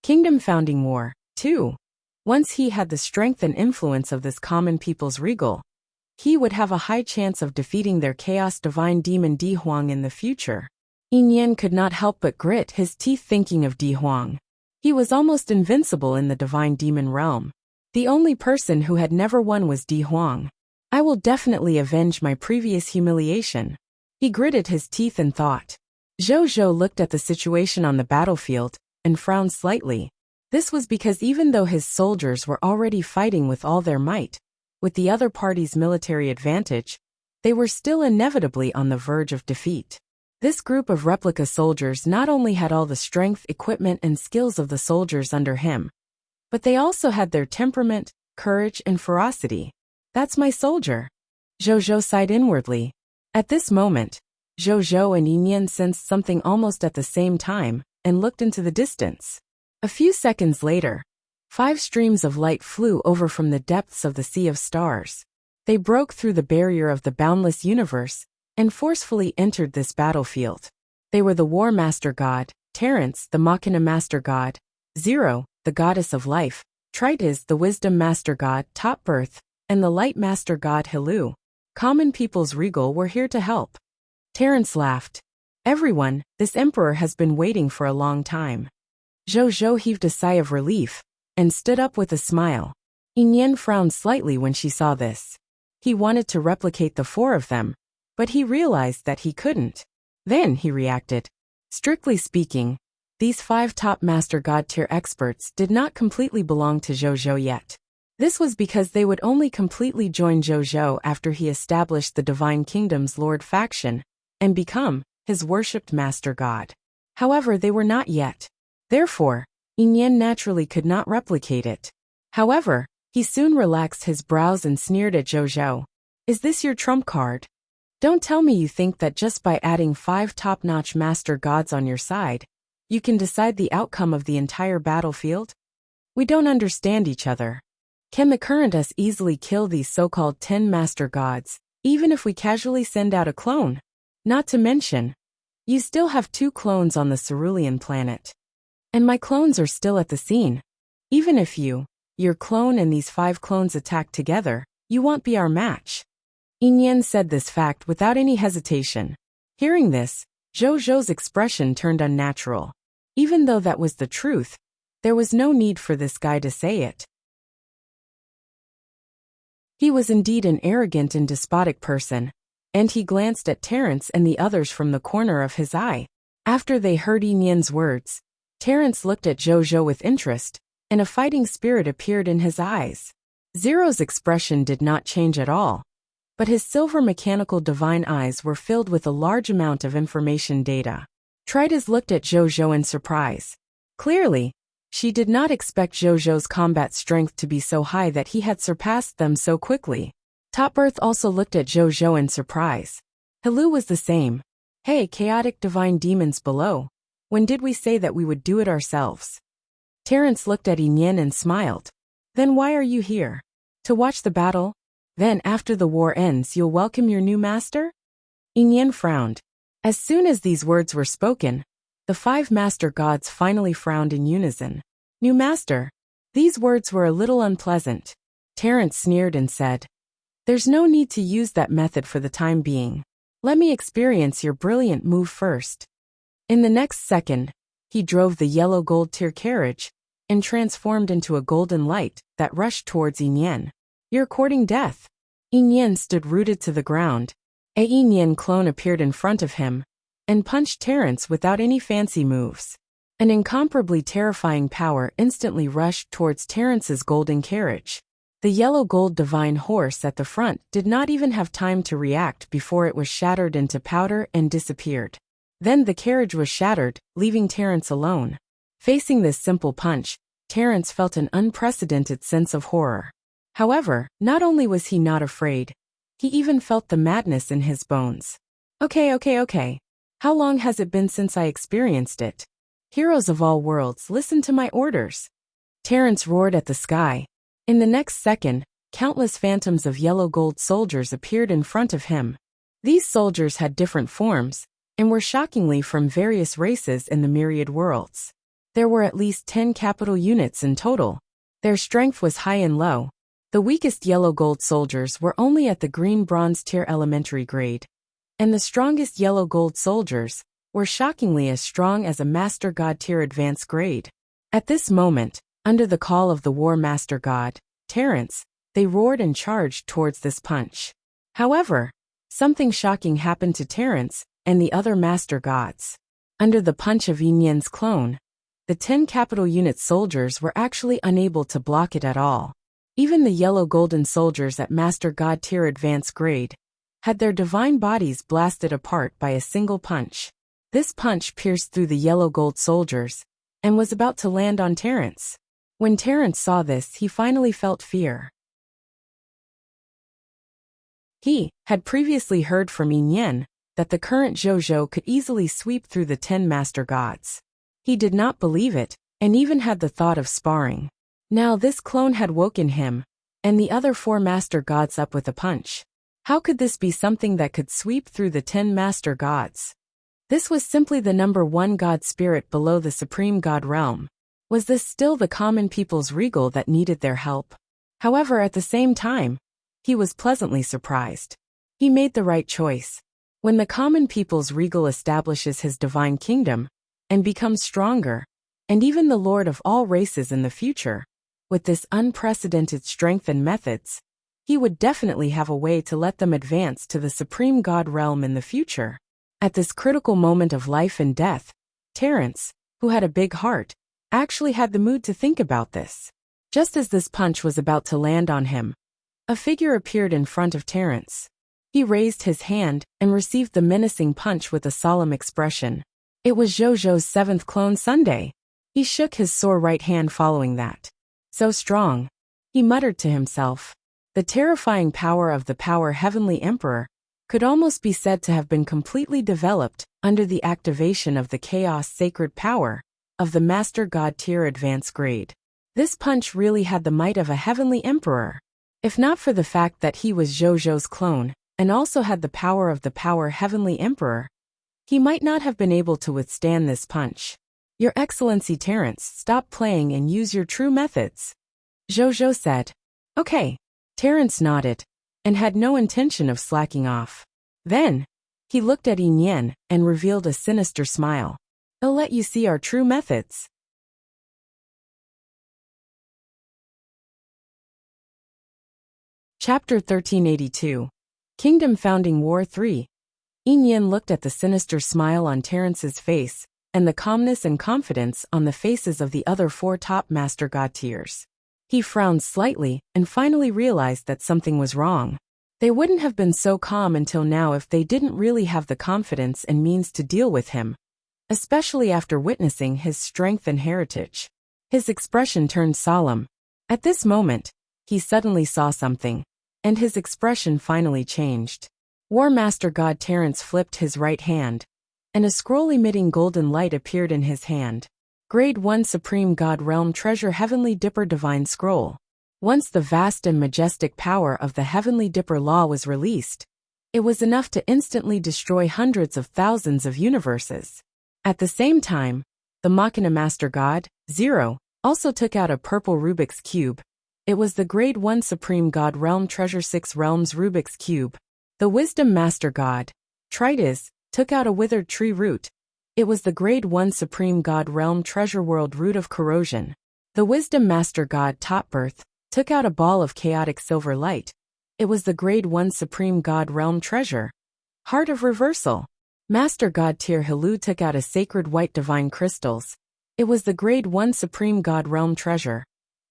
Kingdom Founding War, 2. Once he had the strength and influence of this common people's regal, he would have a high chance of defeating their chaos divine demon Di Huang in the future. Yin Yan could not help but grit his teeth thinking of Di Huang. He was almost invincible in the divine demon realm. The only person who had never won was Di Huang. I will definitely avenge my previous humiliation. He gritted his teeth and thought. Zhou looked at the situation on the battlefield and frowned slightly. This was because even though his soldiers were already fighting with all their might, with the other party's military advantage, they were still inevitably on the verge of defeat. This group of replica soldiers not only had all the strength, equipment, and skills of the soldiers under him, but they also had their temperament, courage, and ferocity. That's my soldier. Zhou sighed inwardly. At this moment, Zhou and Yin Yan sensed something almost at the same time and looked into the distance. A few seconds later, 5 streams of light flew over from the depths of the sea of stars. They broke through the barrier of the boundless universe and forcefully entered this battlefield. They were the War Master God, Terence, the Machina Master God, Zero, the Goddess of Life, Tritis, the Wisdom Master God, Top Birth, and the Light Master God Hilu. Common people's regal were here to help. Terence laughed. Everyone, this emperor has been waiting for a long time. Zhou heaved a sigh of relief and stood up with a smile. Yin Yan frowned slightly when she saw this. He wanted to replicate the 4 of them, but he realized that he couldn't. Then he reacted. Strictly speaking, these 5 top Master God tier experts did not completely belong to Zhou yet. This was because they would only completely join Zhou after he established the Divine Kingdom's Lord faction and become his worshipped Master God. However, they were not yet. Therefore, Yin Yan naturally could not replicate it. However, he soon relaxed his brows and sneered at Zhou. Is this your trump card? Don't tell me you think that just by adding 5 top-notch Master Gods on your side, you can decide the outcome of the entire battlefield? We don't understand each other. Can the current us easily kill these so-called 10 Master Gods, even if we casually send out a clone? Not to mention, you still have 2 clones on the Cerulean planet. And my clones are still at the scene. Even if your clone and these 5 clones attack together, you won't be our match. Yin Yan said this fact without any hesitation. Hearing this, Zhou's expression turned unnatural. Even though that was the truth, there was no need for this guy to say it. He was indeed an arrogant and despotic person, and he glanced at Terence and the others from the corner of his eye. After they heard Yin Yan's words, Terence looked at Zhou with interest, and a fighting spirit appeared in his eyes. Zero's expression did not change at all, but his silver mechanical divine eyes were filled with a large amount of information data. Tritis looked at Zhou in surprise. Clearly, she did not expect Zhou's combat strength to be so high that he had surpassed them so quickly. Top Birth also looked at Zhou in surprise. Hilu was the same. Hey, chaotic divine demons below. When did we say that we would do it ourselves? Terence looked at Yin Yan and smiled. Then why are you here? To watch the battle? Then after the war ends you'll welcome your new master? Yin Yan frowned. As soon as these words were spoken, the 5 Master Gods finally frowned in unison. New master? These words were a little unpleasant. Terence sneered and said, there's no need to use that method for the time being. Let me experience your brilliant move first. In the next second, he drove the yellow gold tier carriage and transformed into a golden light that rushed towards Yin Yan. You're courting death. Yin Yan stood rooted to the ground. A Yin Yan clone appeared in front of him and punched Terence without any fancy moves. An incomparably terrifying power instantly rushed towards Terence's golden carriage. The yellow gold divine horse at the front did not even have time to react before it was shattered into powder and disappeared. Then the carriage was shattered, leaving Terence alone. Facing this simple punch, Terence felt an unprecedented sense of horror. However, not only was he not afraid, he even felt the madness in his bones. Okay. How long has it been since I experienced it? Heroes of all worlds, listen to my orders. Terence roared at the sky. In the next second, countless phantoms of yellow gold soldiers appeared in front of him. These soldiers had different forms, and were shockingly from various races in the myriad worlds. There were at least 10 capital units in total. Their strength was high and low. The weakest yellow gold soldiers were only at the green bronze tier elementary grade, and the strongest yellow gold soldiers were shockingly as strong as a Master God tier advanced grade. At this moment, under the call of the War Master God, Terrence, they roared and charged towards this punch. However, something shocking happened to Terrence and the other Master Gods. Under the punch of Yin Yan's clone, the 10 capital unit soldiers were actually unable to block it at all. Even the yellow golden soldiers at Master God tier advanced grade had their divine bodies blasted apart by a single punch. This punch pierced through the yellow gold soldiers and was about to land on Terrence. When Terrence saw this, he finally felt fear. He had previously heard from Yin Yan that the current Zhou could easily sweep through the 10 Master Gods. He did not believe it, and even had the thought of sparring. Now this clone had woken him, and the other 4 Master Gods up with a punch. How could this be something that could sweep through the 10 Master Gods? This was simply the number 1 God spirit below the Supreme God realm. Was this still the common people's regal that needed their help? However, at the same time, he was pleasantly surprised. He made the right choice. When the common people's regal establishes his divine kingdom and becomes stronger, and even the lord of all races in the future, with this unprecedented strength and methods, he would definitely have a way to let them advance to the Supreme God realm in the future. At this critical moment of life and death, Terrence, who had a big heart, actually had the mood to think about this. Just as this punch was about to land on him, a figure appeared in front of Terrence. He raised his hand and received the menacing punch with a solemn expression. It was Zhou's 7th clone Sunday. He shook his sore right hand following that. So strong, he muttered to himself. The terrifying power of the Power Heavenly Emperor could almost be said to have been completely developed under the activation of the Chaos Sacred Power of the Master God tier advanced grade. This punch really had the might of a Heavenly Emperor. If not for the fact that he was Zhou's clone, and also had the power of the Power Heavenly Emperor, he might not have been able to withstand this punch. Your Excellency Terrence, stop playing and use your true methods, Zhou said. Okay. Terrence nodded, and had no intention of slacking off. Then, he looked at Yin Yan and revealed a sinister smile. I'll let you see our true methods. Chapter 1382. Kingdom Founding War 3. Yin Yan looked at the sinister smile on Terrence's face, and the calmness and confidence on the faces of the other 4 top Master God tiers. He frowned slightly and finally realized that something was wrong. They wouldn't have been so calm until now if they didn't really have the confidence and means to deal with him, especially after witnessing his strength and heritage. His expression turned solemn. At this moment, he suddenly saw something, and his expression finally changed. War Master God Terrence flipped his right hand, and a scroll emitting golden light appeared in his hand. Grade 1 Supreme God Realm Treasure Heavenly Dipper Divine Scroll. Once the vast and majestic power of the Heavenly Dipper Law was released, it was enough to instantly destroy hundreds of thousands of universes. At the same time, the Machina Master God, Zero, also took out a purple Rubik's Cube. It was the Grade 1 Supreme God Realm Treasure 6 Realms Rubik's Cube. The Wisdom Master God, Tritus, took out a withered tree root. It was the Grade 1 Supreme God Realm Treasure World Root of Corrosion. The Wisdom Master God Topbirth took out a ball of chaotic silver light. It was the Grade 1 Supreme God Realm Treasure Heart of Reversal. Master God Tier Hilu took out a sacred white divine crystals. It was the Grade 1 Supreme God Realm Treasure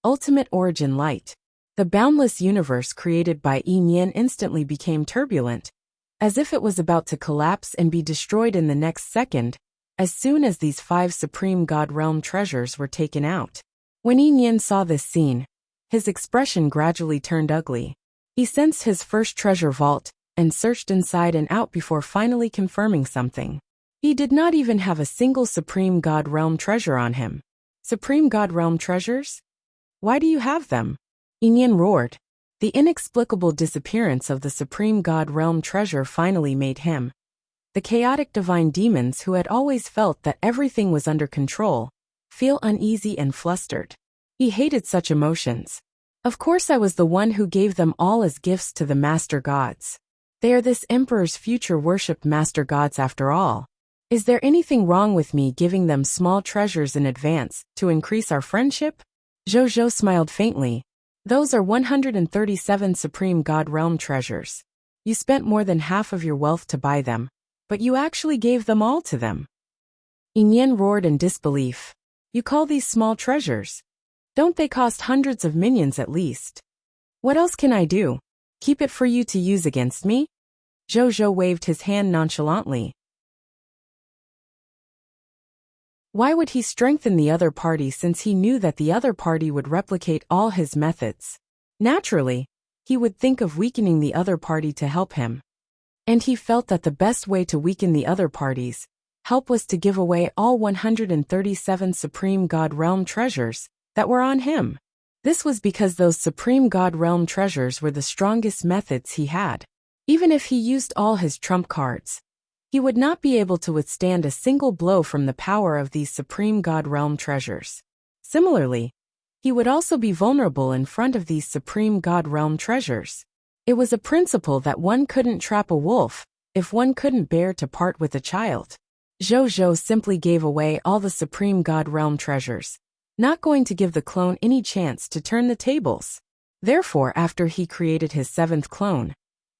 Ultimate Origin Light. The boundless universe created by Yin Yan instantly became turbulent, as if it was about to collapse and be destroyed in the next second, as soon as these 5 Supreme God Realm treasures were taken out. When Yin Yan saw this scene, his expression gradually turned ugly. He sensed his first treasure vault, and searched inside and out before finally confirming something. He did not even have a single Supreme God Realm treasure on him. Supreme God Realm treasures? Why do you have them? Yin Yan roared. The inexplicable disappearance of the Supreme God Realm treasure finally made him, the chaotic divine demons who had always felt that everything was under control, feel uneasy and flustered. He hated such emotions. Of course I was the one who gave them all as gifts to the Master Gods. They are this Emperor's future worshipped Master Gods after all. Is there anything wrong with me giving them small treasures in advance to increase our friendship? Zhou smiled faintly. Those are 137 Supreme God Realm treasures. You spent more than half of your wealth to buy them, but you actually gave them all to them. Yin roared in disbelief. You call these small treasures? Don't they cost hundreds of millions at least? What else can I do? Keep it for you to use against me? Zhou waved his hand nonchalantly. Why would he strengthen the other party since he knew that the other party would replicate all his methods? Naturally, he would think of weakening the other party to help him. And he felt that the best way to weaken the other party's help was to give away all 137 Supreme God Realm treasures that were on him. This was because those Supreme God Realm treasures were the strongest methods he had. Even if he used all his trump cards, he would not be able to withstand a single blow from the power of these Supreme God Realm treasures. Similarly, he would also be vulnerable in front of these Supreme God Realm treasures. It was a principle that one couldn't trap a wolf if one couldn't bear to part with a child. Zhou simply gave away all the Supreme God Realm treasures, not going to give the clone any chance to turn the tables. Therefore, after he created his 7th clone,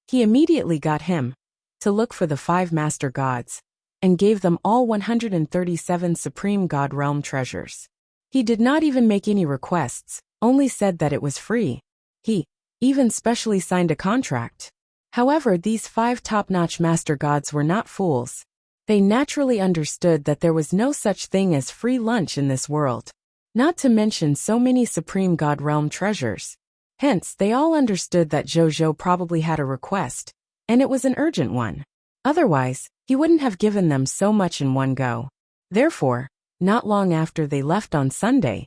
he immediately got him to look for the 5 master gods and gave them all 137 Supreme God Realm treasures. He did not even make any requests, only said that it was free. He even specially signed a contract. However, these 5 top-notch master gods were not fools. They naturally understood that there was no such thing as free lunch in this world, not to mention so many Supreme God Realm treasures. Hence, they all understood that Zhou probably had a request, and it was an urgent one. Otherwise, he wouldn't have given them so much in one go. Therefore, not long after they left on Sunday,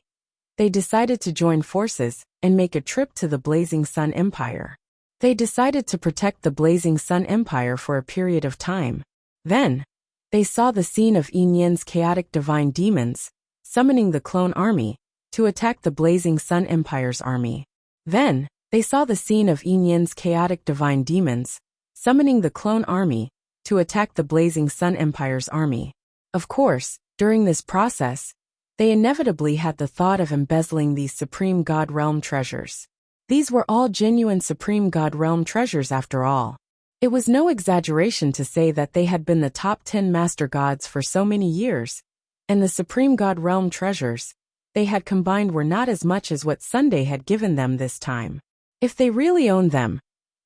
they decided to join forces and make a trip to the Blazing Sun Empire. They decided to protect the Blazing Sun Empire for a period of time. Then, they saw the scene of Yin's chaotic divine demons summoning the clone army to attack the Blazing Sun Empire's army. Then, they saw the scene of Yin's chaotic divine demons summoning the clone army to attack the Blazing Sun Empire's army. Of course, during this process, they inevitably had the thought of embezzling these Supreme God Realm treasures. These were all genuine Supreme God Realm treasures after all. It was no exaggeration to say that they had been the top 10 master gods for so many years, and the Supreme God Realm treasures they had combined were not as much as what Sunday had given them this time. If they really owned them,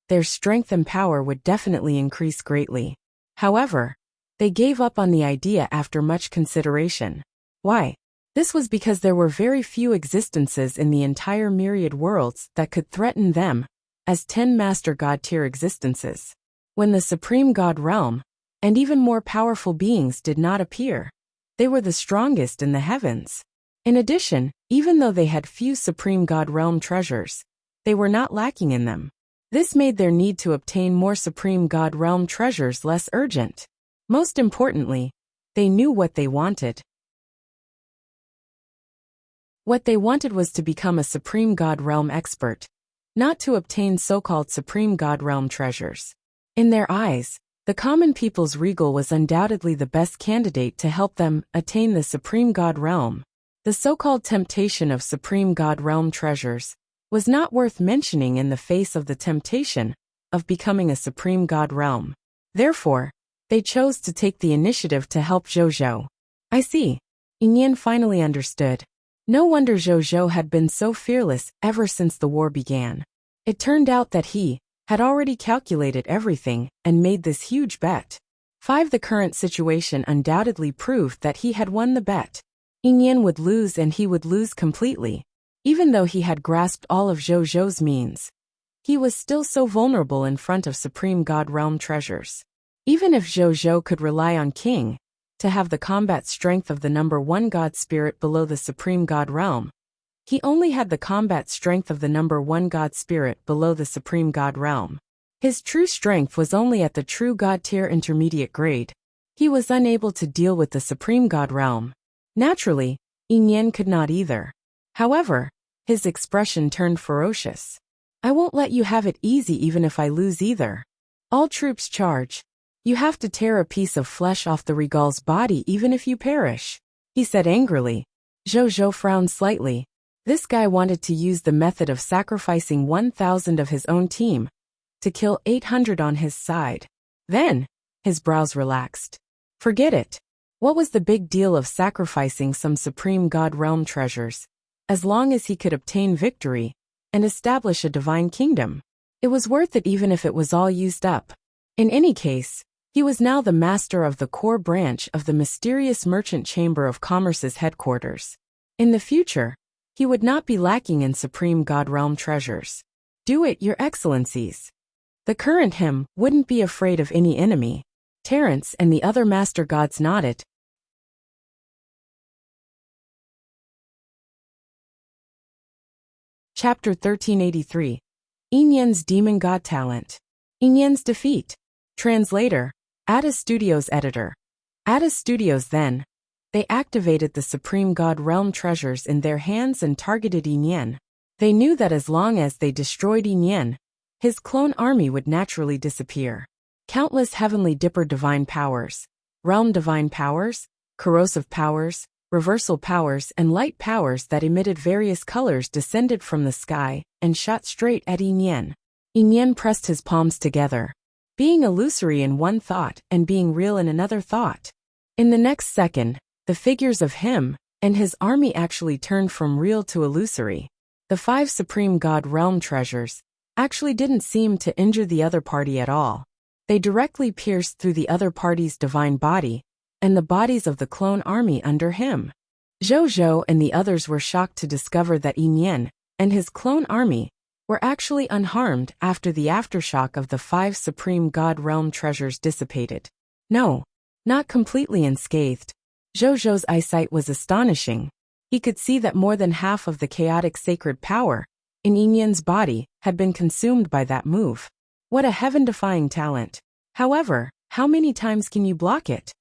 their strength and power would definitely increase greatly. However, they gave up on the idea after much consideration. Why? This was because there were very few existences in the entire myriad worlds that could threaten them as 10 master god tier existences. When the Supreme God Realm and even more powerful beings did not appear, they were the strongest in the heavens. In addition, even though they had few Supreme God Realm treasures, they were not lacking in them. This made their need to obtain more Supreme God Realm treasures less urgent. Most importantly, they knew what they wanted. What they wanted was to become a Supreme God Realm expert, not to obtain so-called Supreme God Realm treasures. In their eyes, the common people's regal was undoubtedly the best candidate to help them attain the Supreme God Realm. The so-called temptation of Supreme God Realm treasures was not worth mentioning in the face of the temptation of becoming a Supreme God Realm. Therefore, they chose to take the initiative to help Zhou. I see. Yin finally understood. No wonder Zhou had been so fearless ever since the war began. It turned out that he had already calculated everything and made this huge bet. 5. The current situation undoubtedly proved that he had won the bet. Yin would lose and he would lose completely. Even though he had grasped all of Zhou's means, he was still so vulnerable in front of Supreme God Realm treasures. Even if Zhou could rely on King to have the combat strength of the number 1 God Spirit below the Supreme God Realm, he only had the combat strength of the number 1 God Spirit below the Supreme God Realm. His true strength was only at the true God tier intermediate grade. He was unable to deal with the Supreme God Realm. Naturally, Yin could not either. However, his expression turned ferocious. I won't let you have it easy even if I lose either. All troops charge. You have to tear a piece of flesh off the regal's body even if you perish, he said angrily. Zhou frowned slightly. This guy wanted to use the method of sacrificing 1,000 of his own team to kill 800 on his side. Then, his brows relaxed. Forget it. What was the big deal of sacrificing some supreme god realm treasures, as long as he could obtain victory and establish a divine kingdom? It was worth it even if it was all used up. In any case, he was now the master of the core branch of the mysterious merchant chamber of commerce's headquarters. In the future, he would not be lacking in supreme god realm treasures. Do it, your excellencies. The current him wouldn't be afraid of any enemy. Terence and the other master gods nodded. Chapter 1383. Yin Demon God Talent. Yin's defeat. Translator, Ada Studios editor. Ada Studios then. They activated the Supreme God Realm treasures in their hands and targeted Yin. They knew that as long as they destroyed Yin, his clone army would naturally disappear. Countless Heavenly Dipper divine powers, realm divine powers, corrosive powers, reversal powers and light powers that emitted various colors descended from the sky and shot straight at Yin. Yin pressed his palms together, being illusory in one thought and being real in another thought. In the next second, the figures of him and his army actually turned from real to illusory. The 5 Supreme God Realm treasures actually didn't seem to injure the other party at all. They directly pierced through the other party's divine body and the bodies of the clone army under him. Zhou and the others were shocked to discover that Yin and his clone army were actually unharmed after the aftershock of the 5 Supreme God Realm treasures dissipated. No, not completely unscathed. Zhou's eyesight was astonishing. He could see that more than half of the chaotic sacred power in Yin's body had been consumed by that move. What a heaven-defying talent. However, how many times can you block it?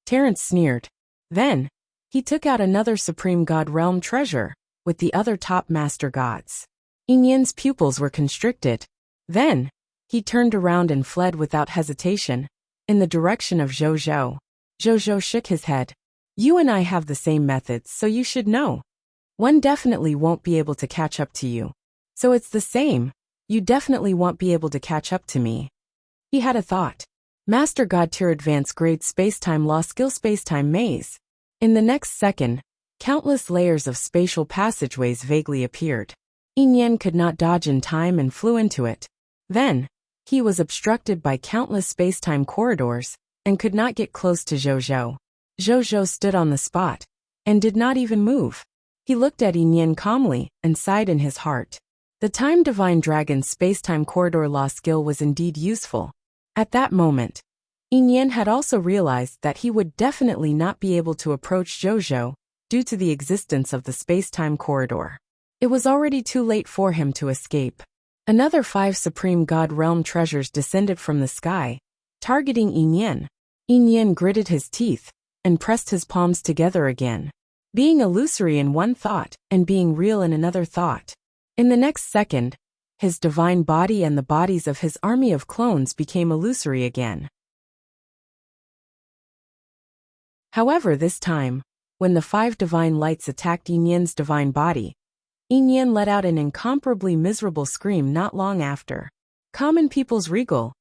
Terence sneered. Then, he took out another Supreme God Realm treasure with the other top master gods. Yin's pupils were constricted. Then, he turned around and fled without hesitation in the direction of Zhou. Zhou shook his head. You and I have the same methods, so you should know. One definitely won't be able to catch up to you. So it's the same. You definitely won't be able to catch up to me. He had a thought. Master God Tier Advanced Grade Spacetime Law Skill Spacetime Maze. In the next second, countless layers of spatial passageways vaguely appeared. Yin could not dodge in time and flew into it. Then, he was obstructed by countless spacetime corridors and could not get close to Zhou. Zhou stood on the spot and did not even move. He looked at Yin calmly and sighed in his heart. The Time Divine Dragon's spacetime corridor law skill was indeed useful. At that moment, Yin had also realized that he would definitely not be able to approach Zhou due to the existence of the spacetime corridor. It was already too late for him to escape. Another 5 Supreme God Realm treasures descended from the sky, targeting Yin. Yin gritted his teeth and pressed his palms together again, being illusory in one thought and being real in another thought. In the next second, his divine body and the bodies of his army of clones became illusory again. However, this time, when the 5 divine lights attacked Yin's divine body, Yin let out an incomparably miserable scream not long after. Common people's regal.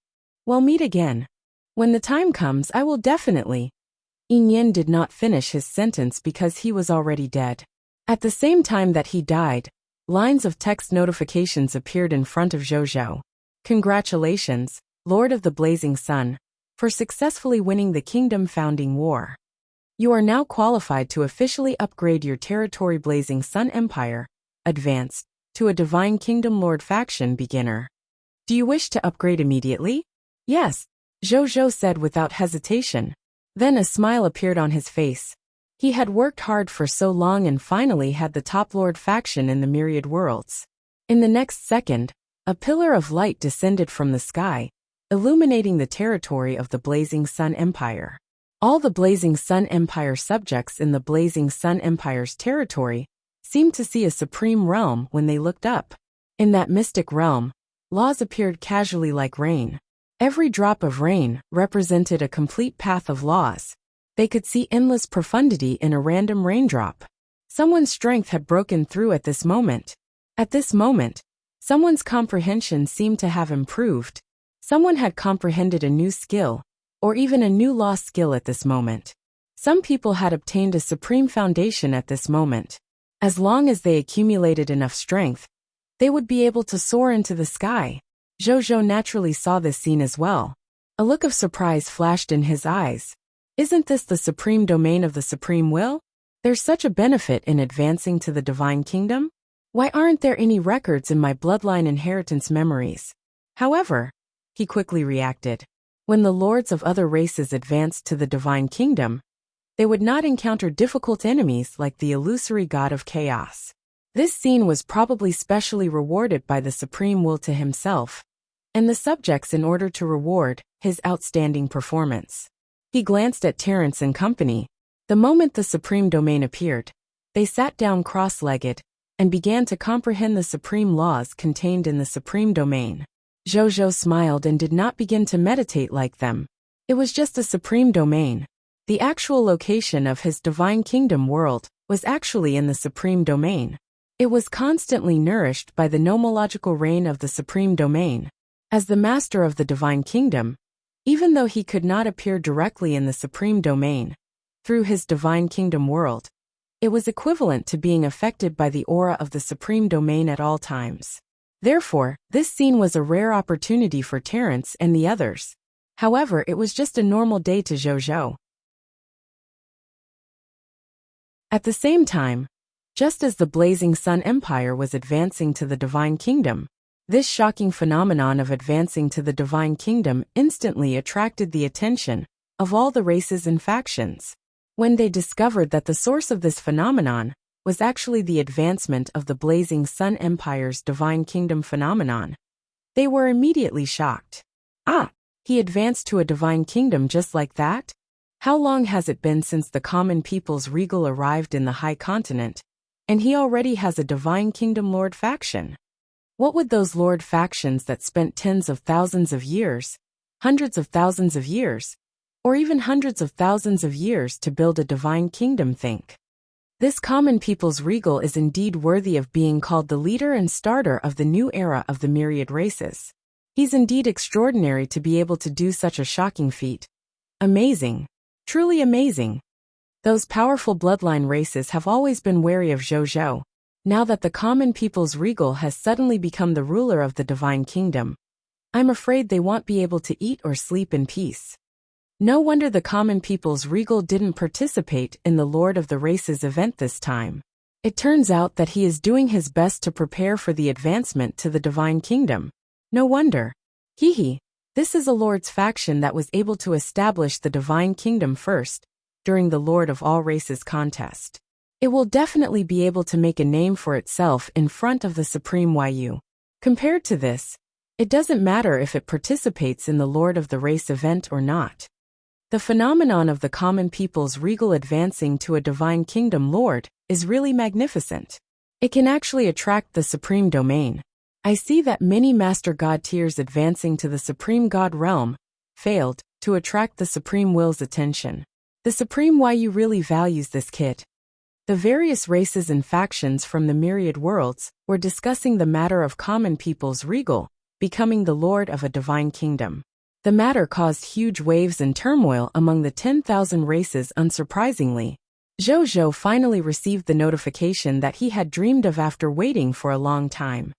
We'll meet again. When the time comes, I will definitely. Yin did not finish his sentence because he was already dead. At the same time that he died, lines of text notifications appeared in front of Zhou. Congratulations, Lord of the Blazing Sun, for successfully winning the Kingdom Founding War. You are now qualified to officially upgrade your territory Blazing Sun Empire, Advanced, to a Divine Kingdom Lord faction beginner. Do you wish to upgrade immediately? Yes, Zhou said without hesitation. Then a smile appeared on his face. He had worked hard for so long and finally had the top Lord faction in the myriad worlds. In the next second, a pillar of light descended from the sky, illuminating the territory of the Blazing Sun Empire. All the Blazing Sun Empire subjects in the Blazing Sun Empire's territory seemed to see a supreme realm when they looked up. In that mystic realm, laws appeared casually like rain. Every drop of rain represented a complete path of laws. They could see endless profundity in a random raindrop. Someone's strength had broken through at this moment. At this moment, someone's comprehension seemed to have improved. Someone had comprehended a new skill, or even a new law skill at this moment. Some people had obtained a supreme foundation at this moment. As long as they accumulated enough strength, they would be able to soar into the sky. Zhou naturally saw this scene as well. A look of surprise flashed in his eyes. Isn't this the supreme domain of the supreme will? There's such a benefit in advancing to the divine kingdom? Why aren't there any records in my bloodline inheritance memories? However, he quickly reacted. When the lords of other races advanced to the divine kingdom, they would not encounter difficult enemies like the illusory god of chaos. This scene was probably specially rewarded by the supreme will to himself and the subjects in order to reward his outstanding performance. He glanced at Terence and company. The moment the supreme domain appeared, they sat down cross-legged and began to comprehend the supreme laws contained in the supreme domain. Zhou smiled and did not begin to meditate like them. It was just a supreme domain. The actual location of his divine kingdom world was actually in the supreme domain. It was constantly nourished by the nomological reign of the supreme domain. As the master of the divine kingdom, even though he could not appear directly in the supreme domain, through his divine kingdom world, it was equivalent to being affected by the aura of the supreme domain at all times. Therefore, this scene was a rare opportunity for Terence and the others. However, it was just a normal day to Zhou. At the same time, just as the Blazing Sun Empire was advancing to the divine kingdom, this shocking phenomenon of advancing to the divine kingdom instantly attracted the attention of all the races and factions. When they discovered that the source of this phenomenon was actually the advancement of the Blazing Sun Empire's divine kingdom phenomenon, they were immediately shocked. Ah, he advanced to a divine kingdom just like that? How long has it been since the common people's regal arrived in the high continent, and he already has a divine kingdom lord faction? What would those lord factions that spent tens of thousands of years, hundreds of thousands of years, or even hundreds of thousands of years to build a divine kingdom think? This common people's regal is indeed worthy of being called the leader and starter of the new era of the myriad races. He's indeed extraordinary to be able to do such a shocking feat. Amazing. Truly amazing. Those powerful bloodline races have always been wary of Zhou. Now that the common people's regal has suddenly become the ruler of the divine kingdom, I'm afraid they won't be able to eat or sleep in peace. No wonder the common people's regal didn't participate in the Lord of the Races event this time. It turns out that he is doing his best to prepare for the advancement to the divine kingdom. No wonder. This is a Lord's faction that was able to establish the divine kingdom first, during the Lord of all Races contest. It will definitely be able to make a name for itself in front of the Supreme Yu. Compared to this, it doesn't matter if it participates in the Lord of the Race event or not. The phenomenon of the common people's regal advancing to a divine kingdom lord is really magnificent. It can actually attract the supreme domain. I see that many master god tiers advancing to the supreme god realm failed to attract the supreme will's attention. The Supreme Yu really values this kit. The various races and factions from the myriad worlds were discussing the matter of common people's regal becoming the lord of a divine kingdom. The matter caused huge waves and turmoil among the 10,000 races. Unsurprisingly, Zhou finally received the notification that he had dreamed of after waiting for a long time.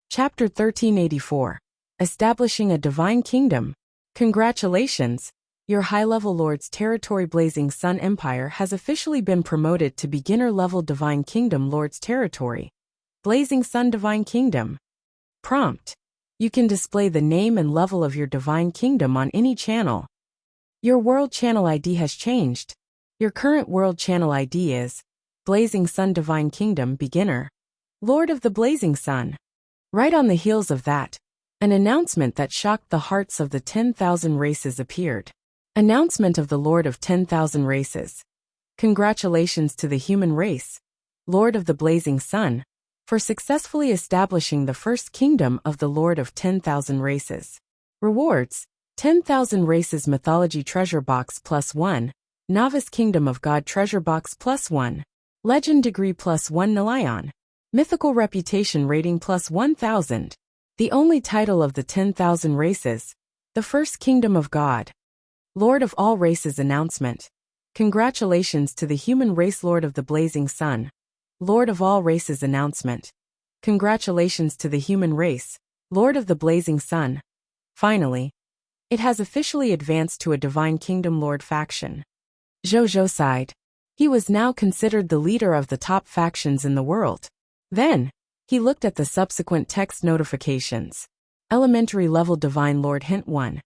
Chapter 1384. Establishing a Divine Kingdom. Congratulations! Your high-level Lord's territory Blazing Sun Empire has officially been promoted to beginner-level Divine Kingdom Lord's territory. Blazing Sun Divine Kingdom. Prompt. You can display the name and level of your Divine Kingdom on any channel. Your World Channel ID has changed. Your current World Channel ID is Blazing Sun Divine Kingdom Beginner. Lord of the Blazing Sun. Right on the heels of that, an announcement that shocked the hearts of the 10,000 races appeared. Announcement of the Lord of 10,000 races. Congratulations to the human race. Lord of the Blazing Sun. for successfully establishing the first kingdom of the Lord of 10,000 Races. Rewards: 10,000 Races Mythology Treasure Box +1, Novice Kingdom of God Treasure Box +1, Legend Degree +1 Nalayan, Mythical Reputation Rating +1000. The only title of the 10,000 Races, the First Kingdom of God. Lord of all Races Announcement. Congratulations to the human race Lord of the Blazing Sun. Lord of all Races Announcement. Congratulations to the human race, Lord of the Blazing Sun. Finally, it has officially advanced to a Divine Kingdom Lord faction. Zhou sighed. He was now considered the leader of the top factions in the world. Then, he looked at the subsequent text notifications. Elementary level Divine Lord Hint 1.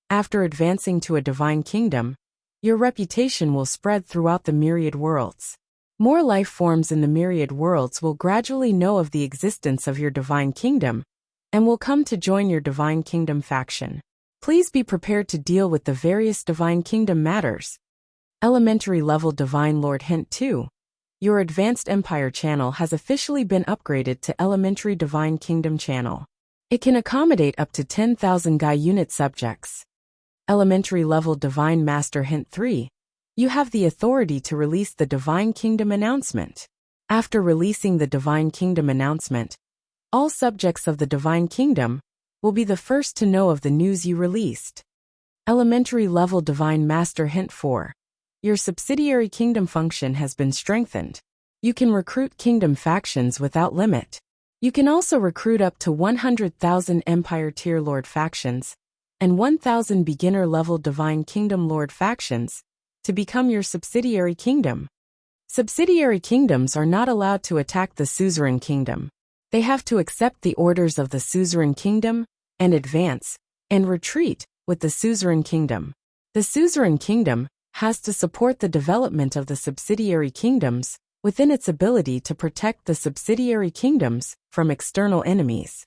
After advancing to a Divine Kingdom, your reputation will spread throughout the myriad worlds. More life forms in the myriad worlds will gradually know of the existence of your Divine Kingdom, and will come to join your Divine Kingdom faction. Please be prepared to deal with the various Divine Kingdom matters. Elementary level Divine Lord Hint 2. Your Advanced Empire channel has officially been upgraded to Elementary Divine Kingdom channel. It can accommodate up to 10,000 Gai unit subjects. Elementary level Divine Master Hint 3. You have the authority to release the Divine Kingdom announcement. After releasing the Divine Kingdom announcement, all subjects of the Divine Kingdom will be the first to know of the news you released. Elementary level Divine Master Hint 4. Your subsidiary kingdom function has been strengthened. You can recruit kingdom factions without limit. You can also recruit up to 100,000 Empire Tier Lord factions and 1,000 beginner-level Divine Kingdom Lord factions to become your subsidiary kingdom. Subsidiary kingdoms are not allowed to attack the suzerain kingdom. They have to accept the orders of the suzerain kingdom and advance and retreat with the suzerain kingdom. The suzerain kingdom has to support the development of the subsidiary kingdoms within its ability to protect the subsidiary kingdoms from external enemies.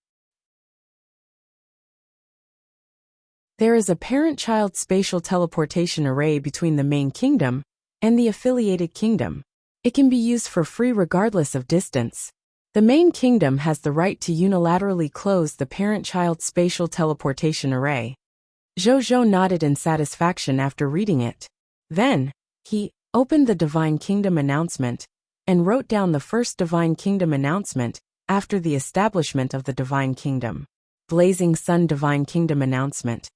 There is a parent-child spatial teleportation array between the main kingdom and the affiliated kingdom. It can be used for free regardless of distance. The main kingdom has the right to unilaterally close the parent-child spatial teleportation array. Zhou nodded in satisfaction after reading it. Then, he opened the Divine Kingdom announcement and wrote down the first Divine Kingdom announcement after the establishment of the Divine Kingdom. Blazing Sun Divine Kingdom announcement.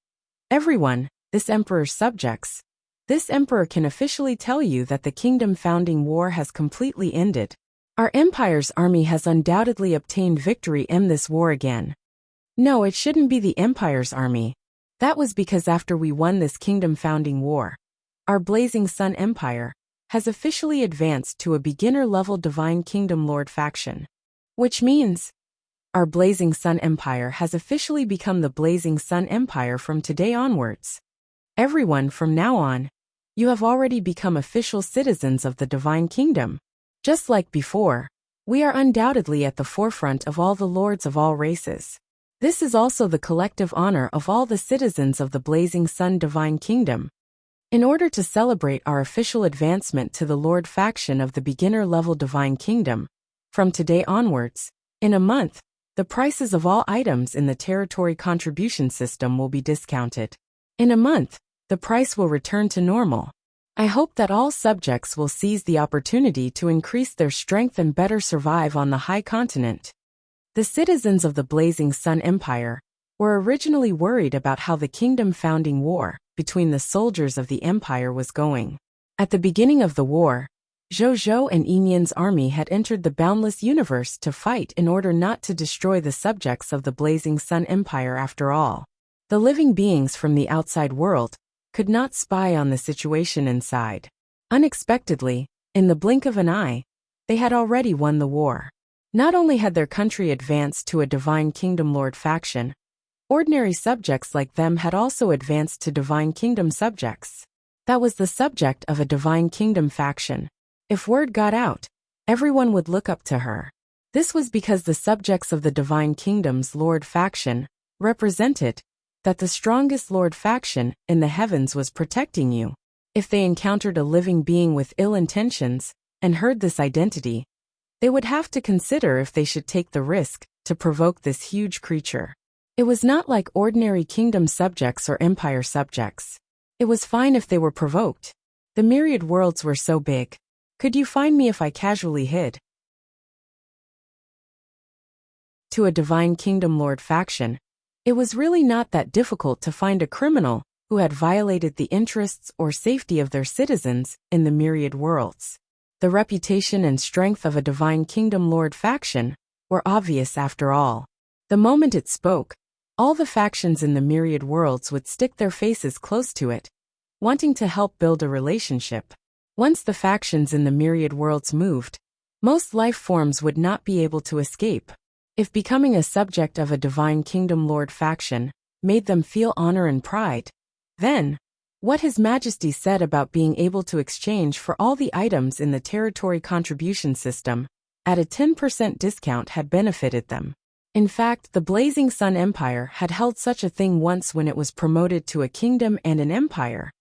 Everyone, this Emperor's subjects. This Emperor can officially tell you that the Kingdom Founding War has completely ended. Our Empire's army has undoubtedly obtained victory in this war again. No, it shouldn't be the Empire's army. That was because after we won this Kingdom Founding War, our Blazing Sun Empire has officially advanced to a beginner-level Divine Kingdom Lord faction. Which means, our Blazing Sun Empire has officially become the Blazing Sun Empire from today onwards. Everyone from now on, you have already become official citizens of the Divine Kingdom. Just like before, we are undoubtedly at the forefront of all the lords of all races. This is also the collective honor of all the citizens of the Blazing Sun Divine Kingdom. In order to celebrate our official advancement to the Lord faction of the beginner-level Divine Kingdom, from today onwards, in a month, the prices of all items in the territory contribution system will be discounted. In a month, the price will return to normal. I hope that all subjects will seize the opportunity to increase their strength and better survive on the high continent. The citizens of the Blazing Sun Empire were originally worried about how the Kingdom Founding War between the soldiers of the Empire was going. At the beginning of the war, Zhou and Yinyan's army had entered the boundless universe to fight in order not to destroy the subjects of the Blazing Sun Empire after all. The living beings from the outside world could not spy on the situation inside. Unexpectedly, in the blink of an eye, they had already won the war. Not only had their country advanced to a Divine Kingdom Lord faction, ordinary subjects like them had also advanced to Divine Kingdom subjects. That was the subject of a Divine Kingdom faction. If word got out, everyone would look up to her. This was because the subjects of the Divine Kingdom's Lord faction represented that the strongest Lord faction in the heavens was protecting you. If they encountered a living being with ill intentions and heard this identity, They would have to consider if they should take the risk to provoke this huge creature. It was not like ordinary kingdom subjects or empire subjects. It was fine if they were provoked. The myriad worlds were so big. Could you find me if I casually hid? To a divine kingdom lord faction, it was really not that difficult to find a criminal who had violated the interests or safety of their citizens in the myriad worlds. The reputation and strength of a divine kingdom lord faction were obvious after all. The moment it spoke, all the factions in the myriad worlds would stick their faces close to it, wanting to help build a relationship. Once the factions in the myriad worlds moved, most life forms would not be able to escape. If becoming a subject of a divine kingdom lord faction made them feel honor and pride, then what His Majesty said about being able to exchange for all the items in the territory contribution system at a 10% discount had benefited them. In fact, the Blazing Sun Empire had held such a thing once when it was promoted to a kingdom and an empire,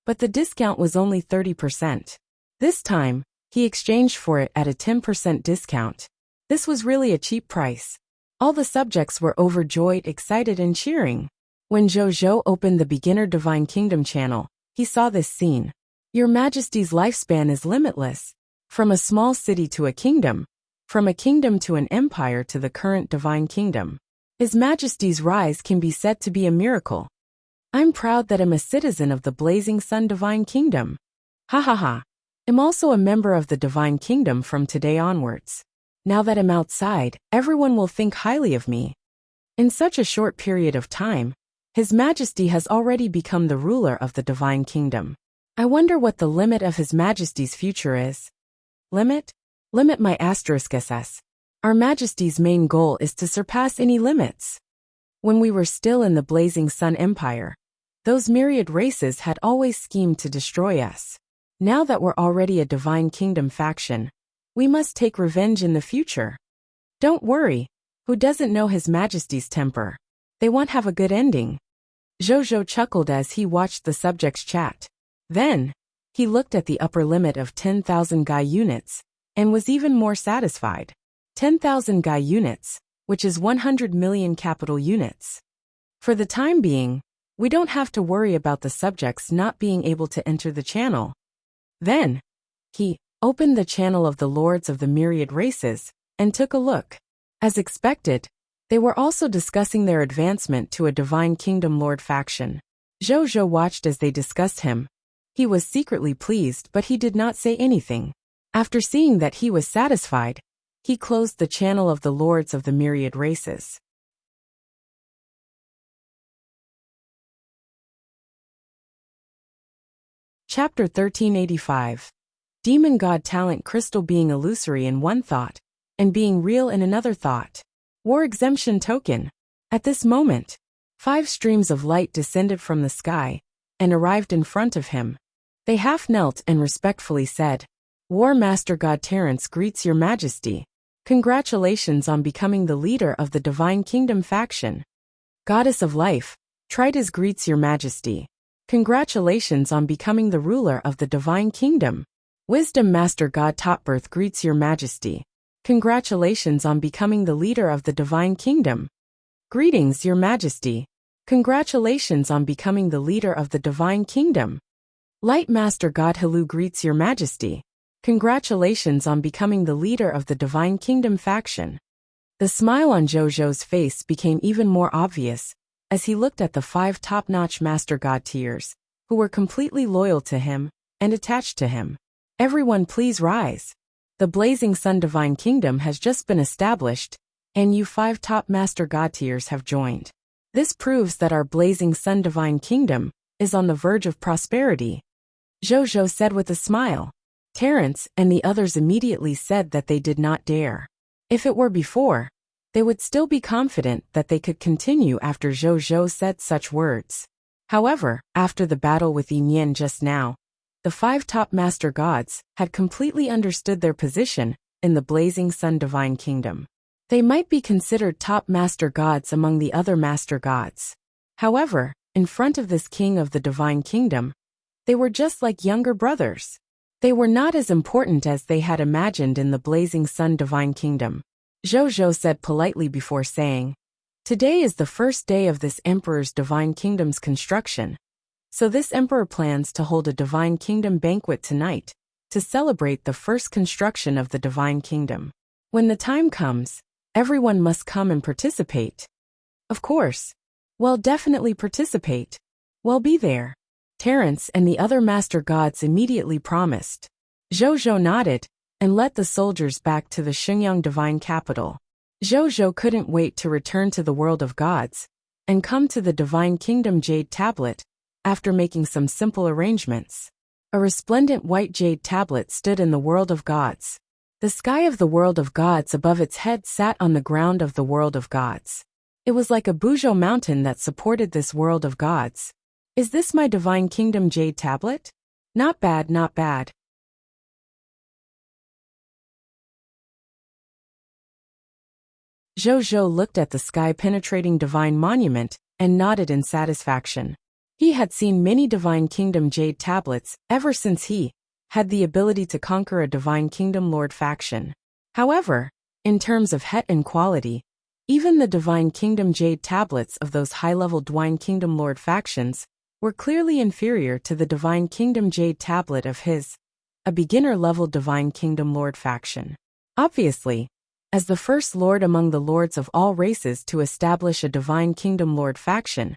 but the discount was only 30%. This time, he exchanged for it at a 10% discount. This was really a cheap price. All the subjects were overjoyed, excited, and cheering. When Zhou opened the Beginner Divine Kingdom channel, he saw this scene. Your Majesty's lifespan is limitless. From a small city to a kingdom, from a kingdom to an empire to the current divine kingdom. His Majesty's rise can be said to be a miracle. I'm proud that I'm a citizen of the Blazing Sun Divine Kingdom. Ha ha ha. I'm also a member of the Divine Kingdom from today onwards. Now that I'm outside, everyone will think highly of me. In such a short period of time, His Majesty has already become the ruler of the Divine Kingdom. I wonder what the limit of His Majesty's future is. Limit? Limit my *SS. Our Majesty's main goal is to surpass any limits. When we were still in the Blazing Sun Empire, those myriad races had always schemed to destroy us. Now that we're already a Divine Kingdom faction, we must take revenge in the future. Don't worry, who doesn't know His Majesty's temper? They won't have a good ending. Zhou chuckled as he watched the subjects chat. Then, he looked at the upper limit of 10,000 Gai units, and was even more satisfied. 10,000 Gai units, which is 100 million capital units. For the time being, we don't have to worry about the subjects not being able to enter the channel. Then, he opened the channel of the Lords of the Myriad Races, and took a look. As expected, they were also discussing their advancement to a Divine Kingdom Lord faction. Zhou watched as they discussed him. He was secretly pleased, but he did not say anything. After seeing that he was satisfied, he closed the channel of the Lords of the Myriad Races. Chapter 1385. Demon God Talent Crystal being illusory in one thought, and being real in another thought. War Exemption Token. At this moment, 5 streams of light descended from the sky, and arrived in front of him. They half knelt and respectfully said, War Master God Terrence greets Your Majesty. Congratulations on becoming the leader of the Divine Kingdom faction. Goddess of Life, Tritus greets Your Majesty. Congratulations on becoming the ruler of the Divine Kingdom. Wisdom Master God Topbirth greets Your Majesty. Congratulations on becoming the leader of the Divine Kingdom. Greetings, Your Majesty. Congratulations on becoming the leader of the Divine Kingdom. Light Master God Hilu greets Your Majesty. Congratulations on becoming the leader of the Divine Kingdom faction. The smile on Zhou's face became even more obvious as he looked at the 5 top-notch Master God tiers, who were completely loyal to him and attached to him. Everyone please rise. The Blazing Sun Divine Kingdom has just been established, and you 5 top Master God tiers have joined. This proves that our Blazing Sun Divine Kingdom is on the verge of prosperity. Zhou said with a smile. Terrence and the others immediately said that they did not dare. If it were before, they would still be confident that they could continue after Zhou said such words. However, after the battle with Yin just now, the 5 top Master Gods had completely understood their position in the Blazing Sun Divine Kingdom. They might be considered top Master Gods among the other Master Gods. However, in front of this King of the Divine Kingdom, they were just like younger brothers. They were not as important as they had imagined in the Blazing Sun Divine Kingdom. Zhou said politely before saying, "Today is the first day of this Emperor's Divine Kingdom's construction. So this Emperor plans to hold a Divine Kingdom banquet tonight, to celebrate the first construction of the Divine Kingdom. When the time comes, everyone must come and participate." "Of course. Well, definitely participate. Well, be there." Terence and the other Master Gods immediately promised. Zhou nodded and led the soldiers back to the Xingyang Divine Capital. Zhou couldn't wait to return to the world of gods and come to the Divine Kingdom Jade Tablet after making some simple arrangements. A resplendent white jade tablet stood in the world of gods. The sky of the world of gods above its head sat on the ground of the world of gods. It was like a Buzhou mountain that supported this world of gods. "Is this my Divine Kingdom Jade Tablet? Not bad, not bad." Zhou looked at the sky-penetrating divine monument and nodded in satisfaction. He had seen many Divine Kingdom Jade Tablets ever since he had the ability to conquer a Divine Kingdom Lord faction. However, in terms of height and quality, even the Divine Kingdom Jade Tablets of those high-level Divine Kingdom Lord factions were clearly inferior to the Divine Kingdom Jade Tablet of his, a beginner-level Divine Kingdom Lord faction. Obviously, as the first lord among the lords of all races to establish a Divine Kingdom Lord faction,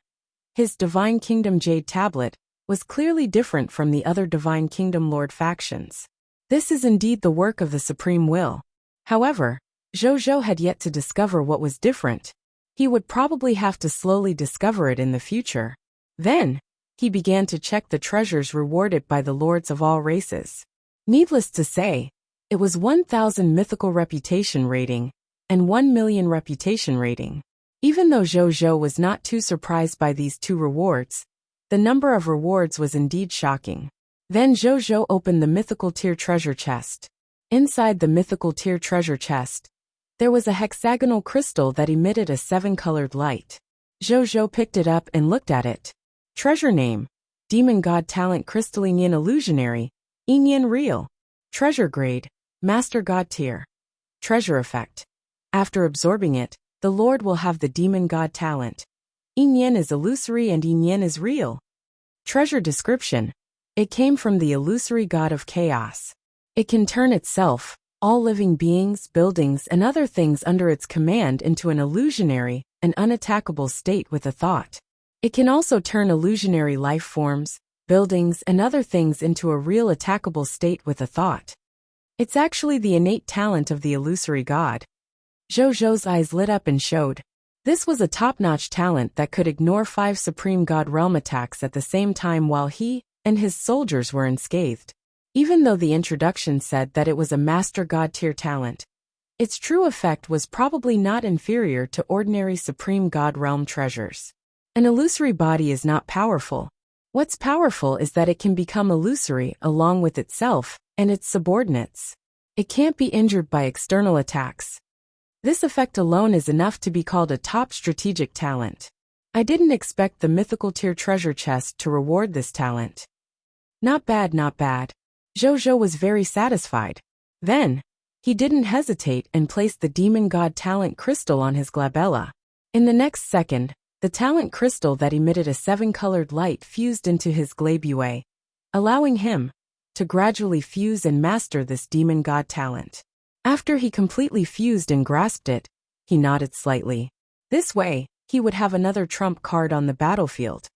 his Divine Kingdom Jade Tablet was clearly different from the other Divine Kingdom Lord factions. This is indeed the work of the Supreme Will. However, Zhou had yet to discover what was different. He would probably have to slowly discover it in the future. Then, he began to check the treasures rewarded by the lords of all races. Needless to say, it was 1,000 mythical reputation rating and 1 million reputation rating. Even though Zhou was not too surprised by these two rewards, the number of rewards was indeed shocking. Then Zhou opened the mythical tier treasure chest. Inside the mythical tier treasure chest, there was a hexagonal crystal that emitted a 7-colored light. Zhou picked it up and looked at it. Treasure name: Demon God Talent Crystalline Illusionary, Yin Real. Treasure grade: Master God tier. Treasure effect: after absorbing it, the Lord will have the Demon God talent. Yin is illusory and Yin is real. Treasure description: it came from the illusory god of chaos. It can turn itself, all living beings, buildings, and other things under its command into an illusionary and unattackable state with a thought. It can also turn illusionary life forms, buildings, and other things into a real attackable state with a thought. It's actually the innate talent of the illusory god. Zhou's eyes lit up and showed. This was a top-notch talent that could ignore 5 Supreme God realm attacks at the same time while he and his soldiers were unscathed. Even though the introduction said that it was a Master God tier talent, its true effect was probably not inferior to ordinary Supreme God realm treasures. An illusory body is not powerful. What's powerful is that it can become illusory along with itself and its subordinates. It can't be injured by external attacks. This effect alone is enough to be called a top strategic talent. I didn't expect the mythical tier treasure chest to reward this talent. Not bad, not bad. Zhou was very satisfied. Then, he didn't hesitate and placed the Demon God talent crystal on his glabella. In the next second, the talent crystal that emitted a 7-colored light fused into his glabue, allowing him to gradually fuse and master this Demon God talent. After he completely fused and grasped it, he nodded slightly. This way, he would have another trump card on the battlefield.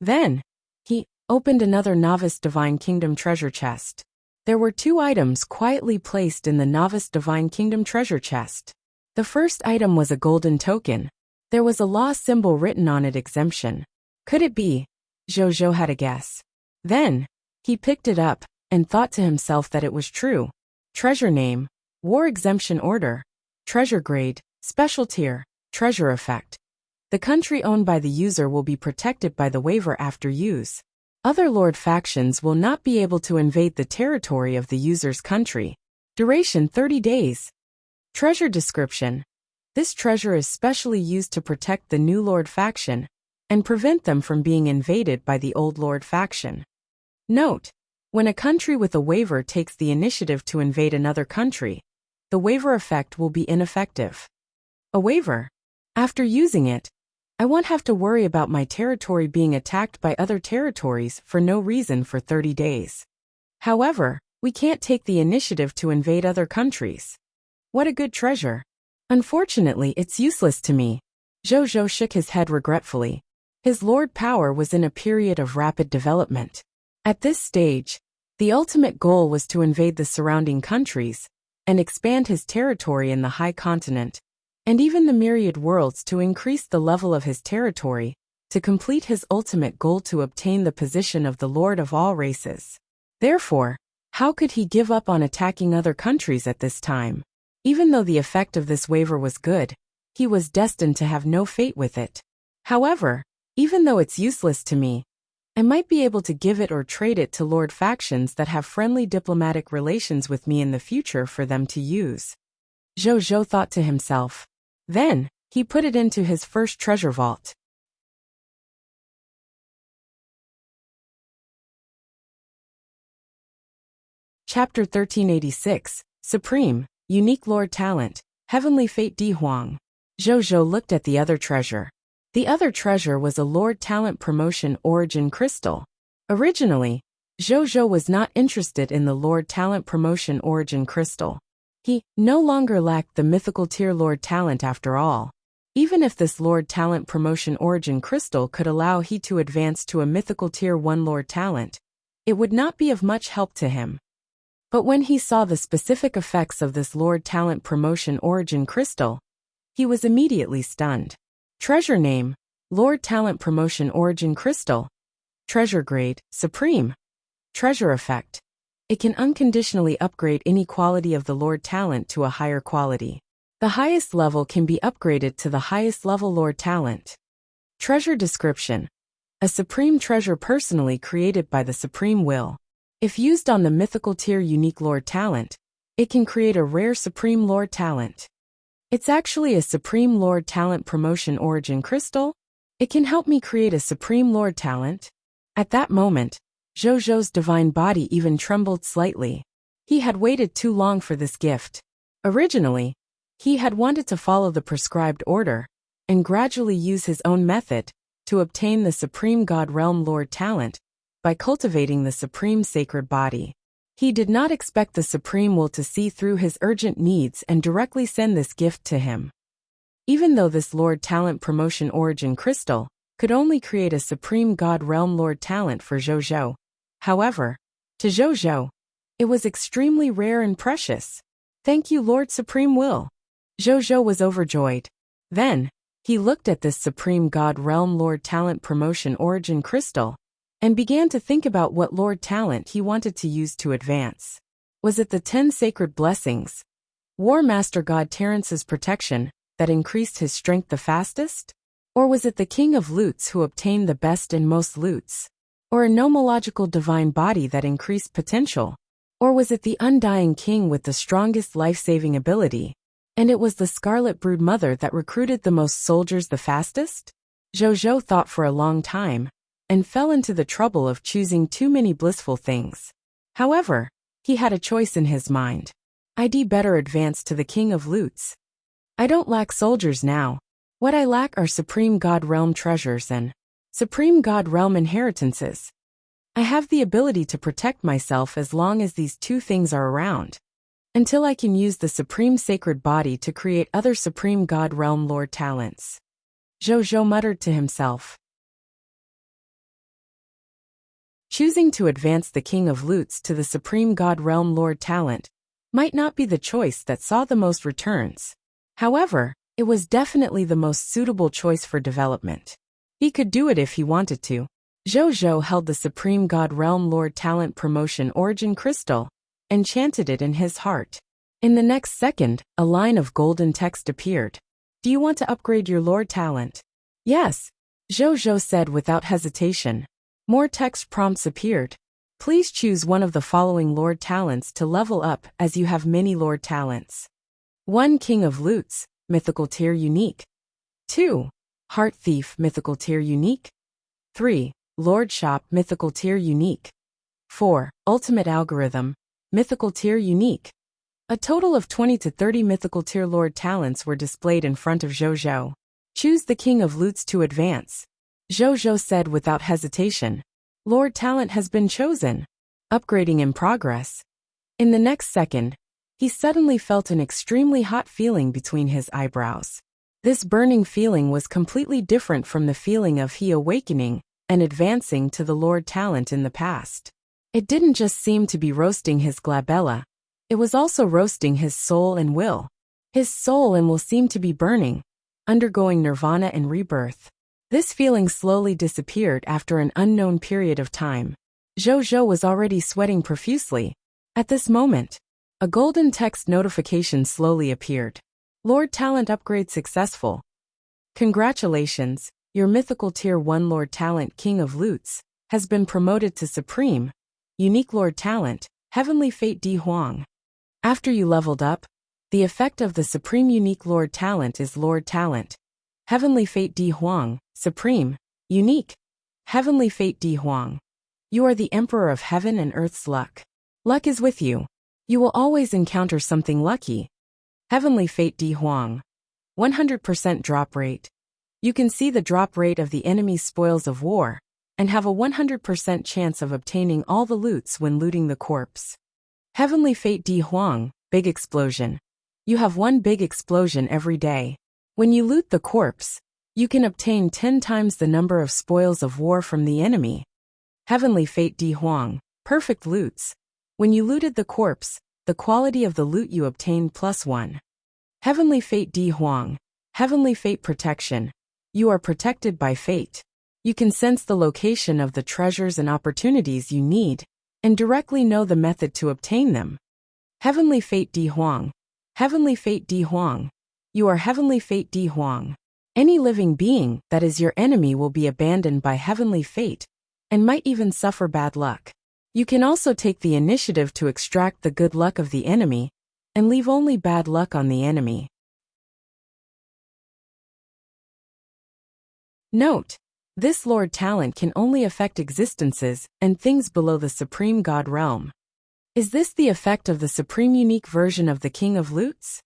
Then, he opened another Novice Divine Kingdom treasure chest. There were 2 items quietly placed in the Novice Divine Kingdom treasure chest. The first item was a golden token. There was a law symbol written on it: exemption. Could it be? Zhou had a guess. Then, he picked it up and thought to himself that it was true. Treasure name: War Exemption Order. Treasure grade: Special tier. Treasure effect: the country owned by the user will be protected by the waiver after use. Other lord factions will not be able to invade the territory of the user's country. Duration 30 days. Treasure description: this treasure is specially used to protect the new lord faction and prevent them from being invaded by the old lord faction. Note: when a country with a waiver takes the initiative to invade another country, the waiver effect will be ineffective. A waiver. After using it, I won't have to worry about my territory being attacked by other territories for no reason for 30 days. However, we can't take the initiative to invade other countries. What a good treasure. Unfortunately, it's useless to me. Zhou shook his head regretfully. His lord power was in a period of rapid development. At this stage, the ultimate goal was to invade the surrounding countries and expand his territory in the high continent, and even the myriad worlds to increase the level of his territory, to complete his ultimate goal to obtain the position of the Lord of all races. Therefore, how could he give up on attacking other countries at this time? Even though the effect of this waiver was good, he was destined to have no fate with it. However, even though it's useless to me, I might be able to give it or trade it to lord factions that have friendly diplomatic relations with me in the future for them to use. Zhou thought to himself. Then, he put it into his first treasure vault. Chapter 1386, Supreme, Unique Lord Talent, Heavenly Fate Di Huang. Zhou looked at the other treasure. The other treasure was a Lord Talent Promotion Origin Crystal. Originally, Zhou was not interested in the Lord Talent Promotion Origin Crystal. He no longer lacked the mythical tier Lord Talent after all. Even if this Lord Talent Promotion Origin Crystal could allow he to advance to a mythical tier 1 Lord Talent, it would not be of much help to him. But when he saw the specific effects of this Lord Talent Promotion Origin Crystal, he was immediately stunned. Treasure name: Lord Talent Promotion Origin Crystal. Treasure grade: Supreme. Treasure effect: it can unconditionally upgrade any quality of the Lord Talent to a higher quality. The highest level can be upgraded to the highest level Lord Talent. Treasure description: a supreme treasure personally created by the Supreme Will. If used on the mythical tier unique Lord Talent, it can create a rare Supreme Lord Talent. It's actually a Supreme Lord Talent Promotion Origin Crystal. It can help me create a Supreme Lord Talent. At that moment, Zhou's divine body even trembled slightly. He had waited too long for this gift. Originally, he had wanted to follow the prescribed order and gradually use his own method to obtain the Supreme God Realm Lord Talent by cultivating the Supreme Sacred Body. He did not expect the Supreme Will to see through his urgent needs and directly send this gift to him. Even though this Lord Talent Promotion Origin Crystal could only create a Supreme God Realm Lord Talent for Zhou, however, to Zhou, it was extremely rare and precious. Thank you, Lord Supreme Will. Zhou was overjoyed. Then, he looked at this Supreme God Realm Lord Talent Promotion Origin Crystal and began to think about what Lord Talent he wanted to use to advance. Was it the 10 Sacred Blessings, War Master God Terrence's protection, that increased his strength the fastest? Or was it the King of Loots who obtained the best and most loots? Or a nomological divine body that increased potential? Or was it the Undying King with the strongest life-saving ability? And it was the Scarlet Brood Mother that recruited the most soldiers the fastest? Zhou thought for a long time, and fell into the trouble of choosing too many blissful things. However, he had a choice in his mind. I'd better advance to the King of Loots. I don't lack soldiers now. What I lack are Supreme God Realm treasures and Supreme God Realm inheritances. I have the ability to protect myself as long as these two things are around, until I can use the Supreme Sacred Body to create other Supreme God Realm Lord Talents. Zhou muttered to himself. Choosing to advance the King of Loots to the Supreme God Realm Lord Talent might not be the choice that saw the most returns. However, it was definitely the most suitable choice for development. He could do it if he wanted to. Zhou held the Supreme God Realm Lord Talent Promotion Origin Crystal and chanted it in his heart. In the next second, a line of golden text appeared. Do you want to upgrade your Lord Talent? Yes, Zhou said without hesitation. More text prompts appeared. Please choose one of the following Lord Talents to level up as you have many Lord Talents. 1. King of Loots, Mythical Tier Unique. 2. Heart Thief, Mythical Tier Unique. 3. Lord Shop, Mythical Tier Unique. 4. Ultimate Algorithm, Mythical Tier Unique. A total of 20 to 30 Mythical Tier Lord talents were displayed in front of Zhou. Choose the King of Lutes to advance. Zhou said without hesitation. Lord talent has been chosen. Upgrading in progress. In the next second, he suddenly felt an extremely hot feeling between his eyebrows. This burning feeling was completely different from the feeling of he awakening and advancing to the Lord talent in the past. It didn't just seem to be roasting his glabella, it was also roasting his soul and will. His soul and will seemed to be burning, undergoing nirvana and rebirth. This feeling slowly disappeared after an unknown period of time. Zhou was already sweating profusely. At this moment, a golden text notification slowly appeared. Lord Talent upgrade successful. Congratulations, your mythical Tier 1 Lord Talent King of Lutes has been promoted to Supreme, Unique Lord Talent, Heavenly Fate Di Huang. After you leveled up, the effect of the Supreme Unique Lord Talent is Lord Talent, Heavenly Fate Di Huang, Supreme, Unique, Heavenly Fate Di Huang. You are the Emperor of Heaven and Earth's luck. Luck is with you. You will always encounter something lucky. Heavenly Fate Di Huang. 100% drop rate. You can see the drop rate of the enemy's spoils of war, and have a 100% chance of obtaining all the loots when looting the corpse. Heavenly Fate Di Huang, big explosion. You have one big explosion every day. When you loot the corpse, you can obtain 10 times the number of spoils of war from the enemy. Heavenly Fate Di Huang, perfect loots. When you looted the corpse, the quality of the loot you obtained +1. Heavenly Fate Di Huang, Heavenly Fate Protection. You are protected by fate. You can sense the location of the treasures and opportunities you need, and directly know the method to obtain them. Heavenly Fate Di Huang, Heavenly Fate Di Huang. You are Heavenly Fate Di Huang. Any living being that is your enemy will be abandoned by Heavenly Fate, and might even suffer bad luck. You can also take the initiative to extract the good luck of the enemy, and leave only bad luck on the enemy. Note: this Lord Talent can only affect existences and things below the Supreme God realm. Is this the effect of the Supreme Unique version of the King of Lutes?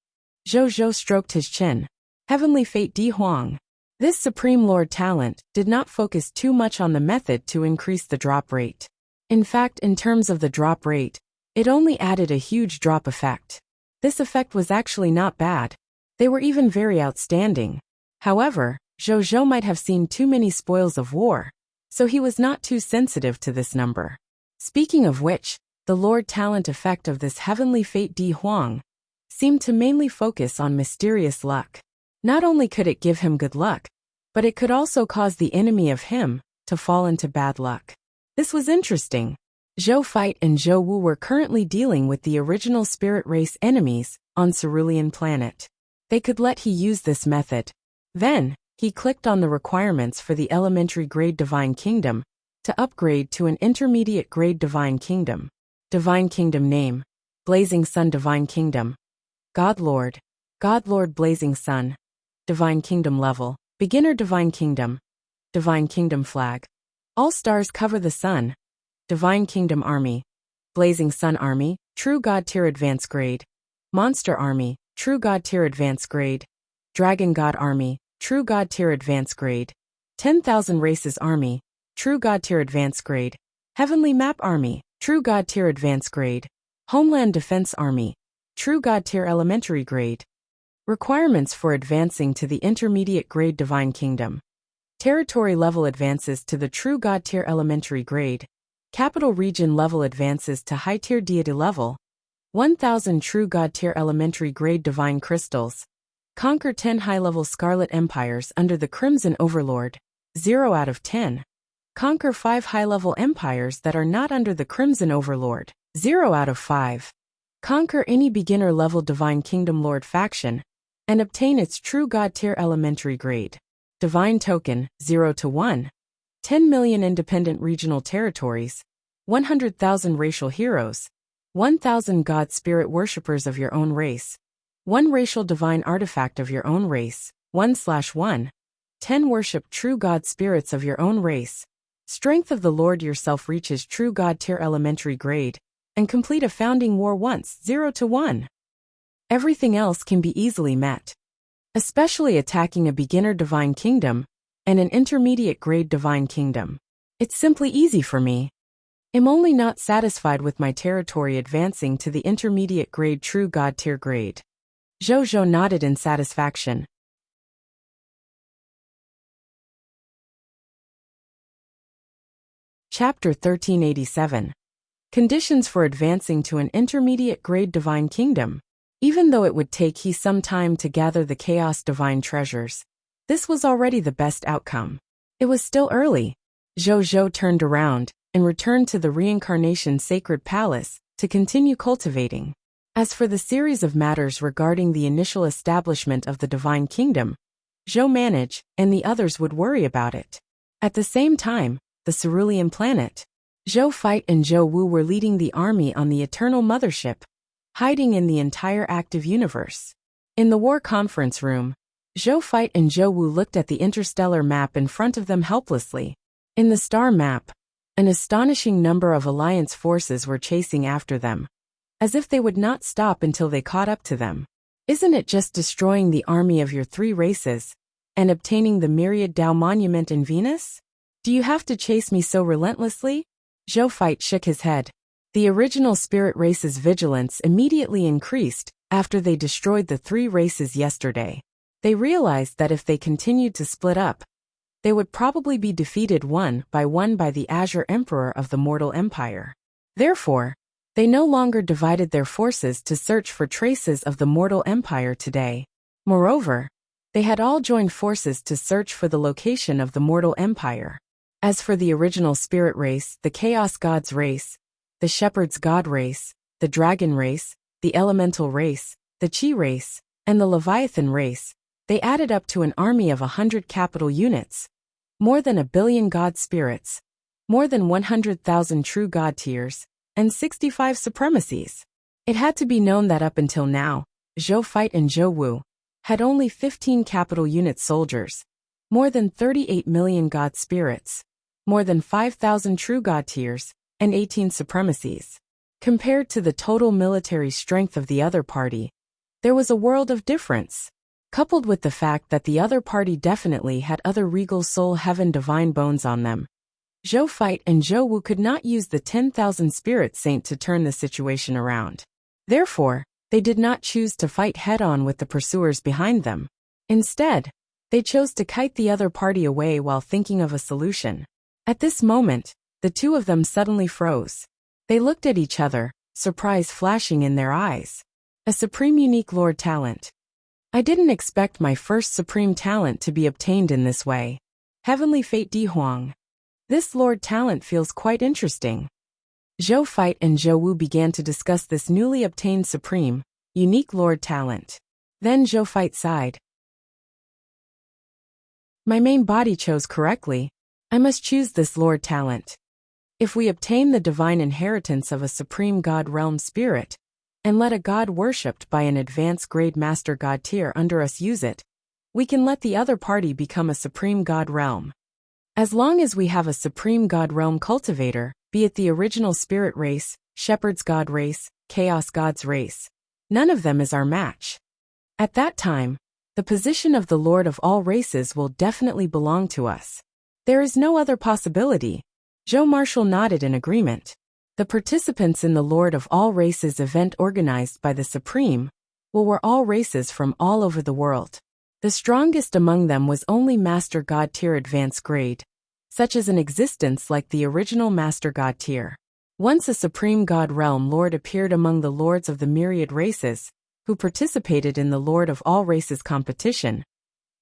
Zhou stroked his chin. Heavenly Fate Di Huang. This Supreme Lord Talent did not focus too much on the method to increase the drop rate. In fact, in terms of the drop rate, it only added a huge drop effect. This effect was actually not bad. They were even very outstanding. However, Zhou might have seen too many spoils of war, so he was not too sensitive to this number. Speaking of which, the Lord Talent effect of this Heavenly Fate Di Huang seemed to mainly focus on mysterious luck. Not only could it give him good luck, but it could also cause the enemy of him to fall into bad luck. This was interesting. Zhou Fight and Zhou Wu were currently dealing with the original spirit race enemies on Cerulean Planet. They could let he use this method. Then, he clicked on the requirements for the elementary grade Divine Kingdom to upgrade to an intermediate grade Divine Kingdom. Divine Kingdom name: Blazing Sun Divine Kingdom. God Lord Blazing Sun. Divine Kingdom level: Beginner Divine Kingdom. Divine Kingdom flag: all stars cover the sun. Divine Kingdom Army: Blazing Sun Army, True God Tier Advanced Grade. Monster Army, True God Tier Advanced Grade. Dragon God Army, True God Tier Advanced Grade. 10,000 Races Army, True God Tier Advanced Grade. Heavenly Map Army, True God Tier Advanced Grade. Homeland Defense Army, True God Tier Elementary Grade. Requirements for advancing to the intermediate grade Divine Kingdom. Territory level advances to the True God Tier Elementary Grade. Capital region level advances to High Tier Deity level. 1,000 True God Tier Elementary Grade Divine Crystals. Conquer 10 high-level Scarlet Empires under the Crimson Overlord. 0 out of 10. Conquer 5 high-level empires that are not under the Crimson Overlord. 0 out of 5. Conquer any beginner-level Divine Kingdom Lord faction, and obtain its True God Tier Elementary Grade. Divine Token, 0 to 1. 10 million independent regional territories. 100,000 racial heroes. 1,000 God Spirit worshippers of your own race. 1 racial divine artifact of your own race. 1/1. 10 worship true God spirits of your own race. Strength of the Lord yourself reaches true God tier elementary grade, and complete a founding war once 0 to 1. Everything else can be easily met. Especially attacking a beginner divine kingdom, and an intermediate grade divine kingdom. It's simply easy for me. I'm only not satisfied with my territory advancing to the intermediate grade true God tier grade. Zhou nodded in satisfaction. Chapter 1387. Conditions for advancing to an intermediate grade divine kingdom. Even though it would take he some time to gather the chaos divine treasures, this was already the best outcome. It was still early. Zhou turned around and returned to the reincarnation sacred palace to continue cultivating. As for the series of matters regarding the initial establishment of the divine kingdom, Zhou managed, and the others would worry about it. At the same time, the cerulean planet, Zhou Fight and Zhou Wu were leading the army on the eternal mothership, hiding in the entire active universe. In the war conference room, Zhou Fight and Zhou Wu looked at the interstellar map in front of them helplessly. In the star map, an astonishing number of alliance forces were chasing after them, as if they would not stop until they caught up to them. Isn't it just destroying the army of your 3 races, and obtaining the myriad Tao monument in Venus? Do you have to chase me so relentlessly? Zhou Fight shook his head. The original spirit race's vigilance immediately increased after they destroyed the 3 races yesterday. They realized that if they continued to split up, they would probably be defeated one by the Azure Emperor of the Mortal Empire. Therefore, they no longer divided their forces to search for traces of the Mortal Empire today. Moreover, they had all joined forces to search for the location of the Mortal Empire. As for the original spirit race, the Chaos Gods race, the Shepherd's God race, the Dragon race, the Elemental race, the Chi race, and the Leviathan race, they added up to an army of 100 capital units, more than 1 billion God spirits, more than 100,000 true God tiers, and 65 supremacies. It had to be known that up until now, Zhou Fight and Zhou Wu had only 15 capital unit soldiers, more than 38 million God spirits, more than 5,000 true God tiers, and 18 supremacies. Compared to the total military strength of the other party, there was a world of difference. Coupled with the fact that the other party definitely had other regal soul heaven divine bones on them, Zhou Fight and Zhou Wu could not use the 10,000 spirit saint to turn the situation around. Therefore, they did not choose to fight head-on with the pursuers behind them. Instead, they chose to kite the other party away while thinking of a solution. At this moment, the two of them suddenly froze. They looked at each other, surprise flashing in their eyes. A supreme unique lord talent. I didn't expect my first supreme talent to be obtained in this way. Heavenly Fate Di Huang. This lord talent feels quite interesting. Zhou Fight and Zhou Wu began to discuss this newly obtained supreme, unique lord talent. Then Zhou Fight sighed. My main body chose correctly. I must choose this lord talent. If we obtain the divine inheritance of a supreme God realm spirit, and let a god worshipped by an advanced grade master god tier under us use it, we can let the other party become a supreme god realm. As long as we have a supreme god realm cultivator, be it the original spirit race, shepherd's god race, chaos gods race, none of them is our match. At that time, the position of the lord of all races will definitely belong to us. There is no other possibility. Zhou Marshall nodded in agreement. The participants in the Lord of All Races event organized by the Supreme were all races from all over the world. The strongest among them was only Master God tier advanced grade, such as an existence like the original Master God tier. Once a Supreme God Realm Lord appeared among the Lords of the myriad races, who participated in the Lord of All Races competition,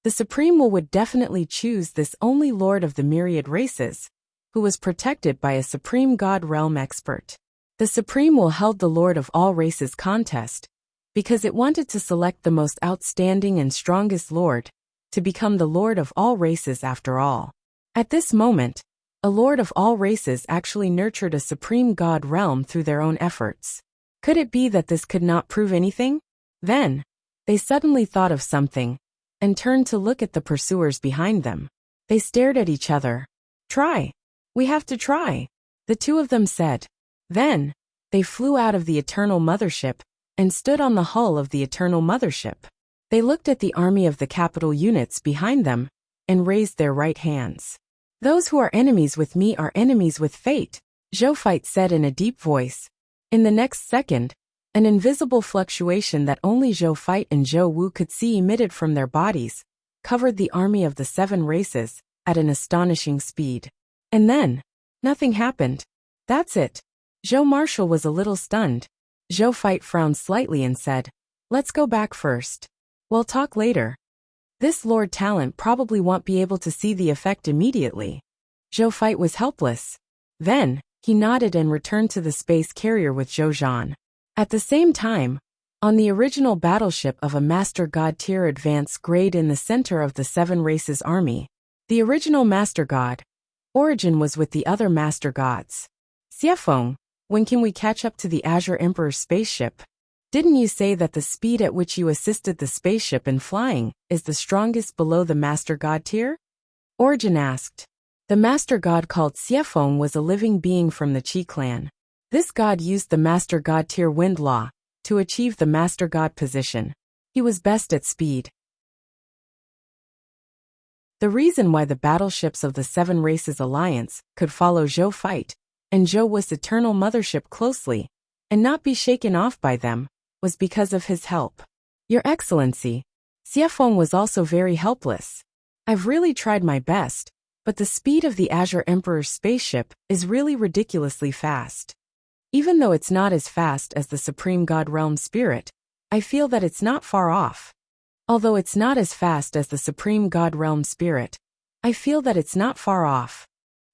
the Supreme would definitely choose this only Lord of the myriad races, who was protected by a Supreme God Realm expert. The Supreme held the Lord of All Races contest, because it wanted to select the most outstanding and strongest Lord, to become the Lord of All Races after all. At this moment, a Lord of All Races actually nurtured a Supreme God Realm through their own efforts. Could it be that this could not prove anything? Then, they suddenly thought of something, and turned to look at the pursuers behind them. They stared at each other. Try. We have to try, the two of them said. Then, they flew out of the Eternal Mothership and stood on the hull of the Eternal Mothership. They looked at the army of the capital units behind them and raised their right hands. Those who are enemies with me are enemies with fate, Zhou Fite said in a deep voice. In the next second, an invisible fluctuation that only Zhou Fite and Zhou Wu could see emitted from their bodies covered the army of the 7 races at an astonishing speed. And then, nothing happened. That's it. Zhou Marshall was a little stunned. Zhou Fite frowned slightly and said, "Let's go back first. We'll talk later." This Lord Talent probably won't be able to see the effect immediately. Zhou Fite was helpless. Then, he nodded and returned to the space carrier with Zhou Zhan. At the same time, on the original battleship of a Master God tier advance grade in the center of the 7 races army, the original Master God, Origin, was with the other Master Gods. Xiefeng, when can we catch up to the Azure Emperor's spaceship? Didn't you say that the speed at which you assisted the spaceship in flying is the strongest below the Master God tier? Origin asked. The Master God called Xiefeng was a living being from the Qi clan. This god used the Master God tier wind law to achieve the Master God position. He was best at speed. The reason why the battleships of the 7 Races Alliance could follow Zhou Fite and Zhou Wu's Eternal Mothership closely and not be shaken off by them was because of his help. Your Excellency, Xiefeng was also very helpless. I've really tried my best, but the speed of the Azure Emperor's spaceship is really ridiculously fast. Even though it's not as fast as the Supreme God Realm Spirit, I feel that it's not far off. Although it's not as fast as the Supreme God Realm Spirit, I feel that it's not far off.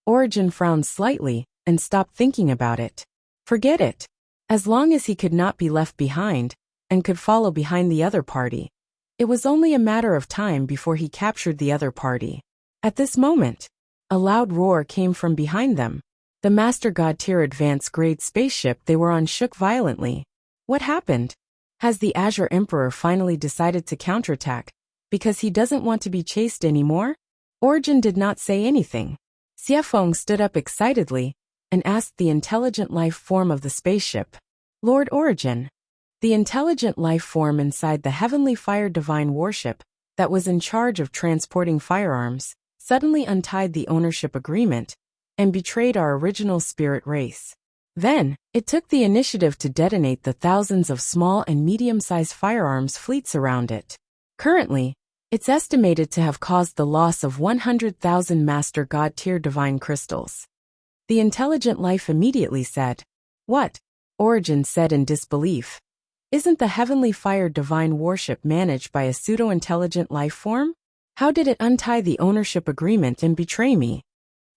Origin frowned slightly and stopped thinking about it. Forget it. As long as he could not be left behind and could follow behind the other party, it was only a matter of time before he captured the other party. At this moment, a loud roar came from behind them. The Master God tier advance grade spaceship they were on shook violently. What happened? Has the Azure Emperor finally decided to counterattack because he doesn't want to be chased anymore? Origin did not say anything. Xiefeng stood up excitedly and asked the intelligent life form of the spaceship. Lord Origin, the intelligent life form inside the Heavenly Fire Divine Warship that was in charge of transporting firearms, suddenly untied the ownership agreement and betrayed our original spirit race. Then, it took the initiative to detonate the thousands of small and medium-sized firearms fleets around it. Currently, it's estimated to have caused the loss of 100,000 Master God tier divine crystals. The intelligent life immediately said, "What?" Origin said in disbelief. Isn't the Heavenly Fire Divine Warship managed by a pseudo-intelligent life form? How did it untie the ownership agreement and betray me?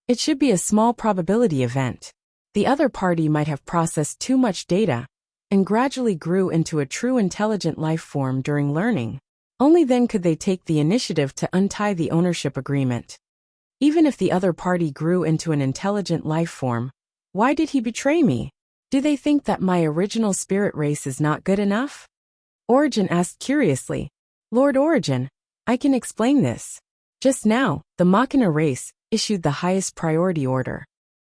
It should be a small probability event. The other party might have processed too much data and gradually grew into a true intelligent life form during learning. Only then could they take the initiative to untie the ownership agreement. Even if the other party grew into an intelligent life form, why did he betray me? Do they think that my original spirit race is not good enough? Origin asked curiously. Lord Origin, I can explain this. Just now, the Machina race issued the highest priority order.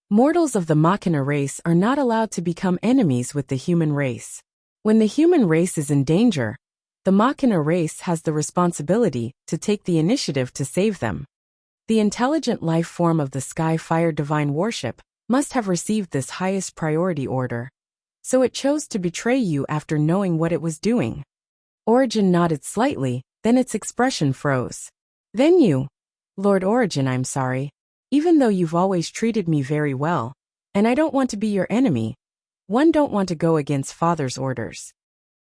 Mortals of the Machina race are not allowed to become enemies with the human race. When the human race is in danger, the Machina race has the responsibility to take the initiative to save them. The intelligent life form of the Sky Fire Divine Warship must have received this highest priority order. So it chose to betray you after knowing what it was doing. Origin nodded slightly, then its expression froze. Then you, Lord Origin, I'm sorry. Even though you've always treated me very well, and I don't want to be your enemy, one don't want to go against Father's orders.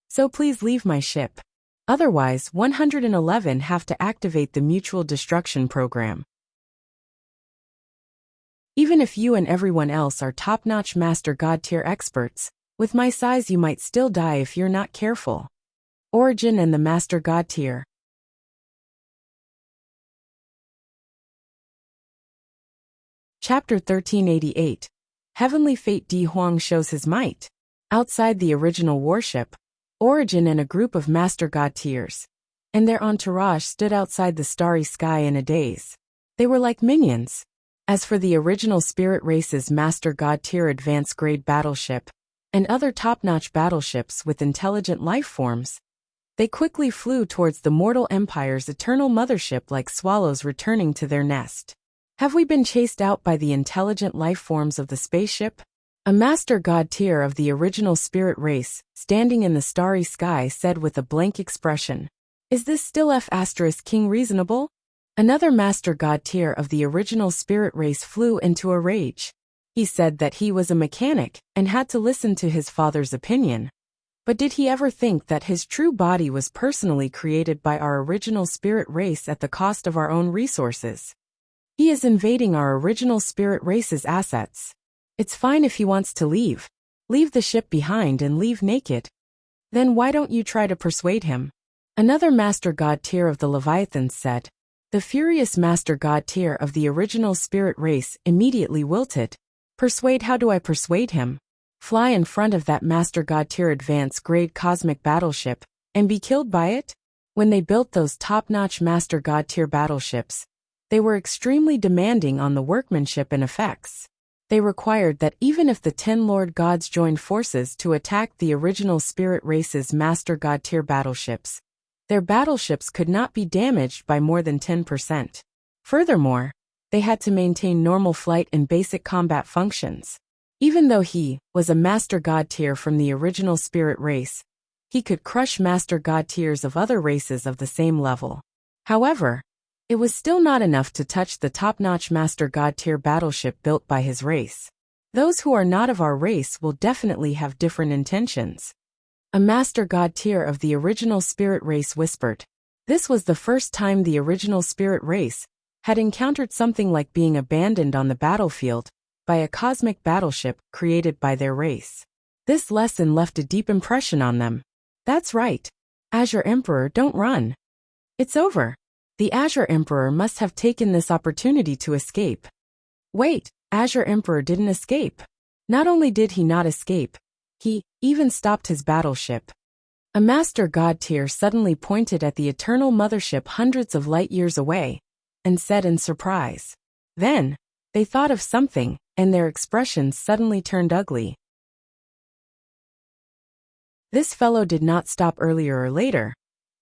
So please leave my ship. Otherwise, 111 have to activate the mutual destruction program. Even if you and everyone else are top-notch Master God tier experts, with my size you might still die if you're not careful. Origin and the Master God tier. Chapter 1388. Heavenly Fate Di Huang shows his might. Outside the original warship, Origin and a group of Master God tiers and their entourage stood outside the starry sky in a daze. They were like minions. As for the original spirit race's Master God tier advanced grade battleship, and other top-notch battleships with intelligent life forms, they quickly flew towards the mortal empire's eternal mothership like swallows returning to their nest. Have we been chased out by the intelligent life forms of the spaceship? A Master God tier of the original spirit race, standing in the starry sky, said with a blank expression, "Is this still F*King reasonable?" Another Master God tier of the original spirit race flew into a rage. He said that he was a mechanic and had to listen to his father's opinion. But did he ever think that his true body was personally created by our original spirit race at the cost of our own resources? He is invading our original spirit race's assets. It's fine if he wants to leave. Leave the ship behind and leave naked. Then why don't you try to persuade him? Another Master God tier of the Leviathans said. The furious Master God tier of the original spirit race immediately wilted. Persuade? How do I persuade him? Fly in front of that Master God tier advanced grade cosmic battleship and be killed by it? When they built those top-notch Master God tier battleships, they were extremely demanding on the workmanship and effects. They required that even if the 10 Lord Gods joined forces to attack the original spirit race's Master God tier battleships, their battleships could not be damaged by more than 10%. Furthermore, they had to maintain normal flight and basic combat functions. Even though he was a Master God tier from the original spirit race, he could crush Master God tiers of other races of the same level. However, it was still not enough to touch the top-notch Master God tier battleship built by his race. Those who are not of our race will definitely have different intentions. A Master God tier of the original spirit race whispered. This was the first time the original spirit race had encountered something like being abandoned on the battlefield by a cosmic battleship created by their race. This lesson left a deep impression on them. That's right. Azure Emperor, don't run. It's over. The Azure Emperor must have taken this opportunity to escape. Wait, Azure Emperor didn't escape. Not only did he not escape, he even stopped his battleship. A Master God tier suddenly pointed at the eternal mothership hundreds of light years away and said in surprise. Then, they thought of something, and their expressions suddenly turned ugly. This fellow did not stop earlier or later,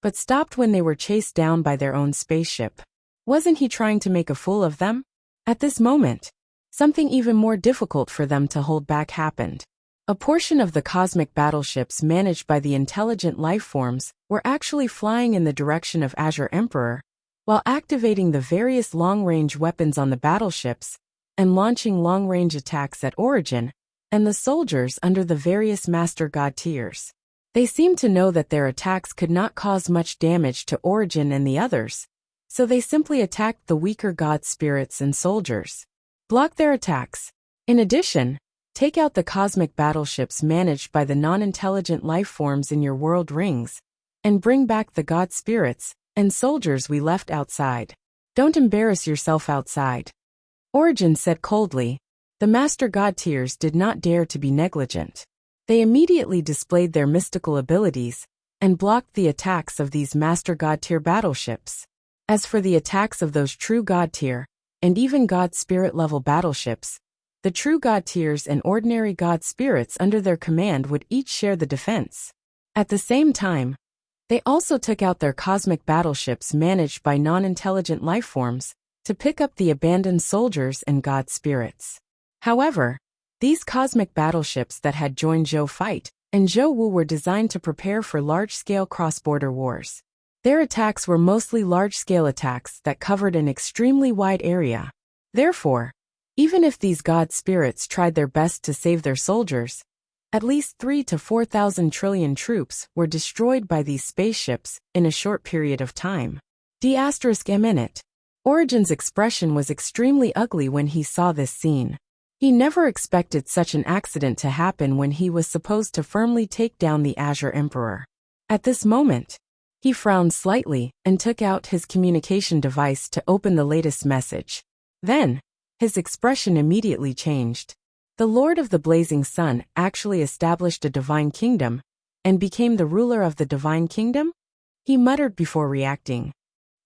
but stopped when they were chased down by their own spaceship. Wasn't he trying to make a fool of them? At this moment, something even more difficult for them to hold back happened. A portion of the cosmic battleships managed by the intelligent life forms were actually flying in the direction of Azure Emperor, while activating the various long-range weapons on the battleships and launching long-range attacks at Origin and the soldiers under the various Master God tiers. They seemed to know that their attacks could not cause much damage to Origin and the others, so they simply attacked the weaker god spirits and soldiers. Block their attacks. In addition, take out the cosmic battleships managed by the non-intelligent life forms in your world rings, and bring back the god spirits and soldiers we left outside. Don't embarrass yourself outside. Origin said coldly. The Master God tiers did not dare to be negligent. They immediately displayed their mystical abilities and blocked the attacks of these Master God tier battleships. As for the attacks of those true God tier and even God spirit level battleships, the true God tiers and ordinary God spirits under their command would each share the defense. At the same time, they also took out their cosmic battleships managed by non-intelligent life forms to pick up the abandoned soldiers and God spirits. However, these cosmic battleships that had joined Zhou Fight and Zhou Wu were designed to prepare for large-scale cross-border wars. Their attacks were mostly large-scale attacks that covered an extremely wide area. Therefore, even if these god spirits tried their best to save their soldiers, at least 3,000 to 4,000 trillion troops were destroyed by these spaceships in a short period of time. D*M*. Origin's expression was extremely ugly when he saw this scene. He never expected such an accident to happen when he was supposed to firmly take down the Azure Emperor. At this moment, he frowned slightly and took out his communication device to open the latest message. Then, his expression immediately changed. The Lord of the Blazing Sun actually established a divine kingdom and became the ruler of the divine kingdom? He muttered before reacting.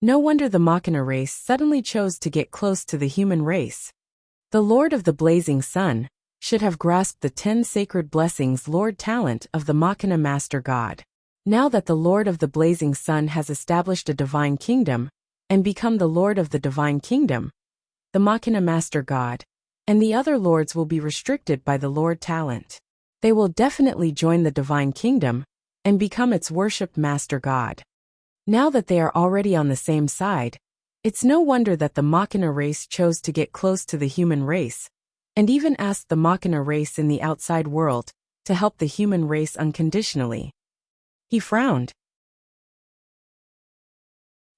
No wonder the Machina race suddenly chose to get close to the human race. The Lord of the Blazing Sun should have grasped the 10 sacred blessings Lord Talent of the Machina Master God. Now that the Lord of the Blazing Sun has established a divine kingdom and become the Lord of the divine kingdom, the Machina Master God and the other lords will be restricted by the Lord Talent. They will definitely join the divine kingdom and become its worshipped Master God. Now that they are already on the same side, it's no wonder that the Machina race chose to get close to the human race, and even asked the Machina race in the outside world to help the human race unconditionally. He frowned.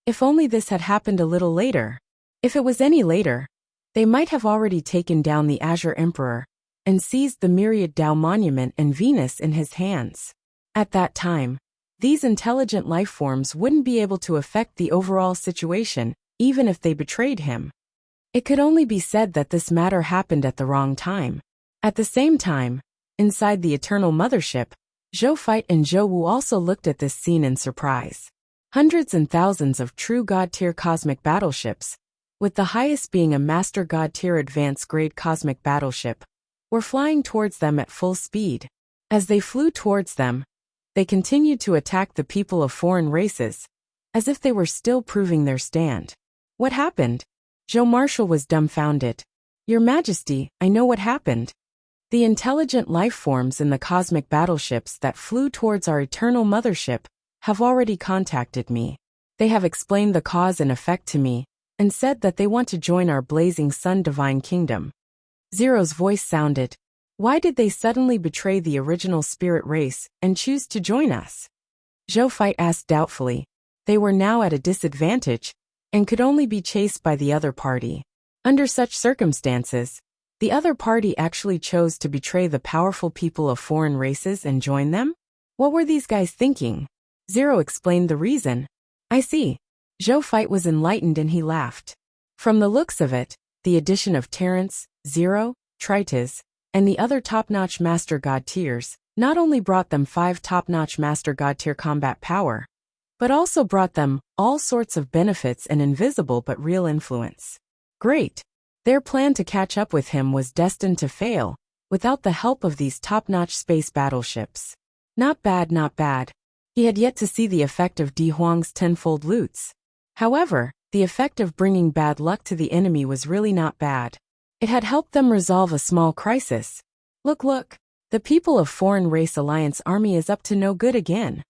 If only this had happened a little later. If it was any later, they might have already taken down the Azure Emperor and seized the Myriad Tao Monument and Venus in his hands. At that time, these intelligent life forms wouldn't be able to affect the overall situation, even if they betrayed him. It could only be said that this matter happened at the wrong time. At the same time, inside the Eternal Mothership, Zhou Fight and Zhou Wu also looked at this scene in surprise. Hundreds and thousands of true God-tier cosmic battleships, with the highest being a Master God-tier advanced-grade cosmic battleship, were flying towards them at full speed. As they flew towards them, they continued to attack the people of foreign races, as if they were still proving their stand. What happened? Zhou Marshal was dumbfounded. Your Majesty, I know what happened. The intelligent life forms in the cosmic battleships that flew towards our Eternal Mothership have already contacted me. They have explained the cause and effect to me, and said that they want to join our Blazing Sun Divine Kingdom. Zero's voice sounded. Why did they suddenly betray the original spirit race and choose to join us? Zhou Fight asked doubtfully. They were now at a disadvantage, and could only be chased by the other party. Under such circumstances, the other party actually chose to betray the powerful people of foreign races and join them? What were these guys thinking? Zero explained the reason. I see. Zhou Fight was enlightened and he laughed. From the looks of it, the addition of Terrence, Zero, Tritus, and the other top-notch Master God tiers not only brought them 5 top-notch Master God tier combat power, but also brought them all sorts of benefits and invisible but real influence. Great. Their plan to catch up with him was destined to fail, without the help of these top-notch space battleships. Not bad, not bad. He had yet to see the effect of Di Huang's tenfold loots. However, the effect of bringing bad luck to the enemy was really not bad. It had helped them resolve a small crisis. Look, the people of Foreign Race Alliance Army is up to no good again.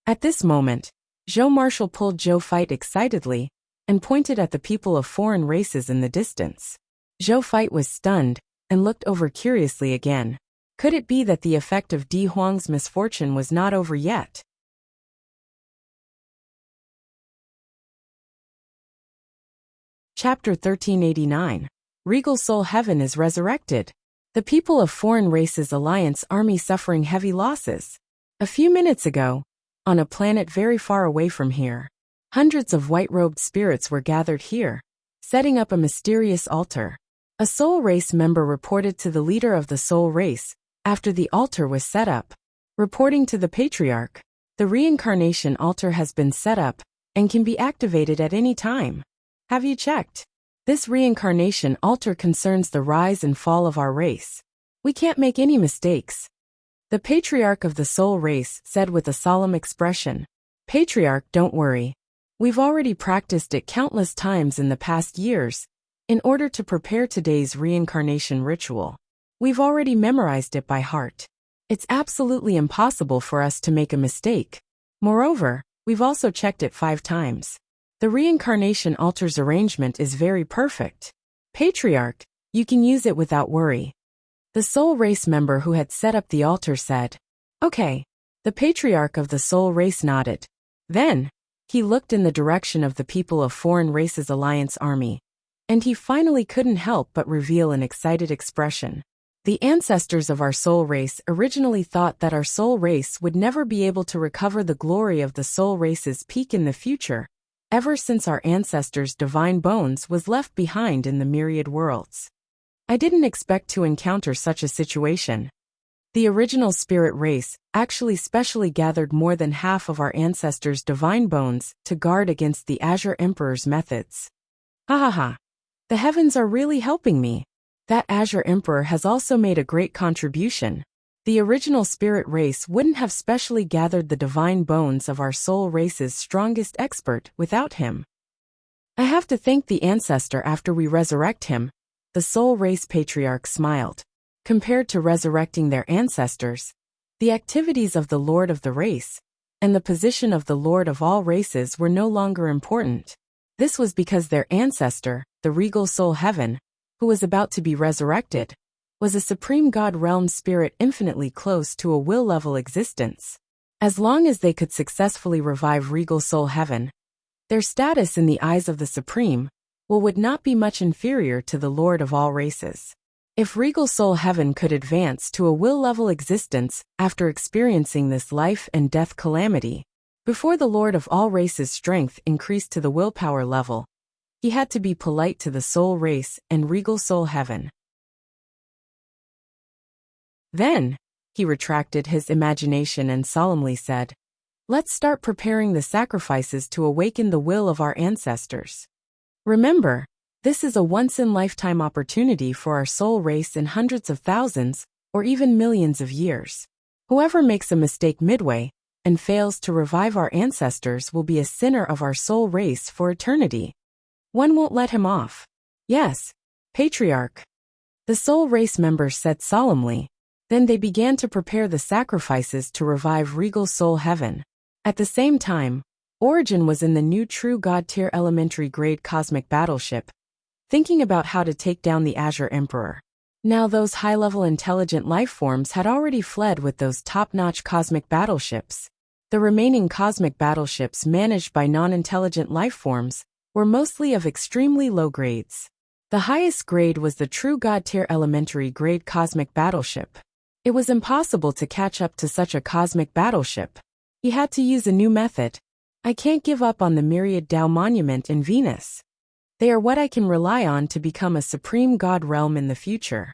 At this moment, Zhou Marshal pulled Zhou Fight excitedly and pointed at the people of foreign races in the distance. Zhou Fight was stunned and looked over curiously again. Could it be that the effect of Di Huang's misfortune was not over yet? Chapter 1389. Regal Soul Heaven is resurrected. The people of Foreign Races Alliance Army suffering heavy losses. A few minutes ago, on a planet very far away from here, hundreds of white-robed spirits were gathered here, setting up a mysterious altar. A Soul Race member reported to the leader of the Soul Race after the altar was set up. Reporting to the Patriarch, the reincarnation altar has been set up and can be activated at any time. Have you checked? This reincarnation altar concerns the rise and fall of our race. We can't make any mistakes. The Patriarch of the Soul Race said with a solemn expression. Patriarch, don't worry. We've already practiced it countless times in the past years, in order to prepare today's reincarnation ritual. We've already memorized it by heart. It's absolutely impossible for us to make a mistake. Moreover, we've also checked it 5 times. The reincarnation altar's arrangement is very perfect. Patriarch, you can use it without worry. The Soul Race member who had set up the altar said. Okay. The Patriarch of the Soul Race nodded. Then, he looked in the direction of the people of Foreign Races Alliance Army, and he finally couldn't help but reveal an excited expression. The ancestors of our soul race originally thought that our soul race would never be able to recover the glory of the soul race's peak in the future, ever since our ancestors' divine bones was left behind in the myriad worlds. I didn't expect to encounter such a situation. The original spirit race actually specially gathered more than half of our ancestors' divine bones to guard against the Azure Emperor's methods. Ha ha ha. The heavens are really helping me. That Azure Emperor has also made a great contribution. The original spirit race wouldn't have specially gathered the divine bones of our soul race's strongest expert without him. I have to thank the ancestor after we resurrect him. The soul race patriarch smiled. Compared to resurrecting their ancestors, the activities of the Lord of the race and the position of the Lord of all races were no longer important. This was because their ancestor, the regal soul heaven, who was about to be resurrected, was a supreme God realm spirit infinitely close to a will-level existence. As long as they could successfully revive regal soul heaven, their status in the eyes of the supreme will would not be much inferior to the Lord of all races. If regal soul heaven could advance to a will-level existence after experiencing this life and death calamity, before the Lord of all races' strength increased to the willpower level, he had to be polite to the soul race and regal soul heaven. Then, he retracted his imagination and solemnly said, "Let's start preparing the sacrifices to awaken the will of our ancestors. Remember, this is a once-in-lifetime opportunity for our soul race in hundreds of thousands, or even millions of years. Whoever makes a mistake midway and fails to revive our ancestors will be a sinner of our soul race for eternity. One won't let him off." "Yes, Patriarch," the soul race members said solemnly. Then they began to prepare the sacrifices to revive regal soul heaven. At the same time, Origin was in the new true God-tier elementary grade cosmic battleship, thinking about how to take down the Azure Emperor. Now those high-level intelligent life forms had already fled with those top-notch cosmic battleships. The remaining cosmic battleships managed by non-intelligent life forms were mostly of extremely low grades. The highest grade was the true God-tier elementary grade cosmic battleship. It was impossible to catch up to such a cosmic battleship. He had to use a new method. I can't give up on the Myriad Tao Monument in Venus. They are what I can rely on to become a supreme God realm in the future.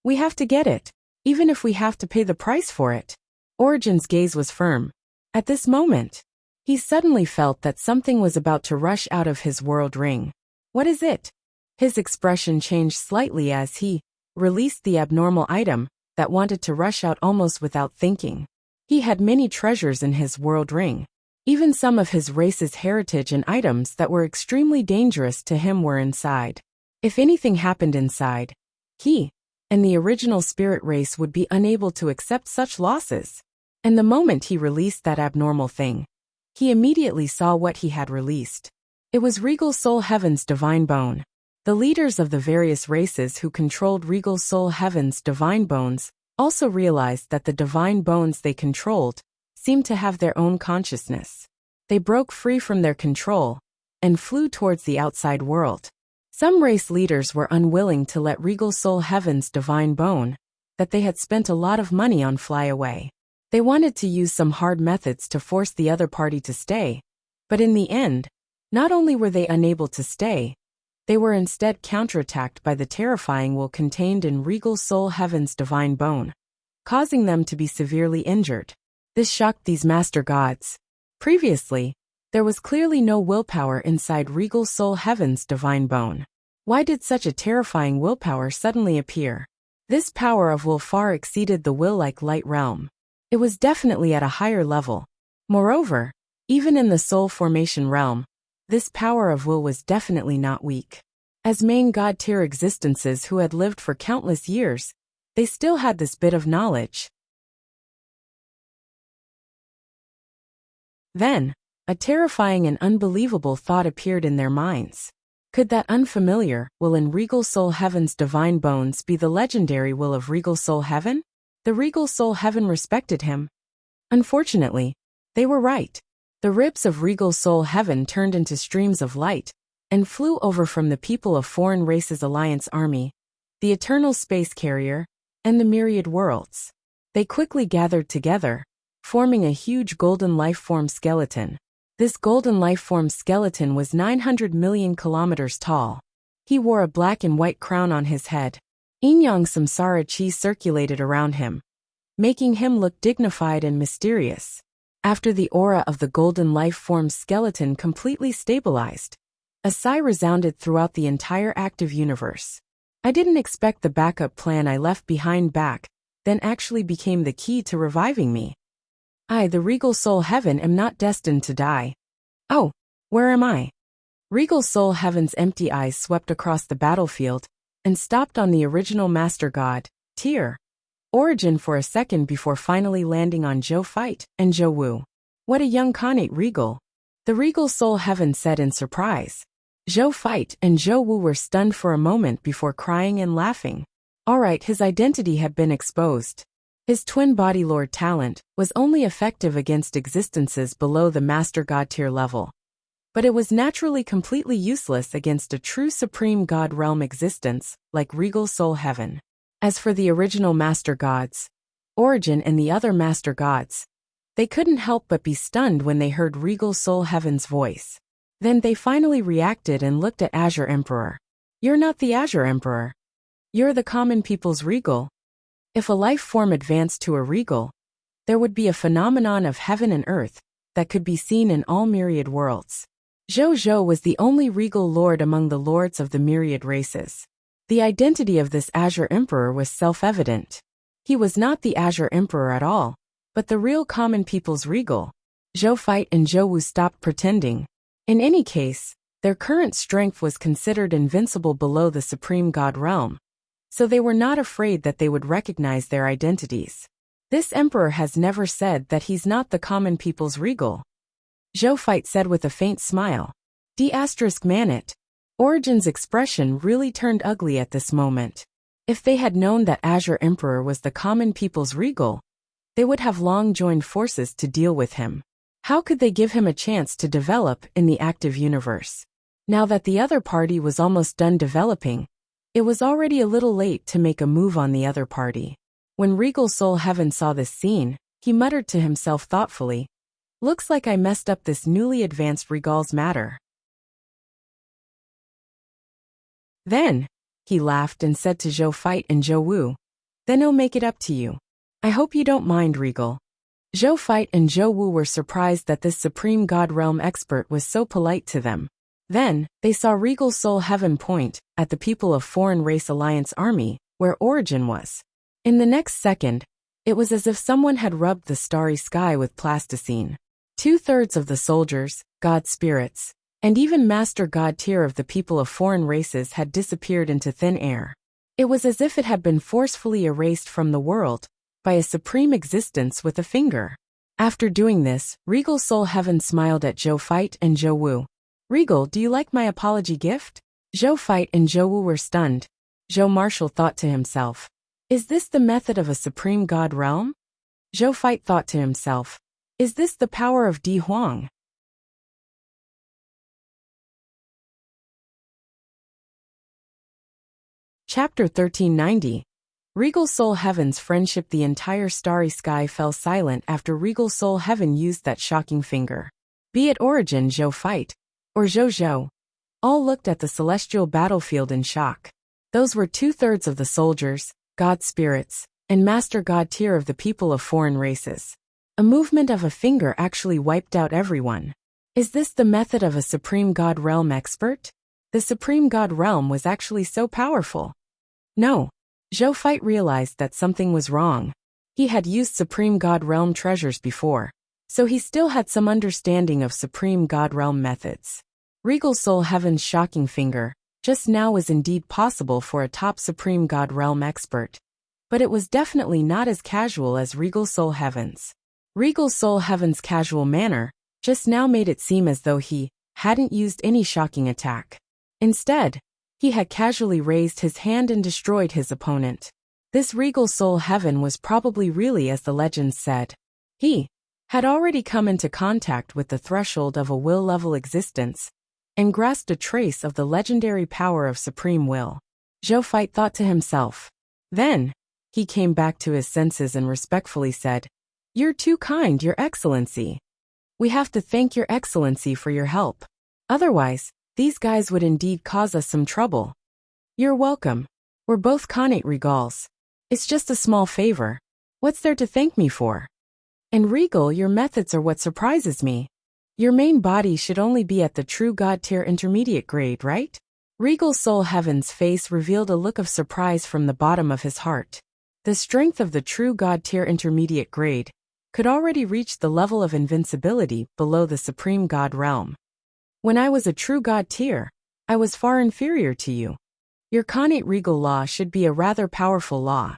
We have to get it, even if we have to pay the price for it. Origin's gaze was firm. At this moment, he suddenly felt that something was about to rush out of his world ring. What is it? His expression changed slightly as he released the abnormal item that wanted to rush out almost without thinking. He had many treasures in his world ring. Even some of his race's heritage and items that were extremely dangerous to him were inside. If anything happened inside, he and the original spirit race would be unable to accept such losses. And the moment he released that abnormal thing, he immediately saw what he had released. It was Regal Soul Heaven's divine bone. The leaders of the various races who controlled Regal Soul Heaven's divine bones also realized that the divine bones they controlled seemed to have their own consciousness. They broke free from their control and flew towards the outside world. Some race leaders were unwilling to let Regal Soul Heaven's divine bone, that they had spent a lot of money on, fly away. They wanted to use some hard methods to force the other party to stay, but in the end, not only were they unable to stay, they were instead counterattacked by the terrifying will contained in Regal Soul Heaven's divine bone, causing them to be severely injured. This shocked these master gods. Previously, there was clearly no willpower inside Regal Soul Heaven's divine bone. Why did such a terrifying willpower suddenly appear? This power of will far exceeded the will-like light realm. It was definitely at a higher level. Moreover, even in the soul formation realm, this power of will was definitely not weak. As main god-tier existences who had lived for countless years, they still had this bit of knowledge. Then, a terrifying and unbelievable thought appeared in their minds. Could that unfamiliar will in Regal Soul Heaven's divine bones be the legendary will of Regal Soul Heaven? The Regal Soul Heaven respected him. Unfortunately, they were right. The ribs of Regal Soul Heaven turned into streams of light and flew over from the people of Foreign Races Alliance Army, the Eternal Space Carrier, and the Myriad Worlds. They quickly gathered together, forming a huge golden life-form skeleton. This golden life-form skeleton was 900 million kilometers tall. He wore a black and white crown on his head. Yin-yang samsara chi circulated around him, making him look dignified and mysterious. After the aura of the golden life-form skeleton completely stabilized, a sigh resounded throughout the entire active universe. I didn't expect the backup plan I left behind then actually became the key to reviving me. I, the Regal Soul Heaven, am not destined to die. Oh, where am I? Regal Soul Heaven's empty eyes swept across the battlefield and stopped on the original Master God, Tier Origin for a second before finally landing on Zhou Fight and Zhou Wu. What a young Khanate Regal, the Regal Soul Heaven said in surprise. Zhou Fight and Zhou Wu were stunned for a moment before crying and laughing. Alright, his identity had been exposed. His twin body lord talent was only effective against existences below the Master God tier level. But it was naturally completely useless against a true Supreme God realm existence, like Regal Soul Heaven. As for the original Master Gods, Origin and the other Master Gods, they couldn't help but be stunned when they heard Regal Soul Heaven's voice. Then they finally reacted and looked at Azure Emperor. You're not the Azure Emperor. You're the common people's Regal. If a life form advanced to a Regal, there would be a phenomenon of heaven and earth that could be seen in all myriad worlds. Zhou Zhou was the only Regal Lord among the lords of the myriad races. The identity of this Azure Emperor was self-evident. He was not the Azure Emperor at all, but the real common people's Regal. Zhou Fight and Zhou Wu stopped pretending. In any case, their current strength was considered invincible below the Supreme God realm, so they were not afraid that they would recognize their identities. This emperor has never said that he's not the common people's Regal. Zhou Fight said with a faint smile. *Manit. Origin's expression really turned ugly at this moment. If they had known that Azure Emperor was the common people's Regal, they would have long joined forces to deal with him. How could they give him a chance to develop in the active universe? Now that the other party was almost done developing, it was already a little late to make a move on the other party. When Regal Soul Heaven saw this scene, he muttered to himself thoughtfully, "Looks like I messed up this newly advanced Regal's matter." Then, he laughed and said to Zhou Fight and Zhou Wu, "Then I'll make it up to you. I hope you don't mind, Regal." Zhou Fight and Zhou Wu were surprised that this Supreme God Realm expert was so polite to them. Then, they saw Regal Soul Heaven point at the people of Foreign Race Alliance Army, where Origin was. In the next second, it was as if someone had rubbed the starry sky with plasticine. 2/3 of the soldiers, god spirits, and even Master God tier of the people of foreign races had disappeared into thin air. It was as if it had been forcefully erased from the world by a supreme existence with a finger. After doing this, Regal Soul Heaven smiled at Zhou Fight and Zhou Wu. "Regal, do you like my apology gift?" Zhou Fight and Zhou Wu were stunned. Zhou Marshall thought to himself, "Is this the method of a supreme god realm?" Zhou Fight thought to himself, "Is this the power of Di Huang?" Chapter 1390. Regal Soul Heaven's friendship. The entire starry sky fell silent after Regal Soul Heaven used that shocking finger. Be it Origin, Zhou Fight, or Zhou Zhou, all looked at the celestial battlefield in shock. Those were 2/3 of the soldiers, god spirits, and Master God tier of the people of foreign races. A movement of a finger actually wiped out everyone. Is this the method of a Supreme God Realm expert? The Supreme God Realm was actually so powerful. No. Zhou Fight realized that something was wrong. He had used Supreme God Realm treasures before, so he still had some understanding of Supreme God Realm methods. Regal Soul Heaven's shocking finger just now was indeed possible for a top Supreme God Realm expert, but it was definitely not as casual as Regal Soul Heaven's. Regal Soul Heaven's casual manner just now made it seem as though he hadn't used any shocking attack. Instead, he had casually raised his hand and destroyed his opponent. This Regal Soul Heaven was probably really as the legends said. He had already come into contact with the threshold of a will-level existence and grasped a trace of the legendary power of supreme will. Zhou Fight thought to himself. Then, he came back to his senses and respectfully said, "You're too kind, Your Excellency. We have to thank Your Excellency for your help. Otherwise, these guys would indeed cause us some trouble." "You're welcome. We're both Khanate Regals. It's just a small favor. What's there to thank me for? And Regal, your methods are what surprises me. Your main body should only be at the true God tier intermediate grade, right?" Regal Soul Heaven's face revealed a look of surprise from the bottom of his heart. The strength of the true God tier intermediate grade could already reach the level of invincibility below the supreme God realm. When I was a true God tier, I was far inferior to you. Your Khanate Regal law should be a rather powerful law.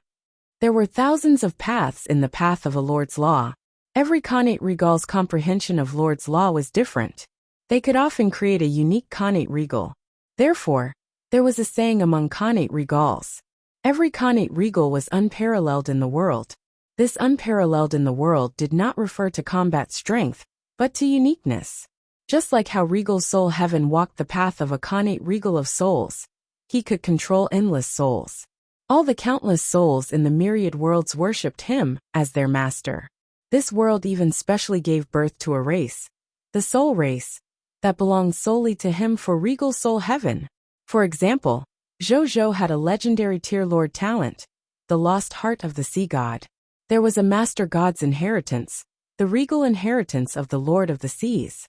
There were thousands of paths in the path of a Lord's law. Every Khanate Regal's comprehension of Lord's law was different. They could often create a unique Khanate Regal. Therefore, there was a saying among Khanate Regals. Every Khanate Regal was unparalleled in the world. This unparalleled in the world did not refer to combat strength, but to uniqueness. Just like how Regal Soul Heaven walked the path of a Khanate Regal of souls, he could control endless souls. All the countless souls in the myriad worlds worshipped him as their master. This world even specially gave birth to a race, the Soul Race, that belonged solely to him for Regal Soul Heaven. For example, Zhou had a legendary tier Lord talent, the Lost Heart of the Sea God. There was a Master God's inheritance, the regal inheritance of the Lord of the Seas.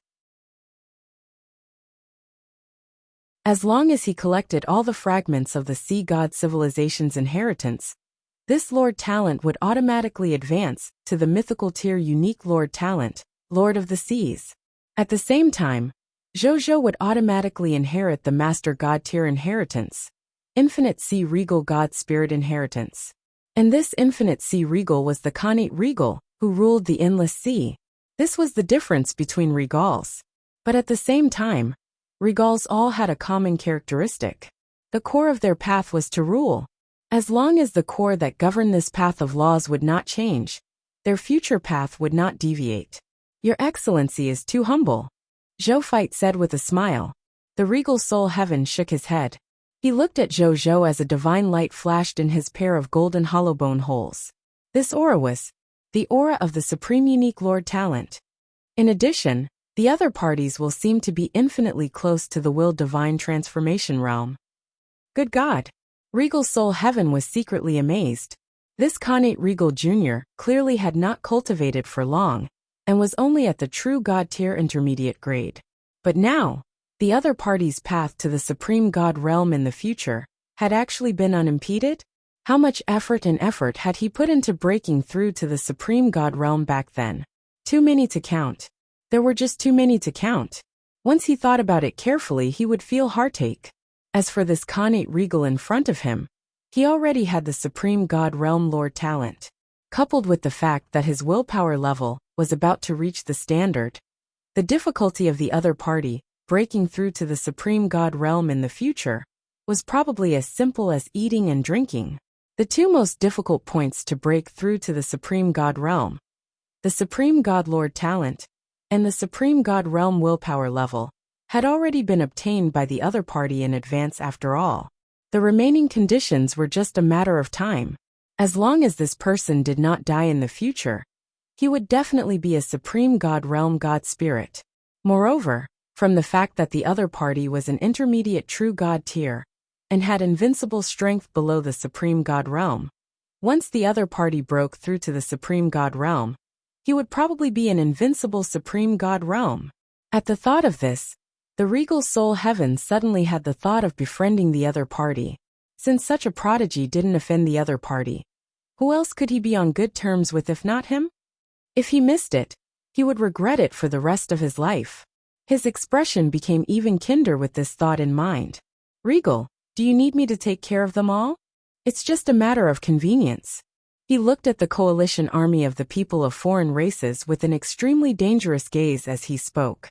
As long as he collected all the fragments of the Sea God civilization's inheritance, this Lord talent would automatically advance to the mythical tier unique Lord talent, Lord of the Seas. At the same time, Zhou would automatically inherit the Master God tier inheritance, Infinite Sea Regal God Spirit inheritance. And this Infinite Sea Regal was the Khanate Regal, who ruled the endless sea. This was the difference between Regals. But at the same time, Regals all had a common characteristic. The core of their path was to rule. As long as the core that governed this path of laws would not change, their future path would not deviate. Your Excellency is too humble, Zhou Fight said with a smile. The Regal Soul Heaven shook his head. He looked at Zhou as a divine light flashed in his pair of golden hollowbone holes. This aura was the aura of the supreme unique Lord talent. In addition, the other parties will seem to be infinitely close to the willed divine transformation realm. Good God! Regal Soul Heaven was secretly amazed. This Khanate Regal Jr. clearly had not cultivated for long, and was only at the true God tier intermediate grade. But now, the other party's path to the supreme God realm in the future had actually been unimpeded? How much effort had he put into breaking through to the supreme God realm back then? Too many to count. There were just too many to count. Once he thought about it carefully, he would feel heartache. As for this Khanate Regal in front of him, he already had the supreme God realm Lord talent. Coupled with the fact that his willpower level was about to reach the standard, the difficulty of the other party breaking through to the supreme God realm in the future was probably as simple as eating and drinking. The two most difficult points to break through to the supreme God realm, the supreme God Lord talent, and the supreme God realm willpower level, had already been obtained by the other party in advance after all. The remaining conditions were just a matter of time. As long as this person did not die in the future, he would definitely be a supreme God realm God spirit. Moreover, from the fact that the other party was an intermediate true God tier, and had invincible strength below the supreme God realm, once the other party broke through to the supreme God realm, he would probably be an invincible supreme God realm. At the thought of this, the Regal Soul Heaven suddenly had the thought of befriending the other party. Since such a prodigy didn't offend the other party, who else could he be on good terms with if not him? If he missed it, he would regret it for the rest of his life. His expression became even kinder with this thought in mind. Regal, do you need me to take care of them all? It's just a matter of convenience. He looked at the coalition army of the people of foreign races with an extremely dangerous gaze as he spoke.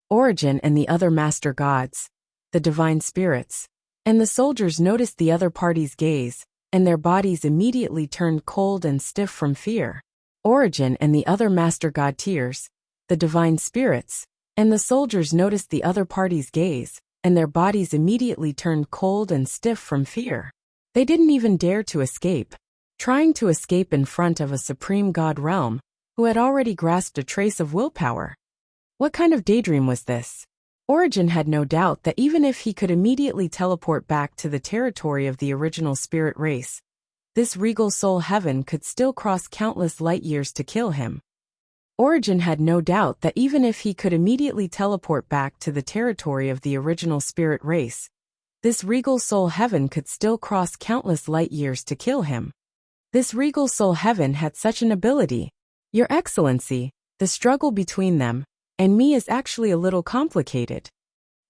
Origin and the other master gods, the divine spirits, and the soldiers noticed the other party's gaze, and their bodies immediately turned cold and stiff from fear. Origin and the other master god tiers, the divine spirits, and the soldiers noticed the other party's gaze, and their bodies immediately turned cold and stiff from fear. They didn't even dare to escape, trying to escape in front of a supreme god realm, who had already grasped a trace of willpower. What kind of daydream was this? Origin had no doubt that even if he could immediately teleport back to the territory of the original spirit race, this Regal Soul Heaven could still cross countless light years to kill him. Origin had no doubt that even if he could immediately teleport back to the territory of the original spirit race, this regal soul heaven could still cross countless light years to kill him. This regal soul heaven had such an ability. Your Excellency, the struggle between them and me is actually a little complicated.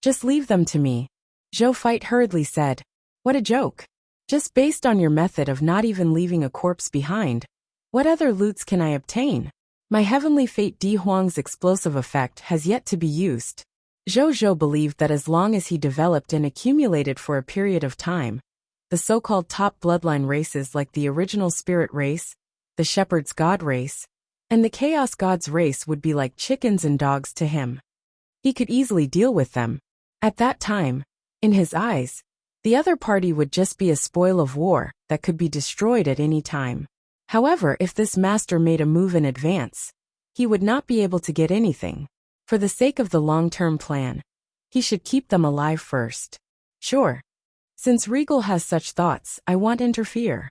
Just leave them to me, Zhou Fite hurriedly said. What a joke. Just based on your method of not even leaving a corpse behind, what other loots can I obtain? My heavenly fate Di Huang's explosive effect has yet to be used. Zhou believed that as long as he developed and accumulated for a period of time, the so-called top bloodline races like the original spirit race, the shepherd's god race, and the chaos god's race would be like chickens and dogs to him. He could easily deal with them. At that time, in his eyes, the other party would just be a spoil of war that could be destroyed at any time. However, if this master made a move in advance, he would not be able to get anything. For the sake of the long-term plan, he should keep them alive first. Sure. Since Regal has such thoughts, I won't interfere.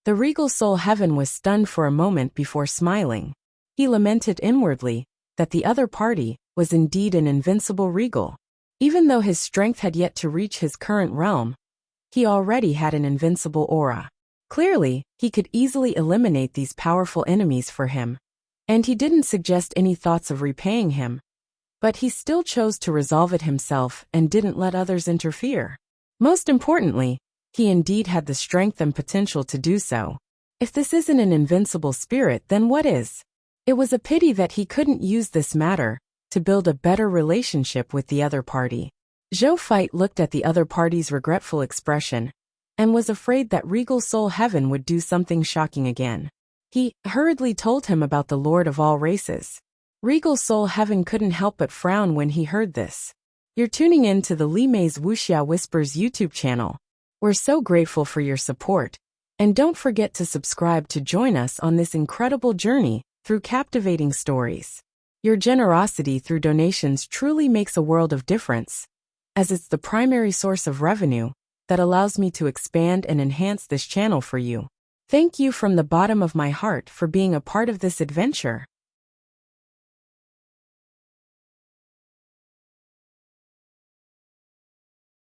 The regal soul heaven was stunned for a moment before smiling. He lamented inwardly that the other party was indeed an invincible regal. Even though his strength had yet to reach his current realm, he already had an invincible aura. Clearly, he could easily eliminate these powerful enemies for him, and he didn't suggest any thoughts of repaying him. But he still chose to resolve it himself and didn't let others interfere. Most importantly, he indeed had the strength and potential to do so. If this isn't an invincible spirit, then what is? It was a pity that he couldn't use this matter to build a better relationship with the other party. Zhou Fite looked at the other party's regretful expression and was afraid that Regal Soul Heaven would do something shocking again. He hurriedly told him about the Lord of all races. Regal Soul Heaven couldn't help but frown when he heard this. You're tuning in to the Li Mei's Wuxia Whispers YouTube channel. We're so grateful for your support, and don't forget to subscribe to join us on this incredible journey through captivating stories. Your generosity through donations truly makes a world of difference, as it's the primary source of revenue that allows me to expand and enhance this channel for you. Thank you from the bottom of my heart for being a part of this adventure.